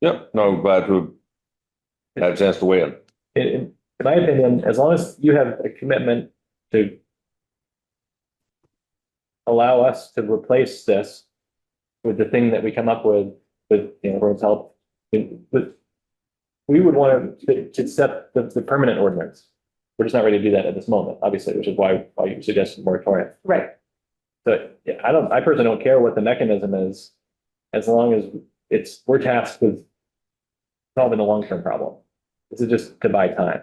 Yep, no, glad to have a chance to weigh in. In my opinion, as long as you have a commitment to allow us to replace this with the thing that we come up with everyone's help, but we would want to set the permanent ordinance. We're just not ready to do that at this moment, obviously, which is why you suggested moratorium. Right. So yeah, I personally don't care what the mechanism is, as long as we're tasked with solving the long-term problem. This is just to buy time.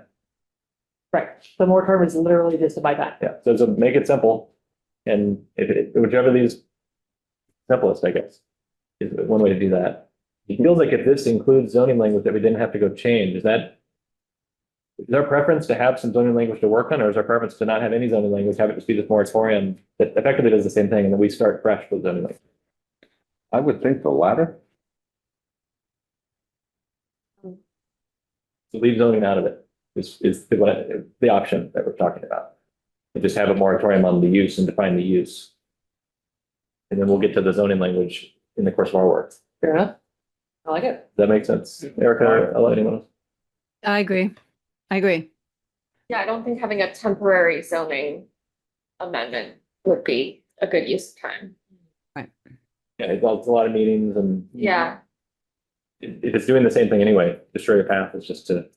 Right, the moratorium is literally just to buy time. Yeah, so make it simple. And whichever of these simplest, I guess, is one way to do that. It feels like if this includes zoning language that we didn't have to go change, is our preference to have some zoning language to work on, or is our preference to not have any zoning language, have it just be this moratorium that effectively does the same thing, and then we start fresh with zoning language? I would think the latter. So leave zoning out of it is the option that we're talking about. And just have a moratorium on the use and define the use. And then we'll get to the zoning language in the course of our work. Does Fair enough. I like it. that make sense? Erica, I'll let anyone else. I agree. I agree. Yeah, I don't think having a temporary zoning amendment would be a good use of time. Yeah, it's a lot of meetings and Yeah, if it's doing the same thing anyway, destroy your path is just to.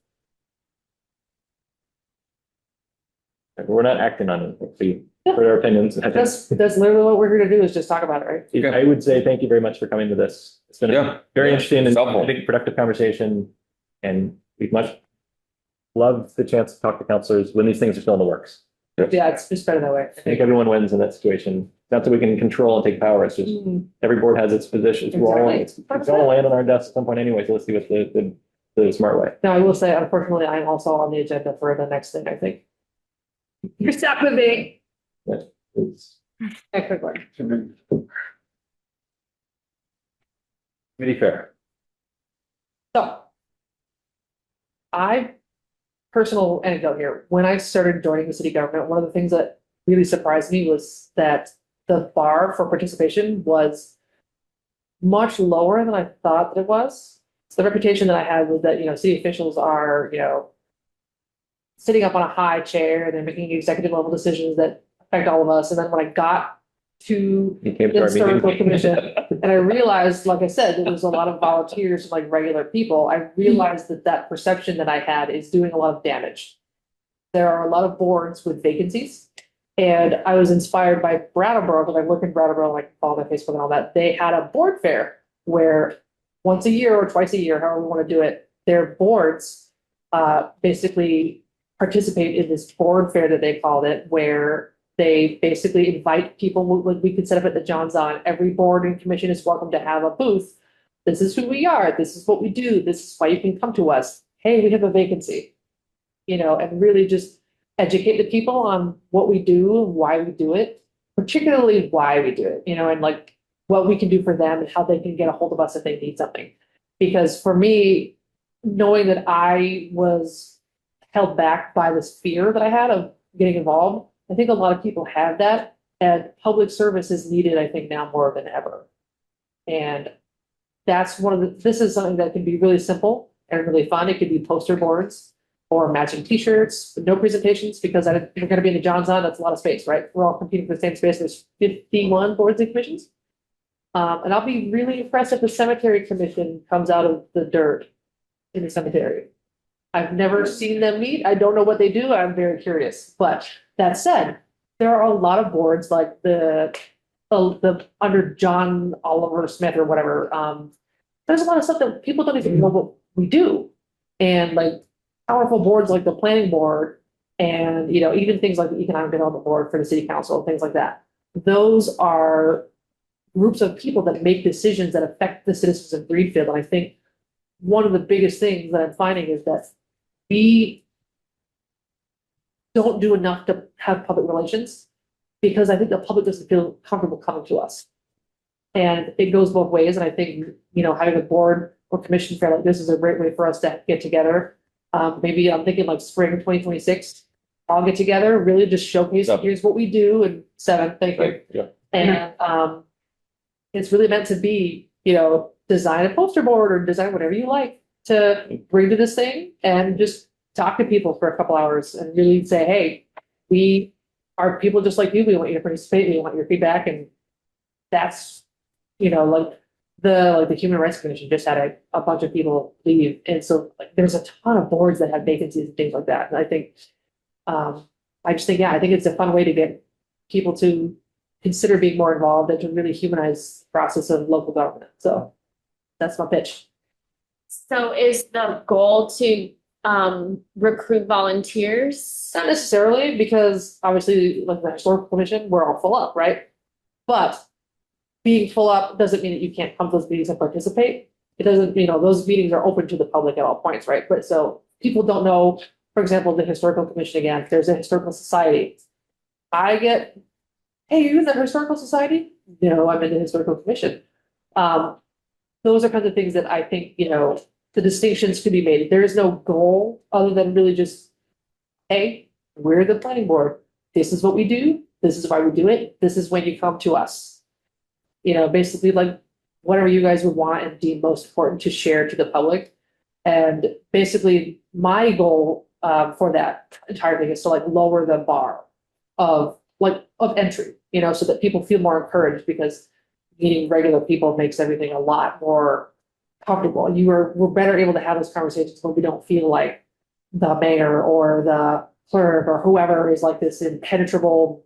We're not acting on it. We heard our opinions. I That's, think- that's literally what we're here to do is just talk about it, right? I would say thank you very much for coming to this. It's been Yeah. a very interesting and Helpful. I think productive conversation. And we'd much love the chance to talk to counselors when these things are still in the works. Yeah, it's better that way. I think everyone wins in that situation. Not that we can control and take power. It's just Mhm. every board has its position. It's all, Exactly. it's all land on our desk at some point anyway. So let's do it the smart way. Now, I will say, unfortunately, I'm also on the agenda for the next thing, I think. You're stuck with me. It's Technically. really fair. So. Personal anecdote here, when I started joining the city government, one of the things that really surprised me was that the bar for participation was much lower than I thought that it was. So the reputation that I had was that, city officials are, sitting up on a high chair and they're making executive level decisions that affect all of us. And then when I got to You came the to our historical meeting. commission, and I realized, like I said, there was a lot of volunteers, and like regular people. I realized that perception that I had is doing a lot of damage. There are a lot of boards with vacancies. And I was inspired by Brattleboro, because I work in Brattleboro, like follow my Facebook and all that. They had a board fair where once a year or twice a year, however we want to do it, their boards basically participate in this board fair that they called it, where they basically invite people, we could set up at the John's On. Every board and commission is welcome to have a booth. This is who we are. This is what we do. This is why you can come to us. Hey, we have a vacancy. And really just educate the people on what we do and why we do it, particularly why we do it, and like what we can do for them and how they can get a hold of us if they need something. Because for me, knowing that I was held back by this fear that I had of getting involved, I think a lot of people have that, and public service is needed, I think, now more than ever. And that's this is something that can be really simple and really fun. It could be poster boards or matching t-shirts, no presentations, because we're going to be in the John's On, that's a lot of space, right? We're all competing for the same space. There's 51 boards and commissions. And I'll be really impressed if the cemetery commission comes out of the dirt in the cemetery. I've never seen them meet. I don't know what they do. I'm very curious. But that said, there are a lot of boards like the under John Oliver Smith or whatever. There's a lot of stuff that people don't even know what we do. And like powerful boards like the planning board and, even things like the economic development board for the city council, things like that. Those are groups of people that make decisions that affect the citizens of Greenfield. And I think one of the biggest things that I'm finding is that we don't do enough to have public relations, because I think the public doesn't feel comfortable coming to us. And it goes both ways. And I think, having a board or commission fair like this is a great way for us to get together. Maybe I'm thinking like spring 2026, all get together, really just showcase, here's what we do. And 7, thank you. Yeah. And it's really meant to be, design a poster board or design whatever you like to bring to this thing and just talk to people for a couple hours and really say, hey, we are people just like you. We want you to participate. We want your feedback. And that's, like the Human Rights Commission just had a bunch of people leave. And so like, there's a ton of boards that have vacancies and things like that. And I think, I just think, I think it's a fun way to get people to consider being more involved and to really humanize the process of local government. So that's my pitch. so is the goal to recruit volunteers? Not necessarily, because obviously, like the historical commission, we're all full up, right? But being full up doesn't mean that you can't come to those meetings and participate. It doesn't, those meetings are open to the public at all points, right? But so people don't know, for example, the historical commission again, if there's a historical society. I get, hey, you're in the historical society? No, I'm in the historical commission. Those are kinds of things that I think, the distinctions could be made. There is no goal other than really just, hey, we're the planning board. This is what we do. This is why we do it. This is when you come to us. Basically like whatever you guys would want and deem most important to share to the public. And basically, my goal for that entire thing is to like lower the bar of entry, you know, so that people feel more encouraged, because meeting regular people makes everything a lot more comfortable. We're better able to have those conversations when we don't feel like the mayor or the clerk or whoever is like this impenetrable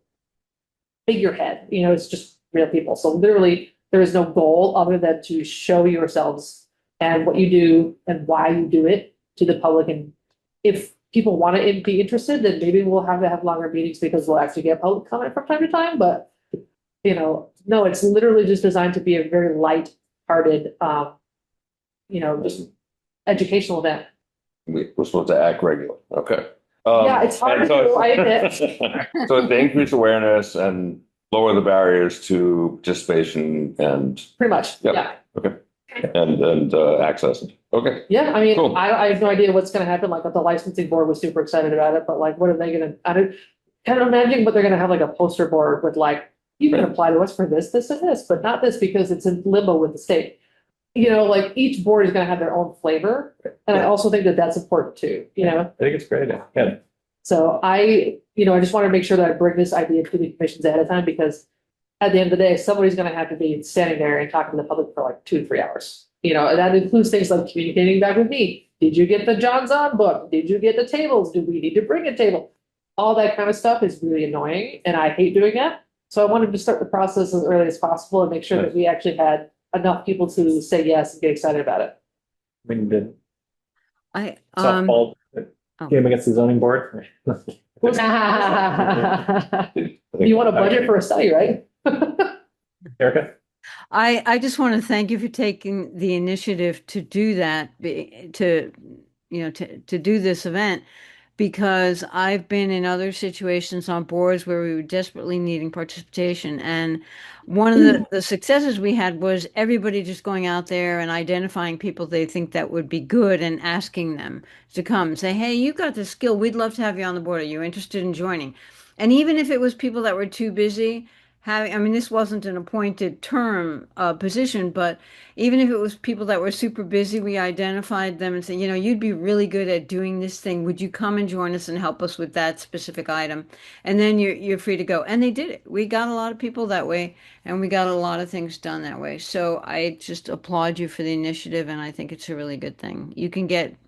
figurehead. You know, it's just real people. So literally, there is no goal other than to show yourselves and what you do and why you do it to the public. And if people want to be interested, then maybe we'll have to have longer meetings, because we'll actually get public comment from time to time. But, you know, no, it's literally just designed to be a very light-hearted, you know, just educational event. We're supposed to act regular. Okay. Yeah, it's hard and to do, I admit. So it's to increase awareness and lower the barriers to participation and Pretty much, Yep. yeah. and access. Okay. Yeah, I mean, Cool. I have no idea what's gonna happen, like, the licensing board was super excited about it, but like, what are they gonna, I don't, kind of imagine, but they're gonna have like a poster board with like, you can apply to us for this, this, and this, but not this, because it's in limbo with the state. You know, like, each board is gonna have their own flavor, and I also think that that's important too, you know? I think it's great. Yeah. So I just want to make sure that I bring this idea to the commissions ahead of time, because at the end of the day, somebody's going to have to be standing there and talking to the public for like 2 to 3 hours. You know, and that includes things like communicating back with me. Did you get the John's On book? Did you get the tables? Do we need to bring a table? All that kind of stuff is really annoying, and I hate doing that. So I wanted to start the process as early as possible and make sure that we actually had enough people to say yes and get excited about it. I mean, the I, softball game against the zoning board. You want a budget for a study, right? Erica? I just want to thank you for taking the initiative to do that, to do this event, because I've been in other situations on boards where we were desperately needing participation. And one of the successes we had was everybody just going out there and identifying people they think that would be good and asking them to come and say, hey, you got this skill. We'd love to have you on the board. Are you interested in joining? And even if it was people that were too busy, this wasn't an appointed term position, but even if it was people that were super busy, we identified them and said, you know, you'd be really good at doing this thing. Would you come and join us and help us with that specific item? And then you're free to go. And they did it. We got a lot of people that way, and we got a lot of things done that way. So I just applaud you for the initiative, and I think it's a really good thing. You can get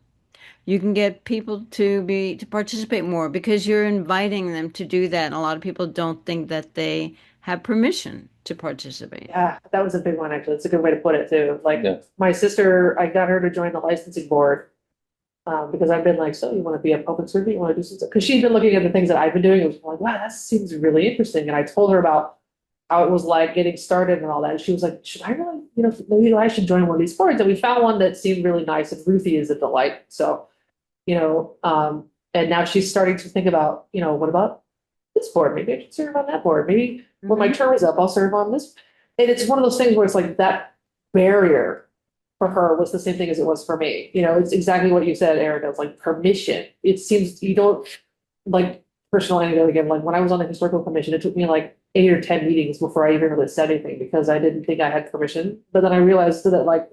people to participate more because you're inviting them to do that. And a lot of people don't think that they have permission to participate. Yeah, that was a big one, actually. It's a good way to put it too. Like, Yeah. my sister, I got her to join the licensing board. Because I've been like, so you want to be a public servant? You want to do something? Because she's been looking at the things that I've been doing. It was like, wow, that seems really interesting. And I told her about how it was like getting started and all that. And she was like, should I really, maybe I should join one of these boards. And we found one that seemed really nice, and Ruthie is a delight. So, and now she's starting to think about, what about this board? Maybe I should serve on that board. Maybe when my term is up, I'll serve on this. And it's one of those things where it's like that barrier for her was the same thing as it was for me. It's exactly what you said, Erica. It's like permission. It seems you don't like personal anecdote again. Like when I was on the historical commission, it took me like 8 or 10 meetings before I even really said anything because I didn't think I had permission. But then I realized that like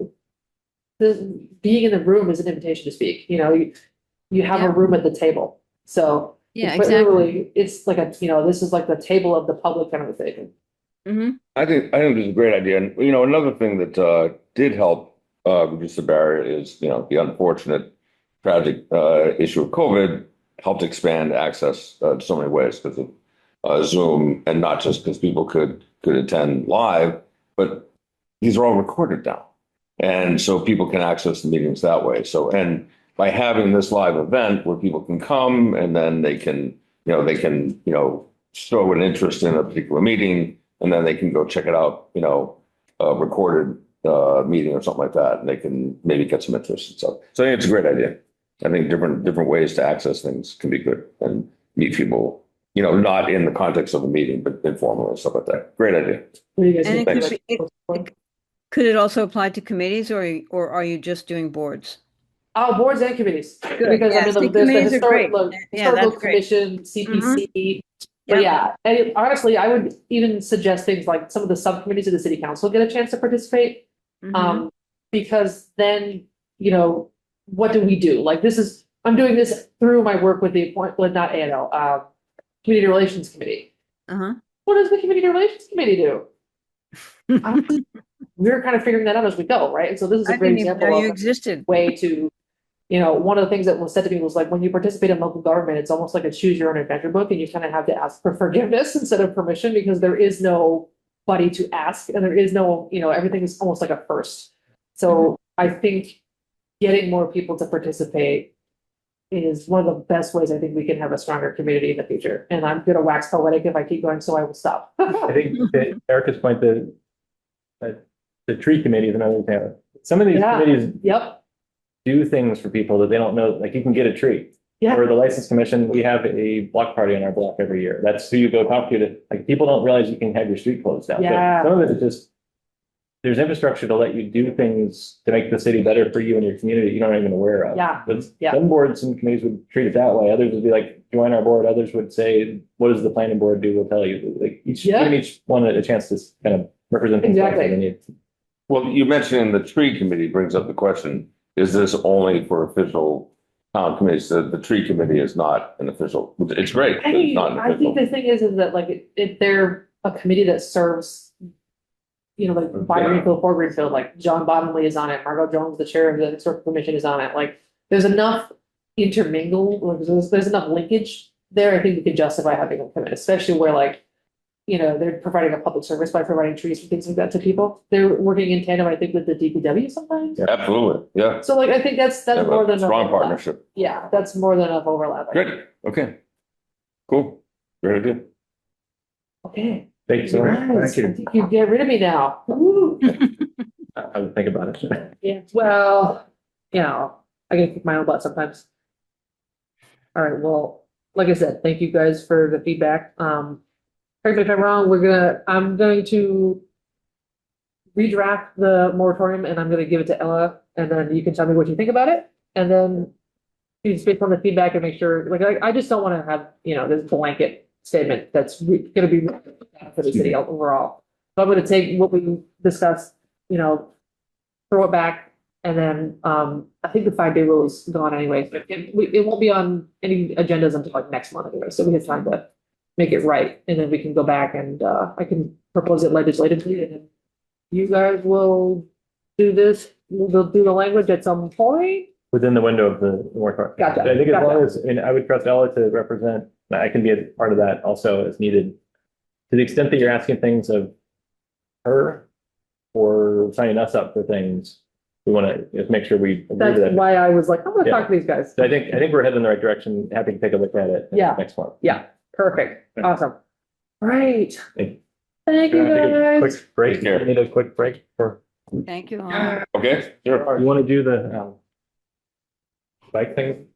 being in the room is an invitation to speak. You have a room at the table. So yeah, but exactly. literally, it's like this is like the table of the public kind of a thing. Mm-hmm. I think this is a great idea. And, another thing that did help reduce the barrier is, the unfortunate, tragic issue of COVID helped expand access to so many ways because of Zoom, and not just because people could attend live, but these are all recorded now. And so people can access the meetings that way. So, and by having this live event where people can come and then they can show an interest in a particular meeting, and then they can go check it out, a recorded meeting or something like that, and they can maybe get some interest and stuff. So I think it's a great idea. I think different ways to access things can be good and meet people, not in the context of a meeting, but informally and stuff like that. Great idea. What do you guys And think? Could it also apply to committees, or are you just doing boards? Oh, boards and committees. Because Yeah, there's the committees are great. Yeah, historical that's great. commission, CPC. Yep. But yeah, and honestly, I would even suggest things like some of the subcommittees of the city council get a chance to participate. Um, because then, you know, what do we do? Like, I'm doing this through my work with not ANL, Community Relations Committee. Uh-huh. What does the Community Relations Committee do? We're kind of figuring that out as we go, right? And so this is I a great didn't even know example you of existed. a way to, you know, one of the things that was said to me was like, when you participate in local government, it's almost like a choose your own adventure book, and you kind of have to ask for forgiveness instead of permission, because there is nobody to ask, and there is no, you know, everything is almost like a first. So I think getting more people to participate is one of the best ways I think we can have a stronger community in the future. And I'm gonna wax poetic if I keep going, so I will stop. I think that Erica's point that the tree committee is another example. Some of these Yeah. committees Yep, do things for people that they don't know, like you can get a tree. yeah, Or the license commission, we have a block party on our block every year. That's who you go talk to, like, people don't realize you can have your street closed down. So Yeah. Some of it is just, there's infrastructure to let you do things to make the city better for you and your community that you aren't even aware of. Yeah. But Yeah. some boards and committees would treat it that way. Others would be like, join our board. Others would say, what does the planning board do? We'll tell you. Like Yeah. giving each one a chance to kind of represent themselves Exactly. as they need. Well, you mentioning the tree committee brings up the question, is this only for official town committees? The tree committee is not an official, it's great, but it's not an I think official. the thing is that like, if they're a committee that serves, you know, like by Yeah. Greenfield, for Greenfield, like John Bottomley is on it, Margot Jones, the chair of the historical commission, is on it, like, there's enough intermingle, like, there's enough linkage there, I think we could justify having them come in, especially where like, you know, they're providing a public service by providing trees and things like that to people. They're working in tandem, I think, with the DPW sometimes. Absolutely, yeah. So like, I think that's Have more a than. strong enough overlap. partnership. Yeah, that's more than enough overlap. I think. Great, okay. Cool, very good. Okay. Thank you so much. Nice. you. I think you get rid of me now. Woo. I would think about it. Yeah, well, you know, I get kick my own butt sometimes. All right, well, like I said, thank you guys for the feedback. Correct me if I'm wrong, I'm going to redraft the moratorium and I'm gonna give it to Ella, and then you can tell me what you think about it. And then you just based on the feedback and make sure, like, I just don't wanna have, you know, this blanket statement that's gonna be for the city overall. So I'm gonna take what we discussed, you know, throw it back, and then, I think the 5-day rule is gone anyway. It won't be on any agendas until like next month anyway, so we have time to make it right, and then we can go back and, I can propose it legislatively, and then you guys will do this, we'll do the language at some point. Within the window of the moratorium. Gotcha, I think as long gotcha. as, I mean, I would trust Ella to represent, I can be a part of that also as needed. To the extent that you're asking things of her or signing us up for things, we want to just make sure we agree That's to that. why I was like, I'm gonna Yeah. talk to these guys. So I think we're headed in the right direction. Happy to take a look at it Yeah. next month. Yeah, perfect, Yeah. awesome. Right. Thank you. Thank you Take a guys. quick break. Take care. We need a quick break for, Thank you. Okay, sure. you want to do the bike thing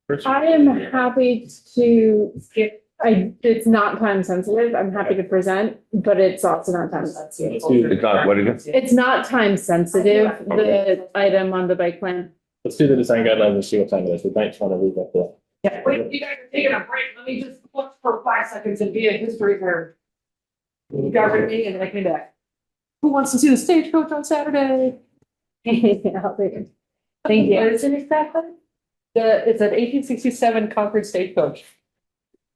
first? I am happy to skip, it's not time sensitive, I'm happy to present, but it's also not time sensitive. Let's do It's not, what again? It's not time sensitive, Okay. the item on the bike plan. Let's do the design guidelines and see what time it is. We might just want to leave that there. Yeah, wait, you guys are taking a break, let me just look for 5 seconds and be a history nerd. You got rid of me and then I came back. Who wants to see the stagecoach on Saturday? I'll take it. Thank you. What is it exactly? It's an 1867 Concord stagecoach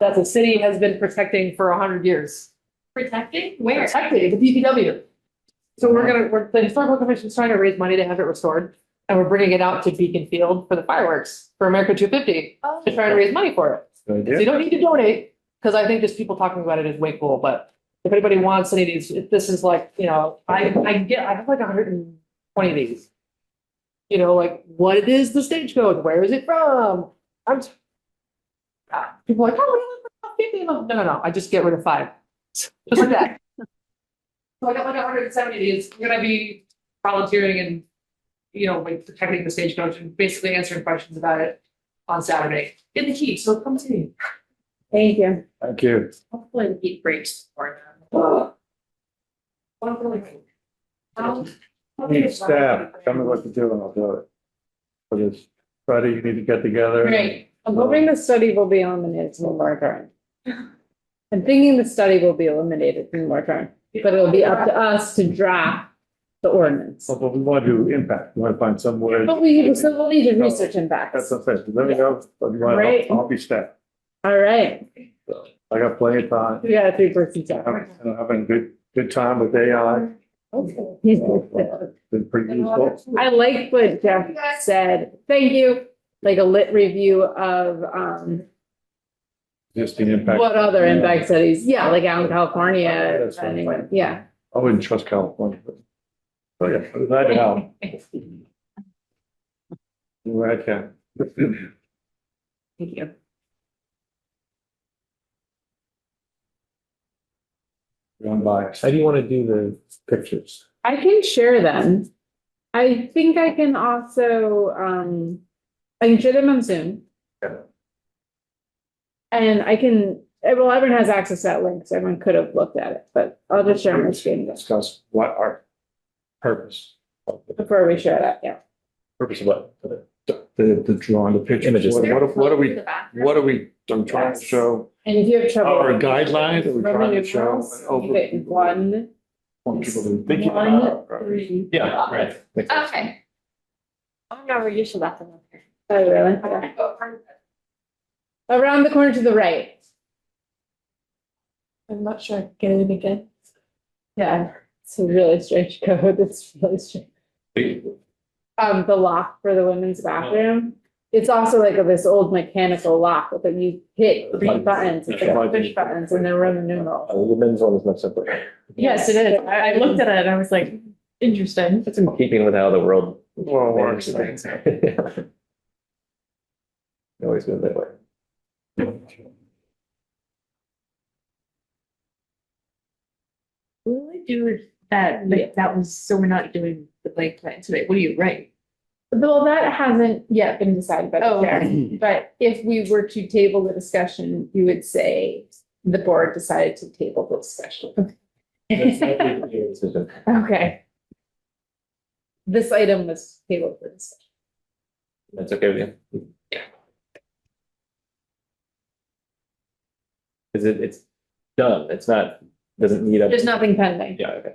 that the city has been protecting for 100 years. Protecting? Where? Protecting, the DPW. So the historical commission's trying to raise money to have it restored, and we're bringing it out to Beacon Field for the fireworks for America 250, to try to raise money for it. Good So you idea. don't need to donate, because I think just people talking about it is way cool, but if anybody wants any of these, this is like, you know, I have like 120 of these. You know, like, what is the stagecoach? Where is it from? People are like, oh, we only put 50 of them. No, I just get rid of 5. Just like that. So I got like 170 of these. I'm gonna be volunteering and, you know, like protecting the stagecoach and basically answering questions about it on Saturday in the heat, so come see me. Thank you. Thank you. Hopefully the heat breaks for Need staff, tell me what to do and I'll do it. For this Friday, you need to get together. Great. I'm hoping the study will be eliminated from the moratorium. I'm thinking the study will be eliminated from the moratorium, but it'll be up to us to draft the ordinance. But we want to do impact, we want to find some way. But we'll need to research That's impacts. what I'm saying, let me know, if you want, Right. I'll be staff. All right, I got plenty of time. we got a 3-person staff. I'm having a good time with AI. Been pretty useful. I like what Jeff said. Thank you. Like a lit review of, Just the impact. what other impact studies? Yeah, like out in California, That's fine. anyway, yeah. I wouldn't trust California, but yeah, I'm glad to help. Where I can. Thank you. Going by. How do you want to do the pictures? I can share them. I think I can also, I can share them on Zoom. Yeah. And I can, well, everyone has access to that link, so everyone could have looked at it, but I'll just share my screen Discuss what our purpose. before we share that, yeah. Purpose of what? The drawing, the pictures. Images. What are we, I'm trying to show And if you have trouble. our guidelines, are we trying Roman to show? numerals, keep it in one, Want people to think one, about, right? 3. Yeah, right. Makes sense. Okay. Oh, no, we're used to that. Oh, really? Okay. Around the corner to the right. I'm not sure. Get it again. Yeah, it's a really strange code. It's really strange. The lock for the women's bathroom. It's also like this old mechanical lock, but then you hit 3 buttons, it's like push buttons and they're Roman numerals. The men's one is much simpler. Yes, it is. I looked at it and I was like, interesting. It's in keeping with how the world Well, manages works. things. Always been that way. What do I do with that? Like, that was, so we're not doing the blank plan today. What do you write? Well, that hasn't yet been decided by the Oh, chair, but if we were to table the discussion, you would say the board decided to table the discussion. Okay. This item was tabled for discussion. That's okay with you? Is it's done, it's not, doesn't need a. There's nothing pending. Yeah, okay.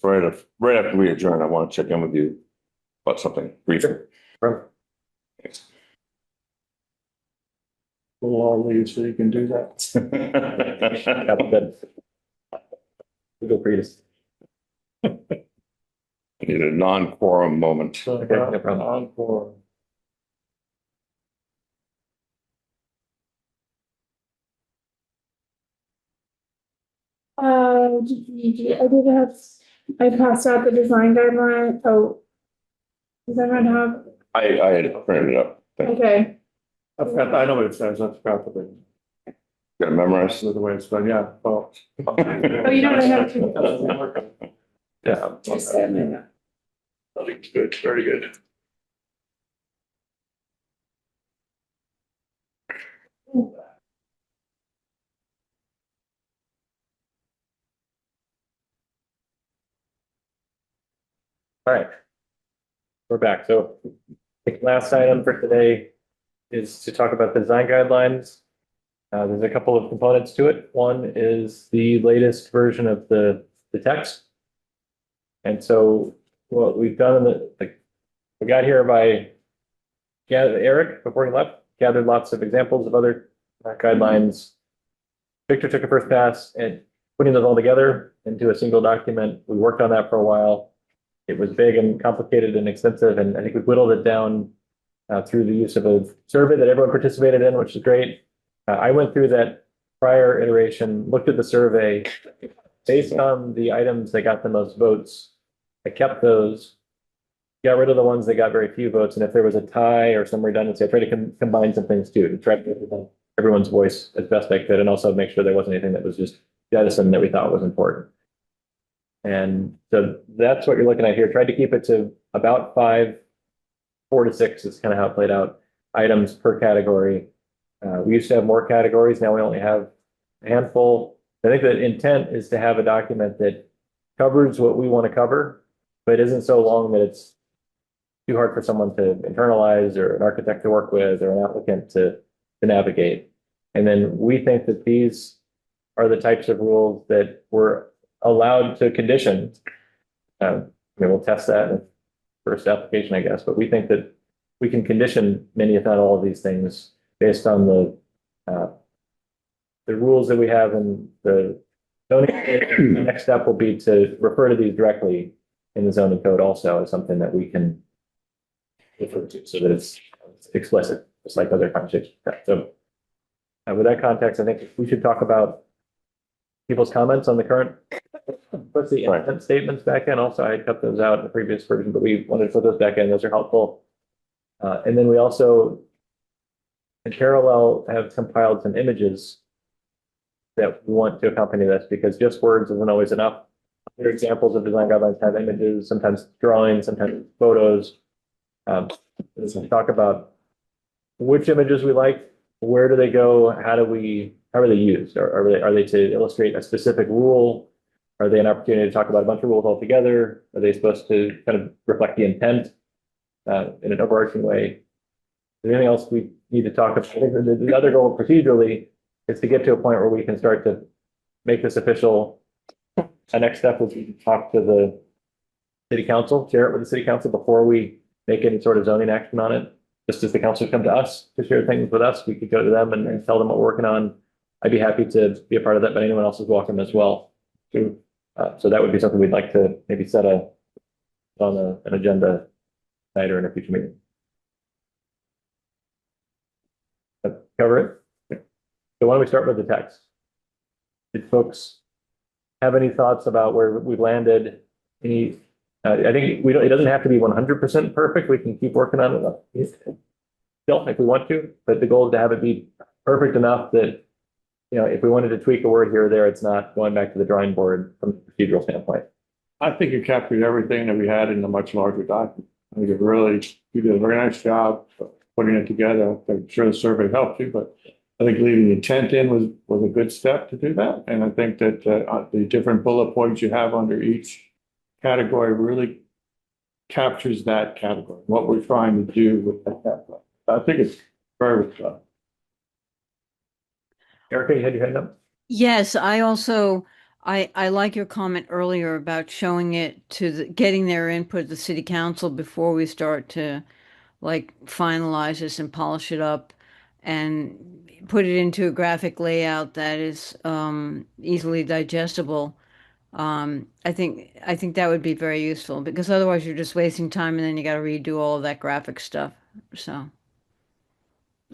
Right after we adjourn, I want to check in with you about something briefly. Thanks. We'll all leave so you can do that. We go previous. I need a non-quorum moment. So, Okay, no problem. on for. I did have, I passed out the design guideline. Oh. Does everyone have? I had printed it up. Thank you. Okay. I forgot, I know what it says, I forgot the thing. Got it memorized? The way it's done, yeah, well. Oh, you know what I have to. Yeah. Just a minute. Good, very good. All right. We're back. So the last item for today is to talk about the design guidelines. There's a couple of components to it. One is the latest version of the text. And so what we've done in we got here by Eric, before he left, gathered lots of examples of other guidelines. Victor took a first pass at putting those all together into a single document. We worked on that for a while. It was big and complicated and extensive, and I think we whittled it down through the use of a survey that everyone participated in, which is great. I went through that prior iteration, looked at the survey based on the items that got the most votes. I kept those, got rid of the ones that got very few votes, and if there was a tie or some redundancy, I tried to combine some things too, to try to get everyone's voice as best I could, and also make sure there wasn't anything that was just jettison that we thought was important. And so that's what you're looking at here. Tried to keep it to about 4 to 6 is kind of how it played out, items per category. We used to have more categories. Now we only have a handful. I think the intent is to have a document that covers what we want to cover, but isn't so long that it's too hard for someone to internalize or an architect to work with or an applicant to navigate. And then we think that these are the types of rules that we're allowed to condition. We'll test that in the first application, I guess, but we think that we can condition many, if not all of these things based on the rules that we have in the zoning. The next step will be to refer to these directly in the zoning code also as something that we can refer to so that it's explicit, just like other conversations. So with that context, I think we should talk about people's comments on the current, what's the intent statements back in. Also, I cut those out in the previous version, but we wanted to put those back in. Those are helpful. And then we also, in parallel, have compiled some images that we want to accompany this, because just words isn't always enough. Other examples of design guidelines have images, sometimes drawings, sometimes photos. Let's talk about which images we like, where do they go, how are they used? Are they to illustrate a specific rule? Are they an opportunity to talk about a bunch of rules altogether? Are they supposed to kind of reflect the intent in an overarching way? Is there anything else we need to talk about? I think the other goal procedurally is to get to a point where we can start to make this official. A next step would be to talk to the city council, share it with the city council before we make any sort of zoning action on it. Just as the council come to us to share things with us, we could go to them and tell them what we're working on. I'd be happy to be a part of that, but anyone else is welcome as well. So that would be something we'd like to maybe set on an agenda tonight or in a future meeting. Cover it. So why don't we start with the text? Did folks have any thoughts about where we've landed? Any? I think it doesn't have to be 100% perfect. We can keep working on it still if we want to, but the goal is to have it be perfect enough that, if we wanted to tweak a word here or there, it's not going back to the drawing board from a procedural standpoint. I think you captured everything that we had in a much larger document. I think you did a very nice job putting it together. I'm sure the survey helped you, but I think leaving the intent in was a good step to do that. And I think that the different bullet points you have under each category really captures that category, what we're trying to do with that category. I think it's very good stuff. Erica, you had your hand up? Yes, I also, I like your comment earlier about showing it to getting their input, the city council, before we start to finalize this and polish it up and put it into a graphic layout that is easily digestible. I think that would be very useful, because otherwise you're just wasting time and then you got to redo all of that graphic stuff. So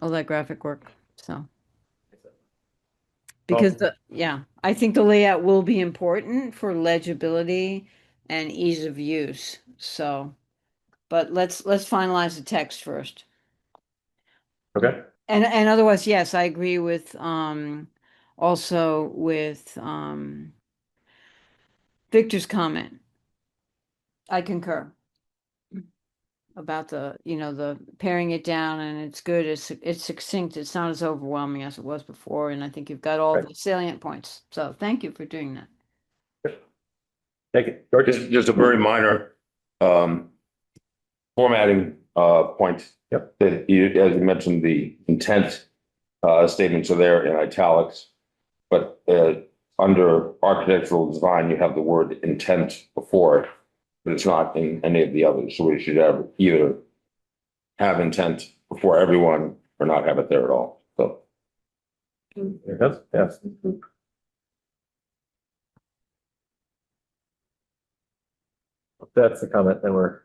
all that graphic work. So because I think the layout will be important for legibility and ease of use. So, but let's finalize the text first. Okay. And otherwise, yes, I agree with also with Victor's comment. I concur about the paring it down, and it's good. It's succinct. It's not as overwhelming as it was before, and I think you've got all the salient points. So thank you for doing that. Thank you, George. Just a very minor formatting point. Yep. That as you mentioned, the intent statements are there in italics, but under architectural design, you have the word intent before it, but it's not in any of the others. So we should either have intent before everyone or not have it there at all. So There it goes. Yes. That's the comment, then we're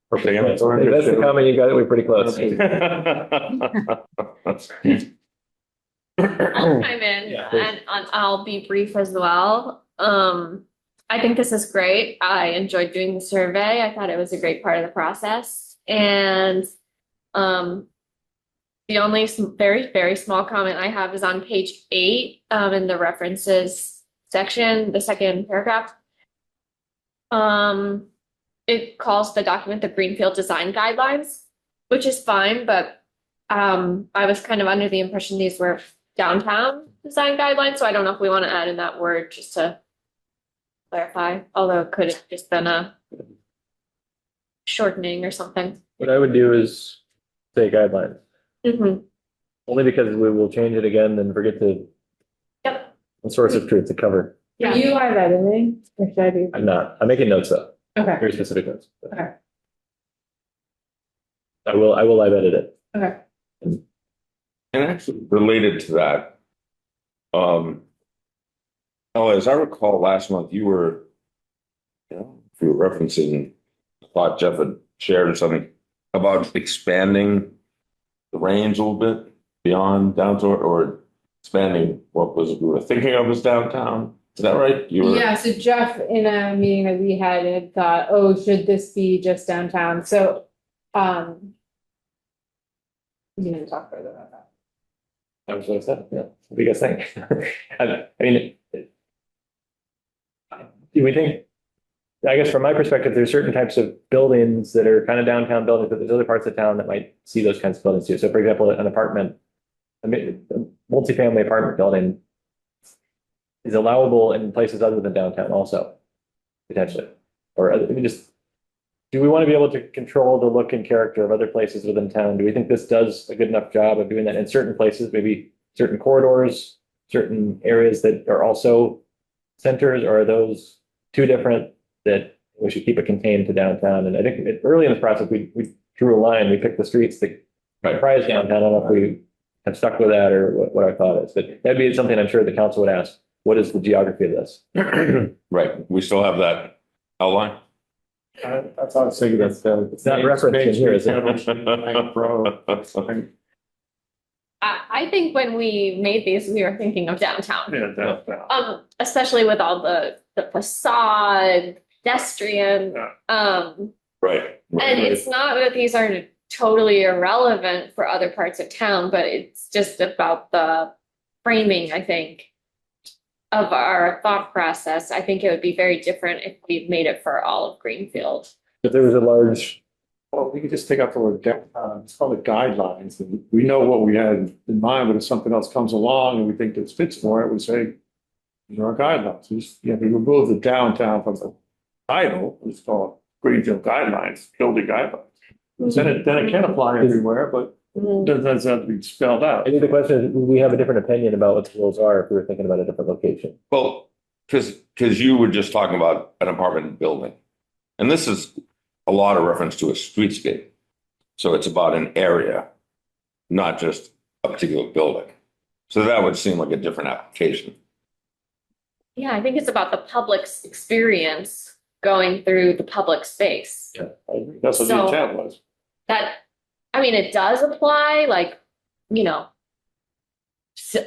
pretty close. If that's the comment you got, it, we're pretty close. I'll chime in Yeah, please. and I'll be brief as well. I think this is great. I enjoyed doing the survey. I thought it was a great part of the process. And the only very, very small comment I have is on page 8 in the references section, the second paragraph. It calls the document the Greenfield Design Guidelines, which is fine, but I was kind of under the impression these were downtown design guidelines, so I don't know if we want to add in that word just to clarify, although it could have just been a shortening or something. What I would do is say guidelines, Mhm. only because we will change it again and forget to. Yep. The source of truth to cover. Are you live editing? Or should I be? I'm not. I'm making notes though, Okay, very specific notes. Okay. I will live edit it. okay. And actually related to that, as I recall last month, you were, if you were referencing, a thought Jeff had shared or something about expanding the range a little bit beyond downtown or expanding what was we were thinking of as downtown. Is that right? You were. Yeah, so Jeff, in a meeting that we had thought, oh, should this be just downtown? So, you can talk further about that. I was what I said. Yeah. What do you guys think? I mean, do we think? I guess from my perspective, there's certain types of buildings that are kind of downtown buildings, but there's other parts of town that might see those kinds of buildings too. So, for example, an apartment, a multifamily apartment building is allowable in places other than downtown also, potentially. Or do we want to be able to control the look and character of other places within town? Do we think this does a good enough job of doing that in certain places, maybe certain corridors, certain areas that are also centers, or are those too different that we should keep it contained to downtown? And I think early in this process, we drew a line, we picked the streets that comprise downtown. I don't know if we have stuck with that or what our thought is, but that'd be something I'm sure the council would ask. What is the geography of this? Right. We still have that outline. That's how I was thinking that's. It's not referenced in here, is it? I think when we made these, we were thinking of downtown. Yeah, downtown. Especially with all the facade, pedestrian, Right. and it's not that these are totally irrelevant for other parts of town, but it's just about the framing, I think, of our thought process. I think it would be very different if we made it for all of Greenfield. If there was a large, Well, we could just take out the word downtown, it's called the guidelines, and we know what we had in mind, but if something else comes along and we think this fits more, we say, these are our guidelines. We remove the downtown from the title, it's called Greenfield Guidelines, building guidelines. Then it can apply everywhere, but it doesn't have to be spelled out. I think the question is, we have a different opinion about what the rules are if we were thinking about a different location. Well, because you were just talking about an apartment building. And this is a lot of reference to a streetscape. So it's about an area, not just a particular building. So that would seem like a different application. Yeah, I think it's about the public's experience going through the public space. Yeah, I agree. That's what the So- intent was. That, I mean, it does apply, like, you know,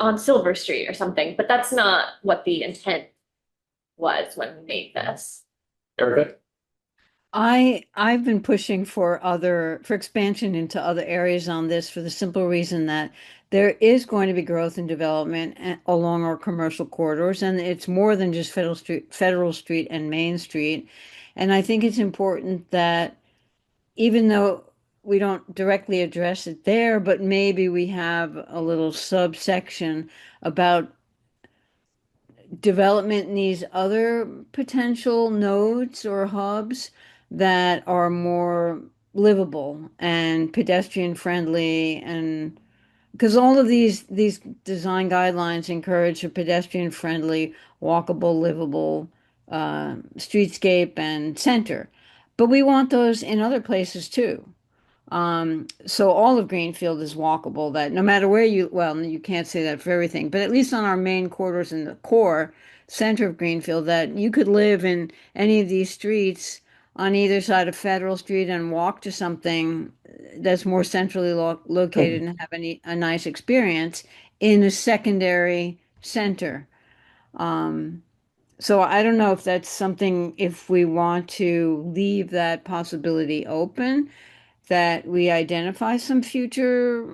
on Silver Street or something, but that's not what the intent was when we made this. Erica? I've been pushing for expansion into other areas on this for the simple reason that there is going to be growth and development along our commercial corridors, and it's more than just Federal Street and Main Street. And I think it's important that even though we don't directly address it there, but maybe we have a little subsection about development in these other potential nodes or hubs that are more livable and pedestrian friendly, and because all of these design guidelines encourage a pedestrian friendly, walkable, livable streetscape and center, but we want those in other places too. So all of Greenfield is walkable, that no matter where you can't say that for everything, but at least on our main corridors in the core center of Greenfield, that you could live in any of these streets on either side of Federal Street and walk to something that's more centrally located and have a nice experience in a secondary center. So I don't know if that's something, if we want to leave that possibility open, that we identify some future,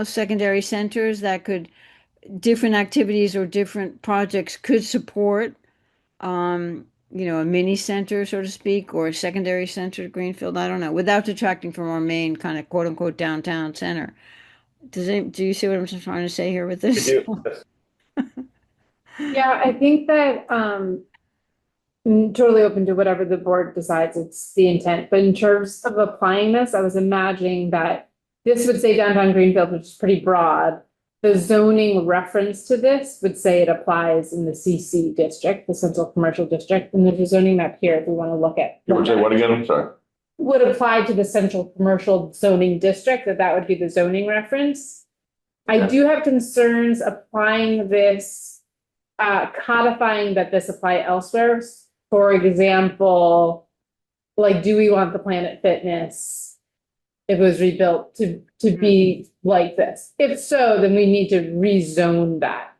secondary centers that different activities or different projects could support, a mini center, so to speak, or a secondary center at Greenfield. I don't know, without detracting from our main kind of quote unquote downtown center. Do you see what I'm trying to say here with this? Yeah, I think that, Totally open to whatever the board decides it's the intent, but in terms of applying this, I was imagining that this would say downtown Greenfield, which is pretty broad. The zoning reference to this would say it applies in the CC district, the central commercial district, and there's a zoning map here if we want to look at. You would say what again? I'm sorry. Would apply to the central commercial zoning district, that would be the zoning reference. I do have concerns applying this, codifying that this apply elsewhere. For example, like, do we want the Planet Fitness, if it was rebuilt, to be like this? If so, then we need to rezone that.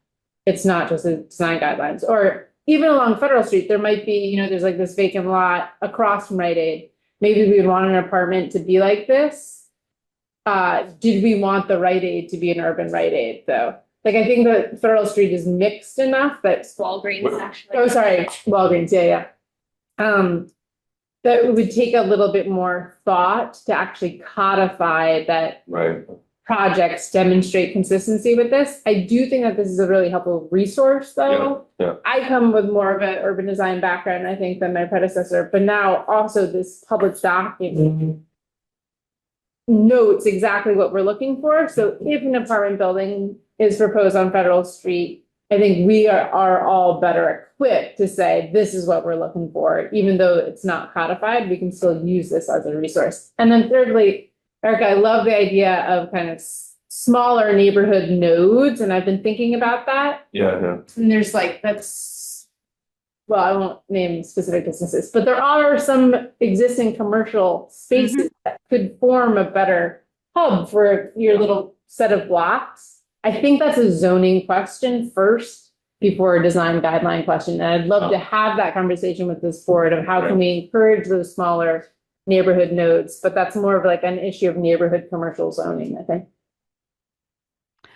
It's not just a design guidelines, or even along Federal Street, there might be, you know, there's like this vacant lot across from Rite Aid. Maybe we would want an apartment to be like this. Did we want the Rite Aid to be an urban Rite Aid though? Like, I think that Federal Street is mixed enough that, Walgreens, actually. oh, sorry, Walgreens, yeah. That would take a little bit more thought to actually codify that Right. projects demonstrate consistency with this. I do think that this is a really helpful resource though. Yeah, I come with more of an urban design background, I think, than my predecessor, but now also this public document notes exactly what we're looking for. So if an apartment building is proposed on Federal Street, I think we are all better equipped to say, this is what we're looking for. Even though it's not codified, we can still use this as a resource. And then thirdly, Erica, I love the idea of kind of smaller neighborhood nodes, and I've been thinking about that. Yeah. And there's like, well, I won't name specific businesses, but there are some existing commercial spaces that could form a better hub for your little set of blocks. I think that's a zoning question first before a design guideline question. And I'd love to have that conversation with this board of how can we encourage those smaller neighborhood nodes, but that's more of like an issue of neighborhood commercial zoning, I think.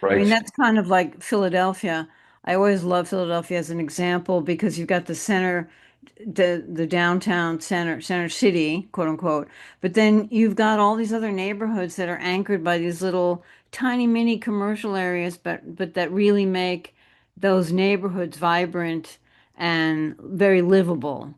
I mean, Right. that's kind of like Philadelphia. I always love Philadelphia as an example because you've got the center, the downtown center city, quote unquote, but then you've got all these other neighborhoods that are anchored by these little tiny mini commercial areas, but that really make those neighborhoods vibrant and very livable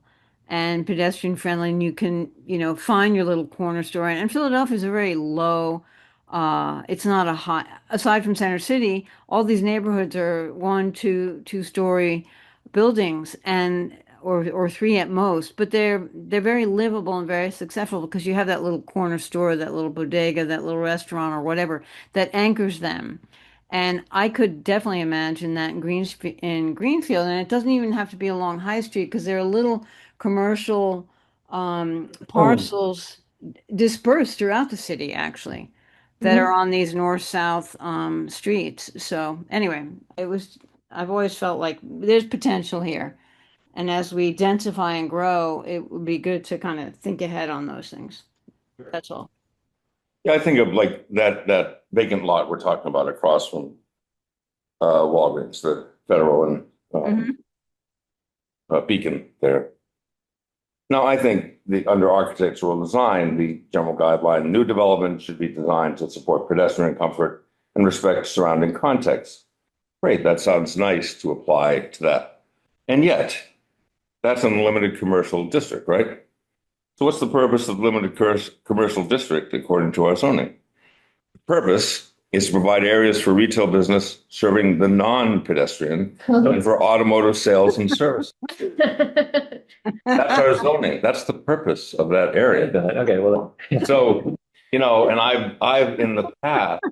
and pedestrian friendly. And you can, you know, find your little corner store. And Philadelphia is a very low, it's not a high, aside from Center City, all these neighborhoods are 1, 2 story buildings and or 3 at most, but they're very livable and very successful because you have that little corner store, that little bodega, that little restaurant or whatever that anchors them. And I could definitely imagine that in Greenfield, and it doesn't even have to be along High Street because there are little commercial parcels dispersed throughout the city, actually, that are on these north-south streets. So anyway, I've always felt like there's potential here. And as we densify and grow, it would be good to kind of think ahead on those things. That's all. Yeah, I think of like that vacant lot we're talking about across from Walgreens, the Federal and Beacon there. Now, I think under architectural design, the general guideline, new development should be designed to support pedestrian comfort and respect surrounding context. Great, that sounds nice to apply to that. And yet, that's a limited commercial district, right? So what's the purpose of limited commercial district according to our zoning? The purpose is to provide areas for retail business serving the non-pedestrian and for automotive sales and service. That's our zoning. That's the purpose of that area. Okay, well. So, you know, and I've in the past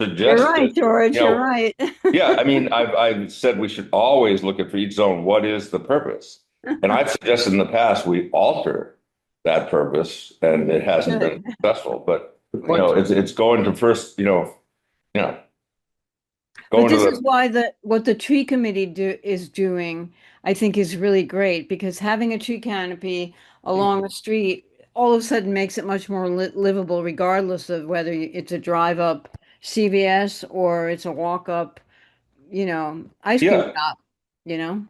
suggested. You're right, George, you know, you're right. yeah, I mean, I've said we should always look at for each zone, what is the purpose? And I've suggested in the past, we alter that purpose and it hasn't been successful, but you know, it's going to first, you know. But this is why what the tree committee is doing, I think, is really great because having a tree canopy along the street all of a sudden makes it much more livable, regardless of whether it's a drive up CVS or it's a walk up, you know, ice cream shop, you know.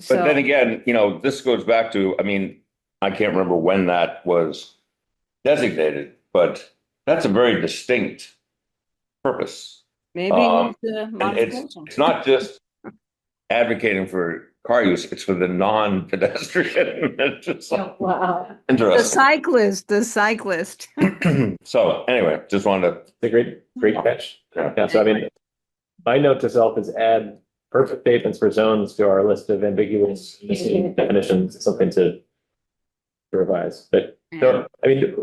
But then again, you know, this goes back to, I mean, I can't remember when that was designated, but that's a very distinct purpose. Maybe And it's not just advocating for car use, it's for the non-pedestrian. It's just Wow. The interesting. the cyclist. So anyway, just wanted to, It's a great catch. Yeah. Yeah, so I mean, my note to self is add perfect statements for zones to our list of ambiguous missing definitions, something to revise. But so, I mean,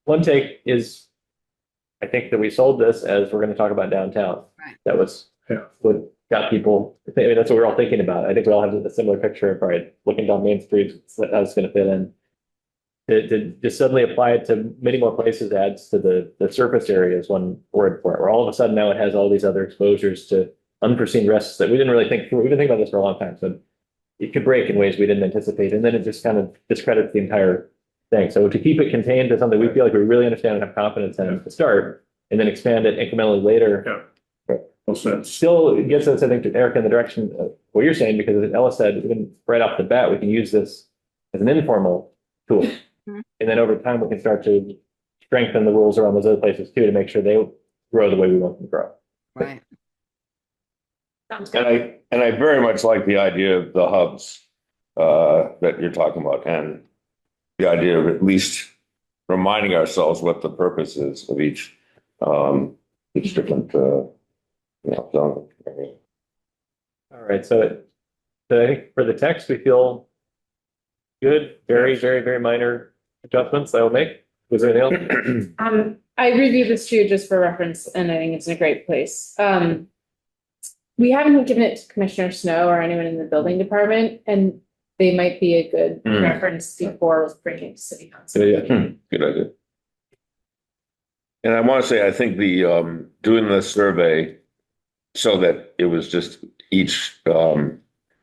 one take is, I think that we sold this as we're going to talk about downtown. Right. That was what got people, I mean, that's what we're all thinking about. I think we all have a similar picture of, right, looking down Main Street, how it's going to fit in. To just suddenly apply it to many more places adds to the surface area is one word for it, where all of a sudden now it has all these other exposures to unforeseen risks that we didn't really think through. We've been thinking about this for a long time, so it could break in ways we didn't anticipate, and then it just kind of discredits the entire thing. So to keep it contained to something we feel like we really understand and have confidence in to start, and then expand it incrementally later. No sense. Still gets us, I think, to Eric in the direction of what you're saying, because as Ella said, even right off the bat, we can use this as an informal tool. Mhm. And then over time, we can start to strengthen the rules around those other places too, to make sure they grow the way we want them to grow. Right. Sounds and good. I very much like the idea of the hubs that you're talking about, and the idea of at least reminding ourselves what the purpose is of each different zone. All right, so I think for the text, we feel good, very minor adjustments I will make. Was there anything else? I reviewed this too, just for reference, and I think it's in a great place. We haven't given it to Commissioner Snow or anyone in the building department, and they might be a good reference before bringing it to city council. Yeah. Good idea. And I want to say, I think the doing the survey so that it was just each planning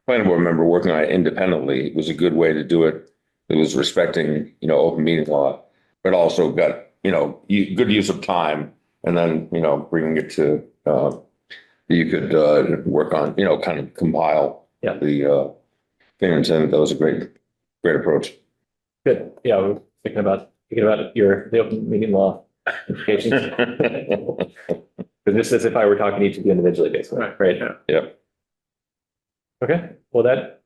board member working on it independently was a good way to do it. It was respecting, open meeting law, but also got, good use of time, and then, bringing it to, you could work on, kind of compile the things, and that was a great approach. Good, yeah, we're thinking about the open meeting law implications. But this is if I were talking to each of you individually, basically, right? Yeah. Yeah. Okay, well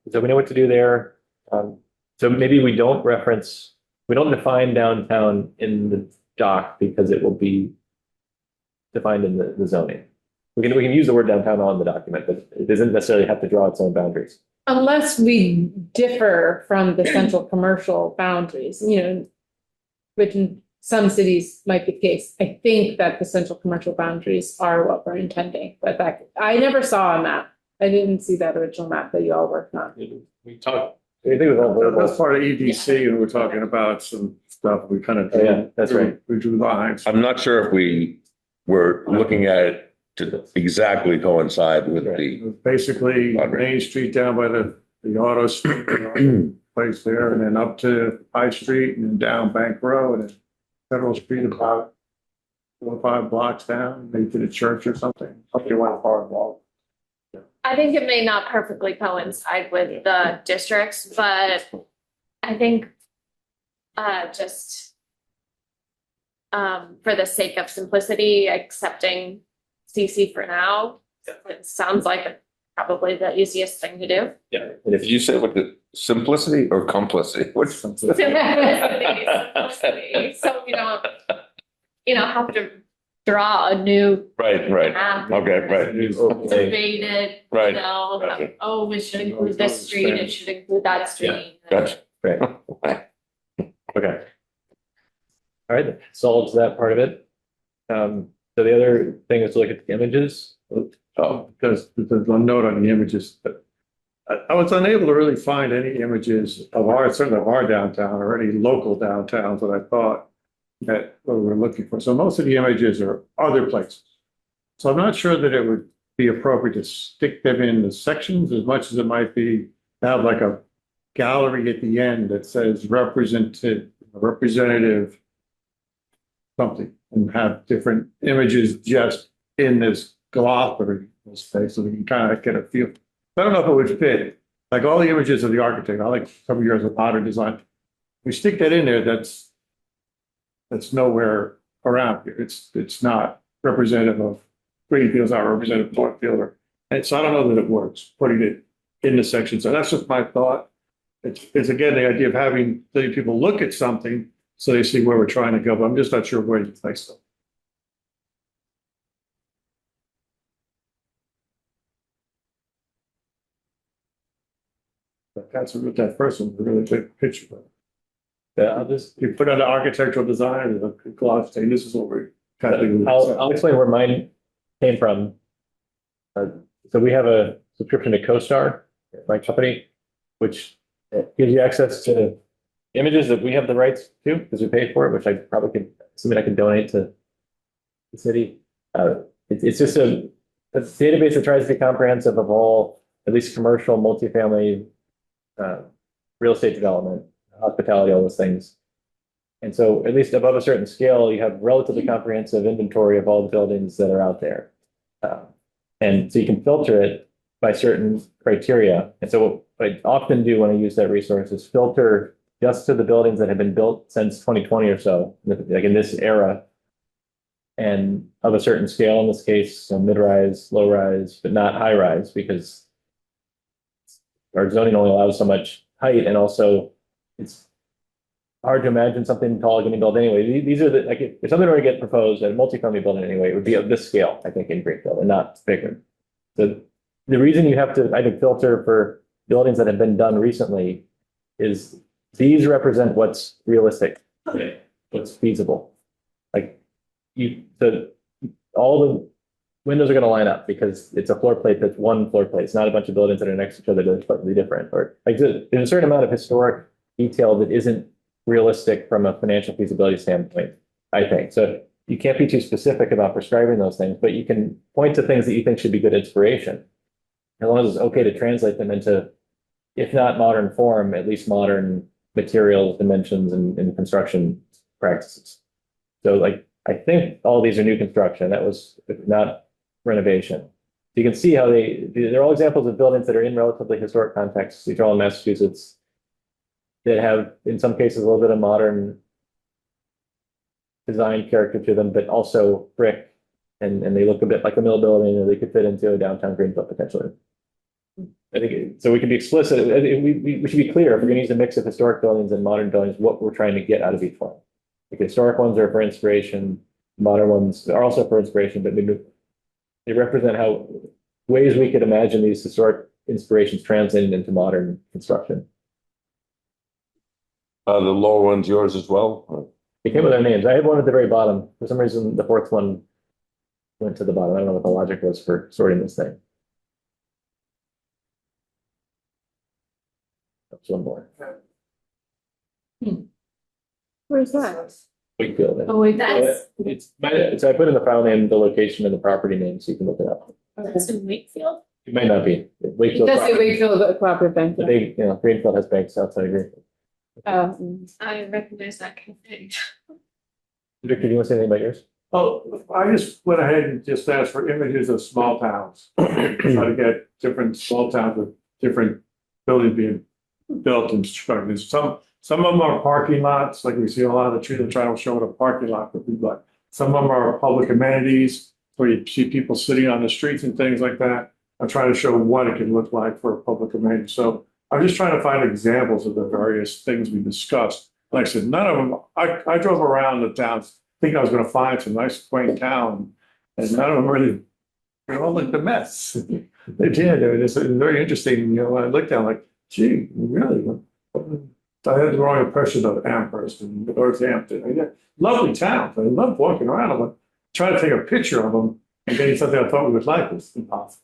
so we know what to do there. So maybe we don't define downtown in the doc because it will be defined in the zoning. We can use the word downtown on the document, but it doesn't necessarily have to draw its own boundaries. Unless we differ from the central commercial boundaries, which in some cities might be the case. I think that the central commercial boundaries are what we're intending, but I never saw a map. I didn't see that original map that you all worked on. We talked, I think it was all That's part of EDC, and we're talking about some stuff we kind of. Oh, yeah, that's right. We drew lines. I'm not sure if we were looking at it to exactly coincide with the. Basically, Main Street down by the auto place there, and then up to High Street, and then down Bank Road, and Federal Street about 4 or 5 blocks down, maybe to the church or something. Something went far involved. I think it may not perfectly coincide with the districts, but I think just for the sake of simplicity, accepting CC for now, it sounds like probably the easiest thing to do. Yeah. Did you say what the simplicity or complicity? What's Simplicity. So you don't have to draw a new right? map. Okay, right. Debate it, Right. like, oh, we should include this street, it should include that street. Gotcha. Right. Okay. All right, that solves that part of it. So the other thing is to look at the images. Because there's a note on the images, but I was unable to really find any images of certainly of our downtown or any local downtowns that I thought that we were looking for. So most of the images are other places. So I'm not sure that it would be appropriate to stick them in the sections as much as it might be to have like a gallery at the end that says representative something, and have different images just in this glossary space, so we can kind of get a feel. I don't know if it would fit. Like all the images of the architect, I like some years of modern design. We stick that in there, that's nowhere around here. It's not representative of Greenfield's, not representative of Northfield, and so I don't know that it works, putting it in the section. So that's just my thought. It's again, the idea of letting people look at something so they see where we're trying to go, but I'm just not sure where to place them. But that's what that first one, a really good picture. Yeah, I'll just, You put on the architectural design and the gloss, saying this is what we're kind of. I'll explain where mine came from. So we have a subscription to CoStar, my company, which gives you access to images that we have the rights to because we paid for it, which I probably could, assuming I can donate to the city. It's just a database that tries to be comprehensive of all, at least commercial, multifamily, real estate development, hospitality, all those things. And so at least above a certain scale, you have relatively comprehensive inventory of all the buildings that are out there. And so you can filter it by certain criteria. And so what I often do when I use that resource is filter just to the buildings that have been built since 2020 or so, like in this era, and of a certain scale, in this case, so mid-rise, low-rise, but not high-rise, because our zoning only allows so much height, and also it's hard to imagine something tall getting built anyway. These are the, like, if something were to get proposed at a multifamily building anyway, it would be of this scale, I think, in Greenfield, and not bigger. So the reason you have to, I think, filter for buildings that have been done recently is these represent what's realistic, what's feasible. Like all the windows are going to line up because it's a floor plate that's one floor plate. It's not a bunch of buildings that are next to each other that are slightly different. Or like there's a certain amount of historic detail that isn't realistic from a financial feasibility standpoint, I think. So you can't be too specific about prescribing those things, but you can point to things that you think should be good inspiration. As long as it's okay to translate them into, if not modern form, at least modern materials, dimensions, and construction practices. So like, I think all these are new construction. That was not renovation. You can see how they're all examples of buildings that are in relatively historic contexts. These are all in Massachusetts that have, in some cases, a little bit of modern design character to them, but also brick, and they look a bit like a mill building, or they could fit into a downtown Greenfield potentially. I think so. We can be explicit. We should be clear if we're going to use a mix of historic buildings and modern buildings, what we're trying to get out of each one. Like historic ones are for inspiration, modern ones are also for inspiration, but they represent how ways we could imagine these historic inspirations translating into modern construction. The lower one's yours as well? They came with their names. I had one at the very bottom. For some reason, the fourth one went to the bottom. I don't know what the logic was for sorting this thing. That's one more. Where's that? Wakefield. Oh, wait, that's, So I put in the file name, the location, and the property name, so you can look it up. that's in Wakefield? It might not be. Wakefield. That's the property. Wakefield Cooperative Bank. But they, Greenfield has banks outside of Greenfield. I recognize that kind of thing. Victor, do you want to say anything about yours? Oh, I just went ahead and just asked for images of small towns. Try to get different small towns with different buildings being built and structured. Some of them are parking lots, like we see a lot of the trees, trying to show what a parking lot would be like. Some of them are public amenities, where you see people sitting on the streets and things like that. I'm trying to show what it can look like for a public amenity. So I'm just trying to find examples of the various things we discussed. Like I said, none of them, I drove around the towns thinking I was going to find some nice quaint town, and none of them really, they all looked a mess. They did. It was very interesting. When I looked at it, like, gee, really? I had the wrong impression of Amherst and Northampton. Lovely towns. I love walking around them. Trying to take a picture of them and getting something I thought we would like was impossible.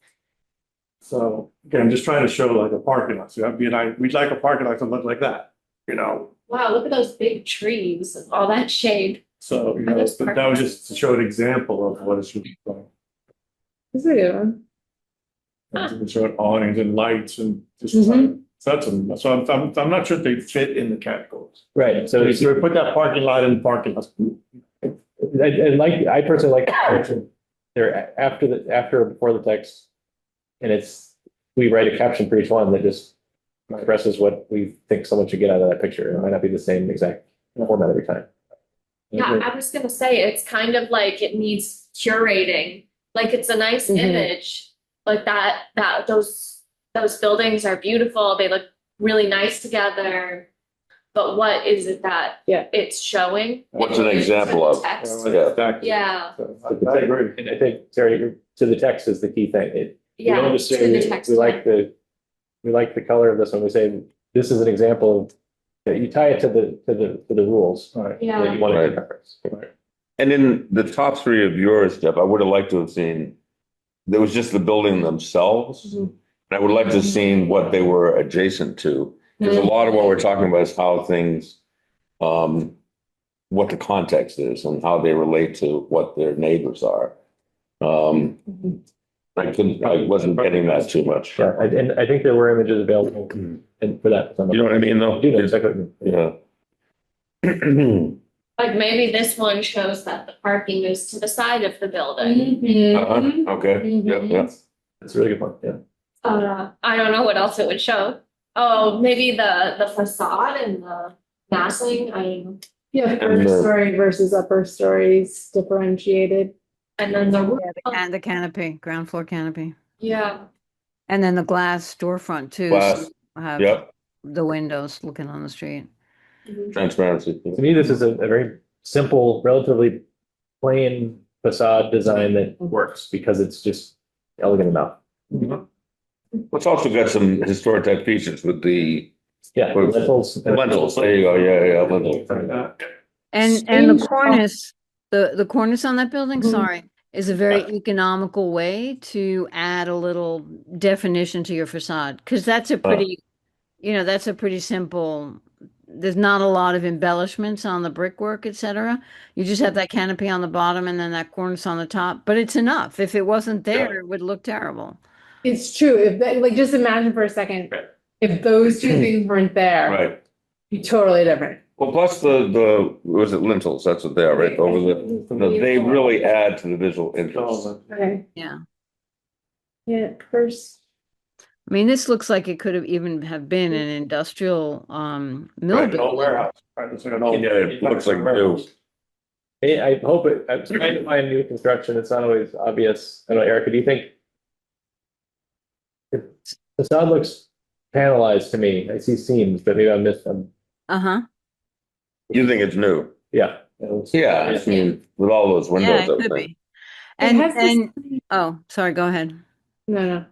So again, I'm just trying to show like a parking lot. So we'd like a parking lot to look like that, Wow, look at those big trees and all that shade. So, but that was just to show an example of what it should be like. This is a good one. And to show awnings and lights and just that's them. So I'm not sure if they fit in the categories. Right. So So we put that parking lot in the parking lot. I personally like there after or before the text, and we write a caption for each one that just expresses what we think someone should get out of that picture. It might not be the same exact format every time. Yeah, I was gonna say, it's kind of like it needs curating. Like it's a nice image, like those those buildings are beautiful, they look really nice together. But what is it that Yeah. it's showing? What's an example of? Text. Yeah. Yeah, I agree. And I think, Sarah, to the text is the key thing. We yeah. don't just to say the text, we like we like the color of this one. We say, this is an example of, you tie it to the rules that Yeah. you want Right. to reference. And in the top three of yours, Jeff, I would have liked to have seen, there was just the building themselves. Mhm. And I would like to have seen what they were adjacent to, because a lot of what we're talking about is how things, what the context is and how they relate to what their neighbors are. I wasn't getting that too much. Yeah, and I think there were images available and for that. You know what I mean, though? I do know exactly what you mean. Yeah. Like maybe this one shows that the parking is to the side of the building. Mhm. Okay, yeah, yeah. That's a really good point, yeah. I don't know what else it would show. Oh, maybe the facade and the massing, I don't know. Yeah, And first the- story versus upper stories differentiated. And then the roof. And the canopy, ground floor canopy. Yeah, And then the glass storefront too. Glass, So you have Yep, the windows looking on the street. transparency. To me, this is a very simple, relatively plain facade design that works because it's just elegant enough. It's also got some historic type features with the Yeah. Well, lentils. lentils. There you go, yeah, lentils. And Strange the cornice, the cornice on that building, Mhm. sorry, is a very economical way to add a little definition to your facade. Because that's a pretty, that's a pretty simple, there's not a lot of embellishments on the brickwork, et cetera. You just have that canopy on the bottom and then that cornice on the top, but it's enough. If it wasn't there, it would look terrible. It's true, if that, like, just imagine for a second, Right. if those two things weren't there, Right. it'd be totally different. Well, plus was it lentils? That's what they are, right? Over they really add to the visual interest. Okay, Yeah. yeah, first, I mean, this looks like it could have even have been an industrial mill Right, building. Warehouse. Right, it's like an old- Yeah, it looks like new. Hey, I hope I'm trying to find new construction. It's not always obvious. I don't know, Erica, do you think? The facade looks panelized to me. I see seams, but maybe I missed them. Uh-huh. You think it's new? Yeah. Yeah, I mean, with all those Yeah, windows, it could everything. be. And, has this- oh, sorry, go ahead. no,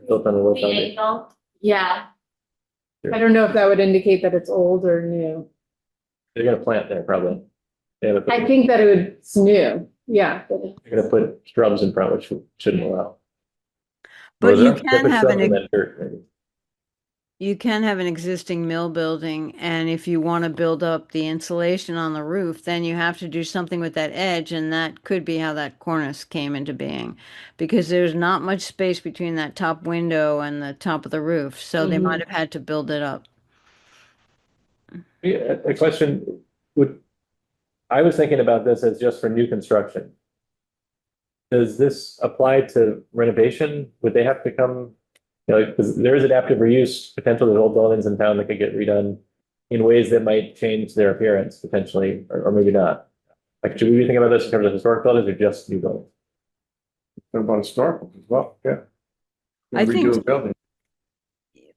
Built on a low the foundation. angle, yeah. I don't know if that would indicate that it's old or new. They're gonna plant there probably. They're gonna put- I think that it's new, yeah. they're gonna put shrubs in front, which we shouldn't allow. But you there? They can put have shrubs an, in that dirt, maybe. you can have an existing mill building, and if you want to build up the insulation on the roof, then you have to do something with that edge, and that could be how that cornice came into being. Because there's not much space between that top window and the top of the roof, so they might have had to build it up. Yeah, a question I was thinking about this as just for new construction. Does this apply to renovation? Would they have to come, because there is adaptive reuse potential. There's old buildings in town that could get redone in ways that might change their appearance potentially, or maybe not. Like, should we be thinking about this in terms of historic buildings or just new buildings? What about historical as well? Yeah. I think- Redo a building.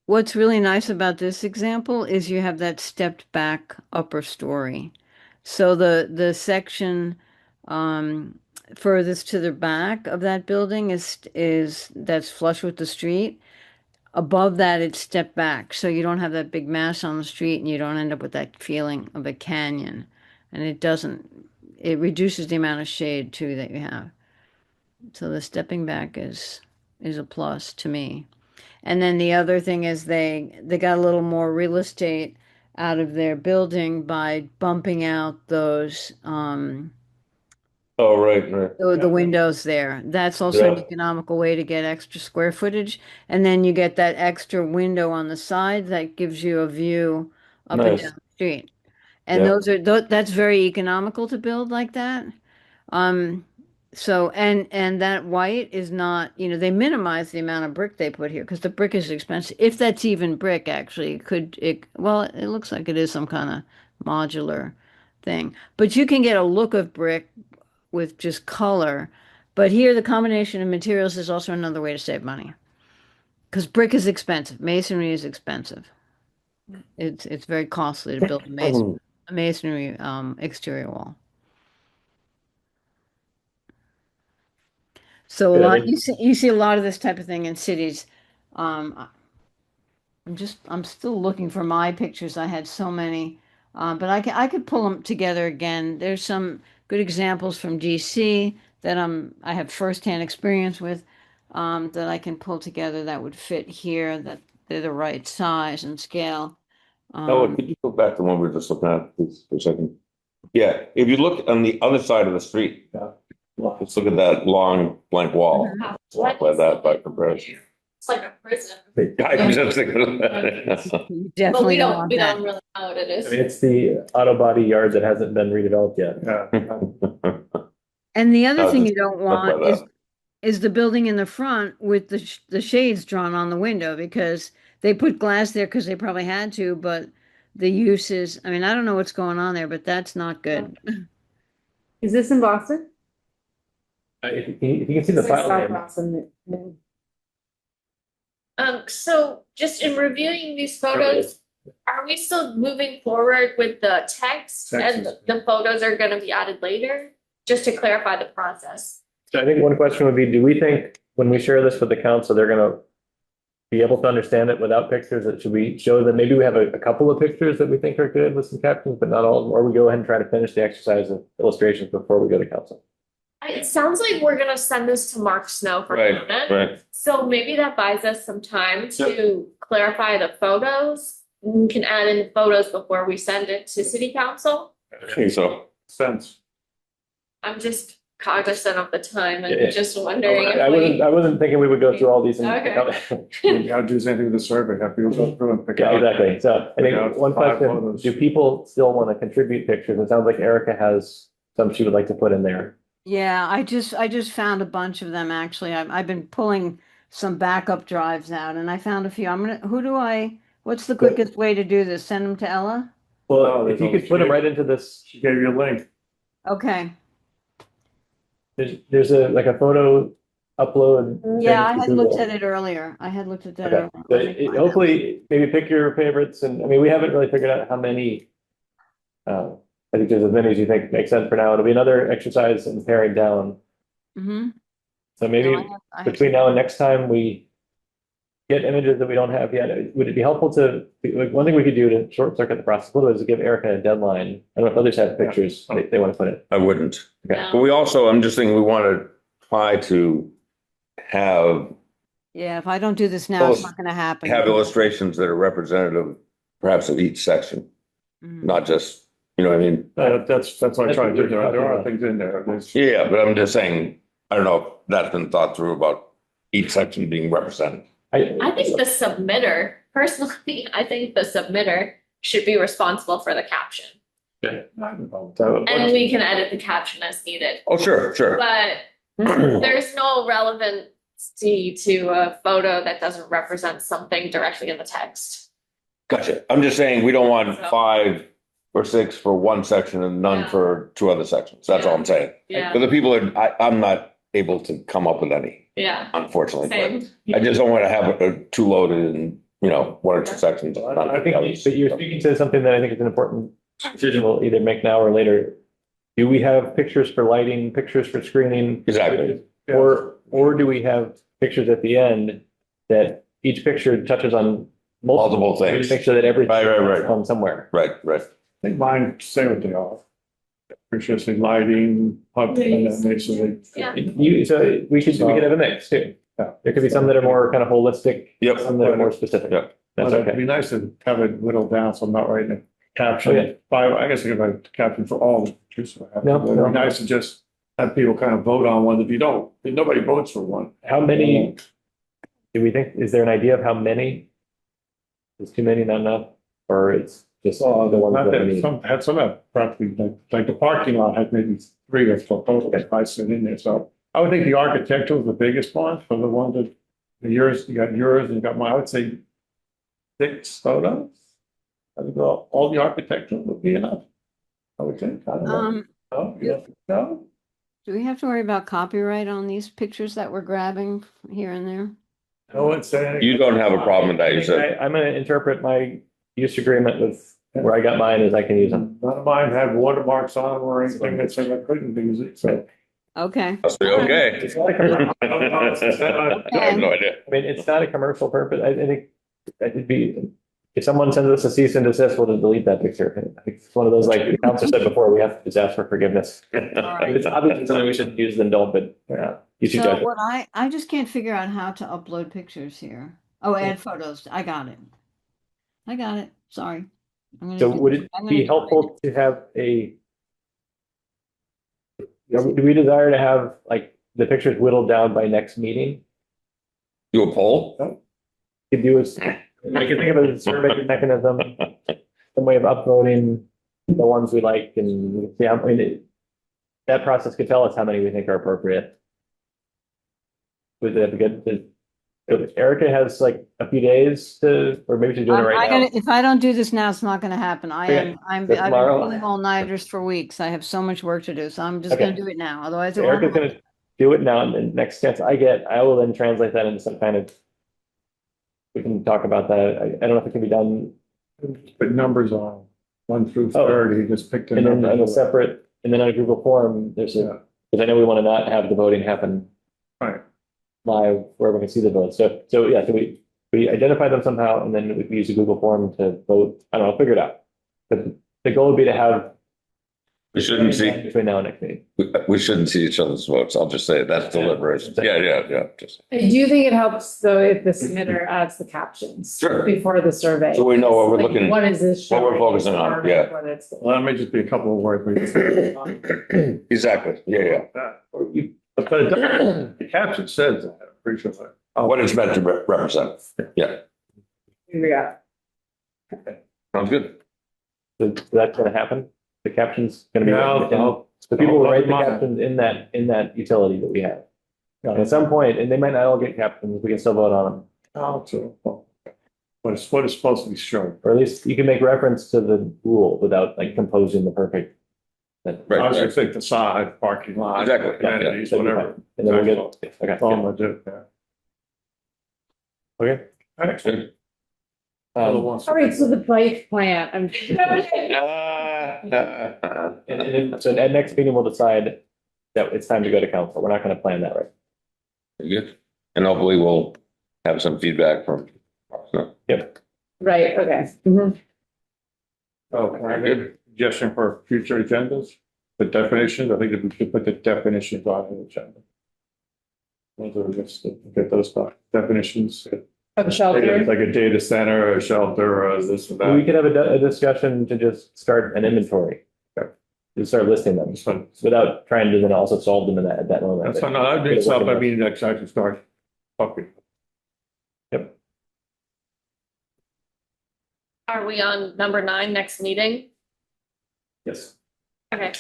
What's really nice about this example is you have that stepped back upper story. So the section furthest to the back of that building is that's flush with the street. Above that, it's stepped back, so you don't have that big mass on the street, and you don't end up with that feeling of a canyon. And it reduces the amount of shade too that you have. So the stepping back is a plus to me. And then the other thing is they got a little more real estate out of their building by bumping out those Oh, right. the windows there. That's also an Yeah. economical way to get extra square footage. And then you get that extra window on the side that gives you a view up and Nice. down the street. And Yeah. that's very economical to build like that. So and that white is not, they minimize the amount of brick they put here because the brick is expensive. If that's even brick, actually, it looks like it is some kind of modular thing. But you can get a look of brick with just color. But here, the combination of materials is also another way to save money. because brick is expensive, masonry is expensive. It's very costly to build a masonry exterior wall. So a Good, I lot, think- you see a lot of this type of thing in cities. I'm still looking for my pictures. I had so many, but I could pull them together again. There's some good examples from DC that I have firsthand experience with, that I can pull together that would fit here, that they're the right size and scale. Oh, could you go back to one we were just looking at, please, for a second? Yeah, if you look on the other side of the street, let's look at that long blank wall. Walk by that by comparison. It's like a prison. I was just thinking of that. You But definitely we don't don't, want we that. don't really know what it I is. mean, it's the auto body yard that hasn't been redeveloped yet. Yeah. And the other I'll thing just you don't talk about want that. is the building in the front with the shades drawn on the window, because they put glass there because they probably had to, but the use is, I mean, I don't know what's going on there, but that's not good. Is this in Boston? If you can see the It's like file South name, Boston. Yeah. So just in reviewing these photos, are we still moving forward with the text and Text is- the photos are gonna be added later? Just to clarify the process. so I think one question would be, do we think when we share this with the council, they're gonna be able to understand it without pictures? That should we show them, maybe we have a couple of pictures that we think are good with some captions, but not all, of them, or we go ahead and try to finish the exercise of illustrations before we go to council? It sounds like we're gonna send this to Mark Snow for Right, comment. right. So maybe that buys us some time to clarify the photos. We can add in the photos before we send it to city council. I think so. Sense. I'm just cognizant of the time Yeah. and just wondering I if wasn't thinking we would go through all these. Okay. You gotta do anything with the survey, have people go through and pick Yeah, out. exactly. So I Yeah, think one 5 question, photos. do people still want to contribute pictures? It sounds like Erica has some she would like to put in there. Yeah, I just found a bunch of them actually. I've been pulling some backup drives out and I found a few. What's the quickest way to do this? Send them to Ella? Well, Oh, if you there's could put them right into this, She gave you a link. Okay. there's like a photo upload. Yeah, I thing to had looked Google. at it earlier. I had looked at that Okay, earlier. so Let me find out. hopefully maybe pick your favorites, and I mean, we haven't really figured out how many. I think there's as many as you think make sense for now. It'll be another exercise in paring down. Mhm. So maybe No, I have between now and next time we get images that we don't have yet, would it be helpful to, like, one thing we could do to short circuit the process a little bit is to give Erica a deadline. I don't know if others have pictures they want to put in. I wouldn't. Okay. No. But we also, I'm just thinking we want to try to have Yeah, if I don't do this now, it's not gonna happen. illustrations that are representative perhaps of each section, Mhm. not just, you know what I mean? That's what I try to do. There are things in there. There's- Yeah, but I'm just saying, I don't know if that's been thought through about each section being represented. I think the submitter, personally, I think the submitter should be responsible for the caption. So, And we can edit the caption as needed, Oh, sure, sure. but there's no relevancy to a photo that doesn't represent something directly in the text. Gotcha. I'm just saying, we don't want 5 or 6 for one section and none Yeah. for 2 other sections. That's all I'm saying. Yeah, But the people are, I'm not able to come up with any, yeah, unfortunately. but same. I just don't want to have it too loaded in, 1 or 2 sections. I think that you're speaking to something that I think is an important decision we'll either make now or later. Do we have pictures for lighting, pictures for screening? Exactly. Or do we have pictures at the end that each picture touches on Multiple things. Make sure that everything Right. is on somewhere. Right. I think mine say what they are. Preciously lighting, pub, and then basically. Yeah. So we could have a mix too. Yeah. There could be some that are more kind of holistic. Yep. Some that are more specific. Yep. That's But it'd okay. be nice to have it whittled down, so I'm not writing a Okay. caption. I guess I could write a caption for all the pictures. So I have to- No, It'd no. be nice to just have people kind of vote on one. If you don't, if nobody votes for one. How many, do we think, is there an idea of how many? Is too many not enough? Or it's just the ones Not that we that, need? some have practically, like the parking lot had maybe 3 or 4 photos I sit in there, so. I would think the architectural is the biggest one, for the ones that, you got yours and you got mine, I would say 6 photos. I think all the architectural would be enough. I would think, I don't know. No, you don't think so? Do we have to worry about copyright on these pictures that we're grabbing here and there? No one said anything. You don't have a problem with that, you said. I'm gonna interpret my use agreement with where I got mine as I can use them. None of mine had watermarks on them or anything that said I couldn't use it, so. Okay. Must be okay. It's not a commercial, I have no idea. I mean, it's not a commercial purpose. I think it'd be, if someone sends us a cease and desist, we'll just delete that picture. I think it's one of those, like the council said before, we have to just ask for forgiveness. It's obviously something we should use and don't, but you should So judge it. what I just can't figure out how to upload pictures here. Oh, add photos. I got it. I got it. Sorry. I'm gonna So do- would it I'm gonna be do it. helpful to have do we desire to have like the pictures whittled down by next meeting? Do a poll? Could do is, I could think of it as a survey mechanism, some way of upvoting the ones we like and yeah, I mean, that process could tell us how many we think are appropriate. Would that be good? Erica has like a few days to, or maybe she's doing it right now. If I don't do this now, it's not gonna happen. Okay. I've So been tomorrow? pulling all-nighters for weeks. I have so much work to do, so I'm just Okay. gonna do it now. Otherwise, it So Erica's won't. gonna do it now, and the next chance I get, I will then translate that into some kind of. We can talk about that. I don't know if it can be done, Put numbers on 1 through Oh. 30, just pick the and then on a numbers. separate, and then on a Google form, there's Yeah. because I know we want to not have the voting happen Right. live where we can see the votes. So yeah, so we identify them somehow, and then we use a Google form to vote. I don't know, figure it out. But the goal would be to have. We shouldn't see, Between now and next meeting. we shouldn't see each other's votes. I'll just say it. That's deliberation. Yeah. Just. I do think it helps though if the submitter adds the captions. Sure. Before the survey. So we know what we're Like, looking- What is this? what we're showing? focusing on, yeah. Whether it's- Well, that may just be a couple of words. Exactly. Yeah. But the caption says that, I'm pretty sure. What it's meant to represent. Yeah. Here we go. Sounds good. So that's gonna happen? The caption's gonna be. Yeah, written. So people will I'll write the monitor. captions in that utility that we have. At some point, and they might not all get captions, we can still vote on them. What is supposed to be shown. Or at least you can make reference to the rule without like composing the perfect. I was gonna think the side, parking lot. Exactly, yeah, Amenities, That'd be whatever. fine. And then we'll get, okay. That's all I'm gonna do, yeah. Okay. Good. All right, so the bike plan, I'm. And then, so at next meeting, we'll decide that it's time to go to council. We're not gonna plan that right. Good. And hopefully we'll have some feedback from. Yep. Right, okay. Mhm. Oh, can I make a suggestion for future agendas? The definitions, I think if we could put the definitions on the agenda. Those are just, get those definitions. Of shelter. Like a data center, a shelter, or this and We that. could have a discussion to just start an inventory. Just start listing them That's fine. without trying to then also solve them at that moment. That's fine. No, I think so, I mean, next time to start talking. Are we on number 9 next meeting? Yes. Okay.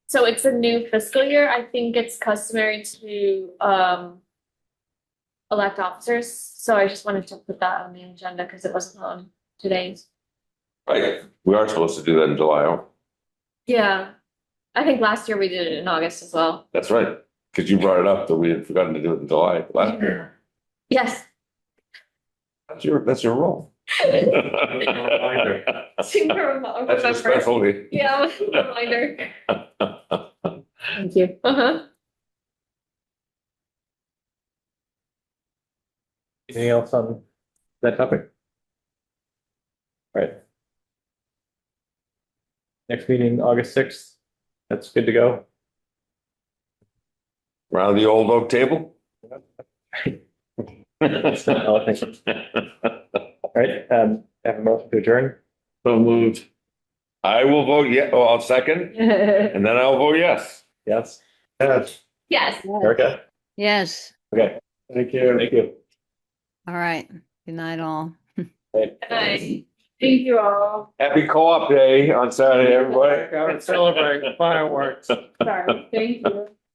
So it's a new fiscal year. I think it's customary to elect officers. So I just wanted to put that on the agenda because it wasn't on today's. Right. We are supposed to do that in July. Yeah. I think last year we did it in August as well. That's right. Because you brought it up that we had forgotten to do it in July last year. Yes. That's your role. Reminder. That's your Remember. specialty. Yeah, reminder. Thank you. Uh-huh. Anything else on that topic? All right. Next meeting, August 6th. That's good to go. Around the old oak table? Oh, thank you. All right, have a motion to adjourn. So moved. I will vote I'll second, and then I'll vote yes. Yes, Yes, Yes. Erica? Yes. Okay, thank you. thank you. All right. Good night, all. Right. Nice. Thank you all. Happy co-op day on Saturday, everybody. Celebrate fireworks. Sorry, thank you.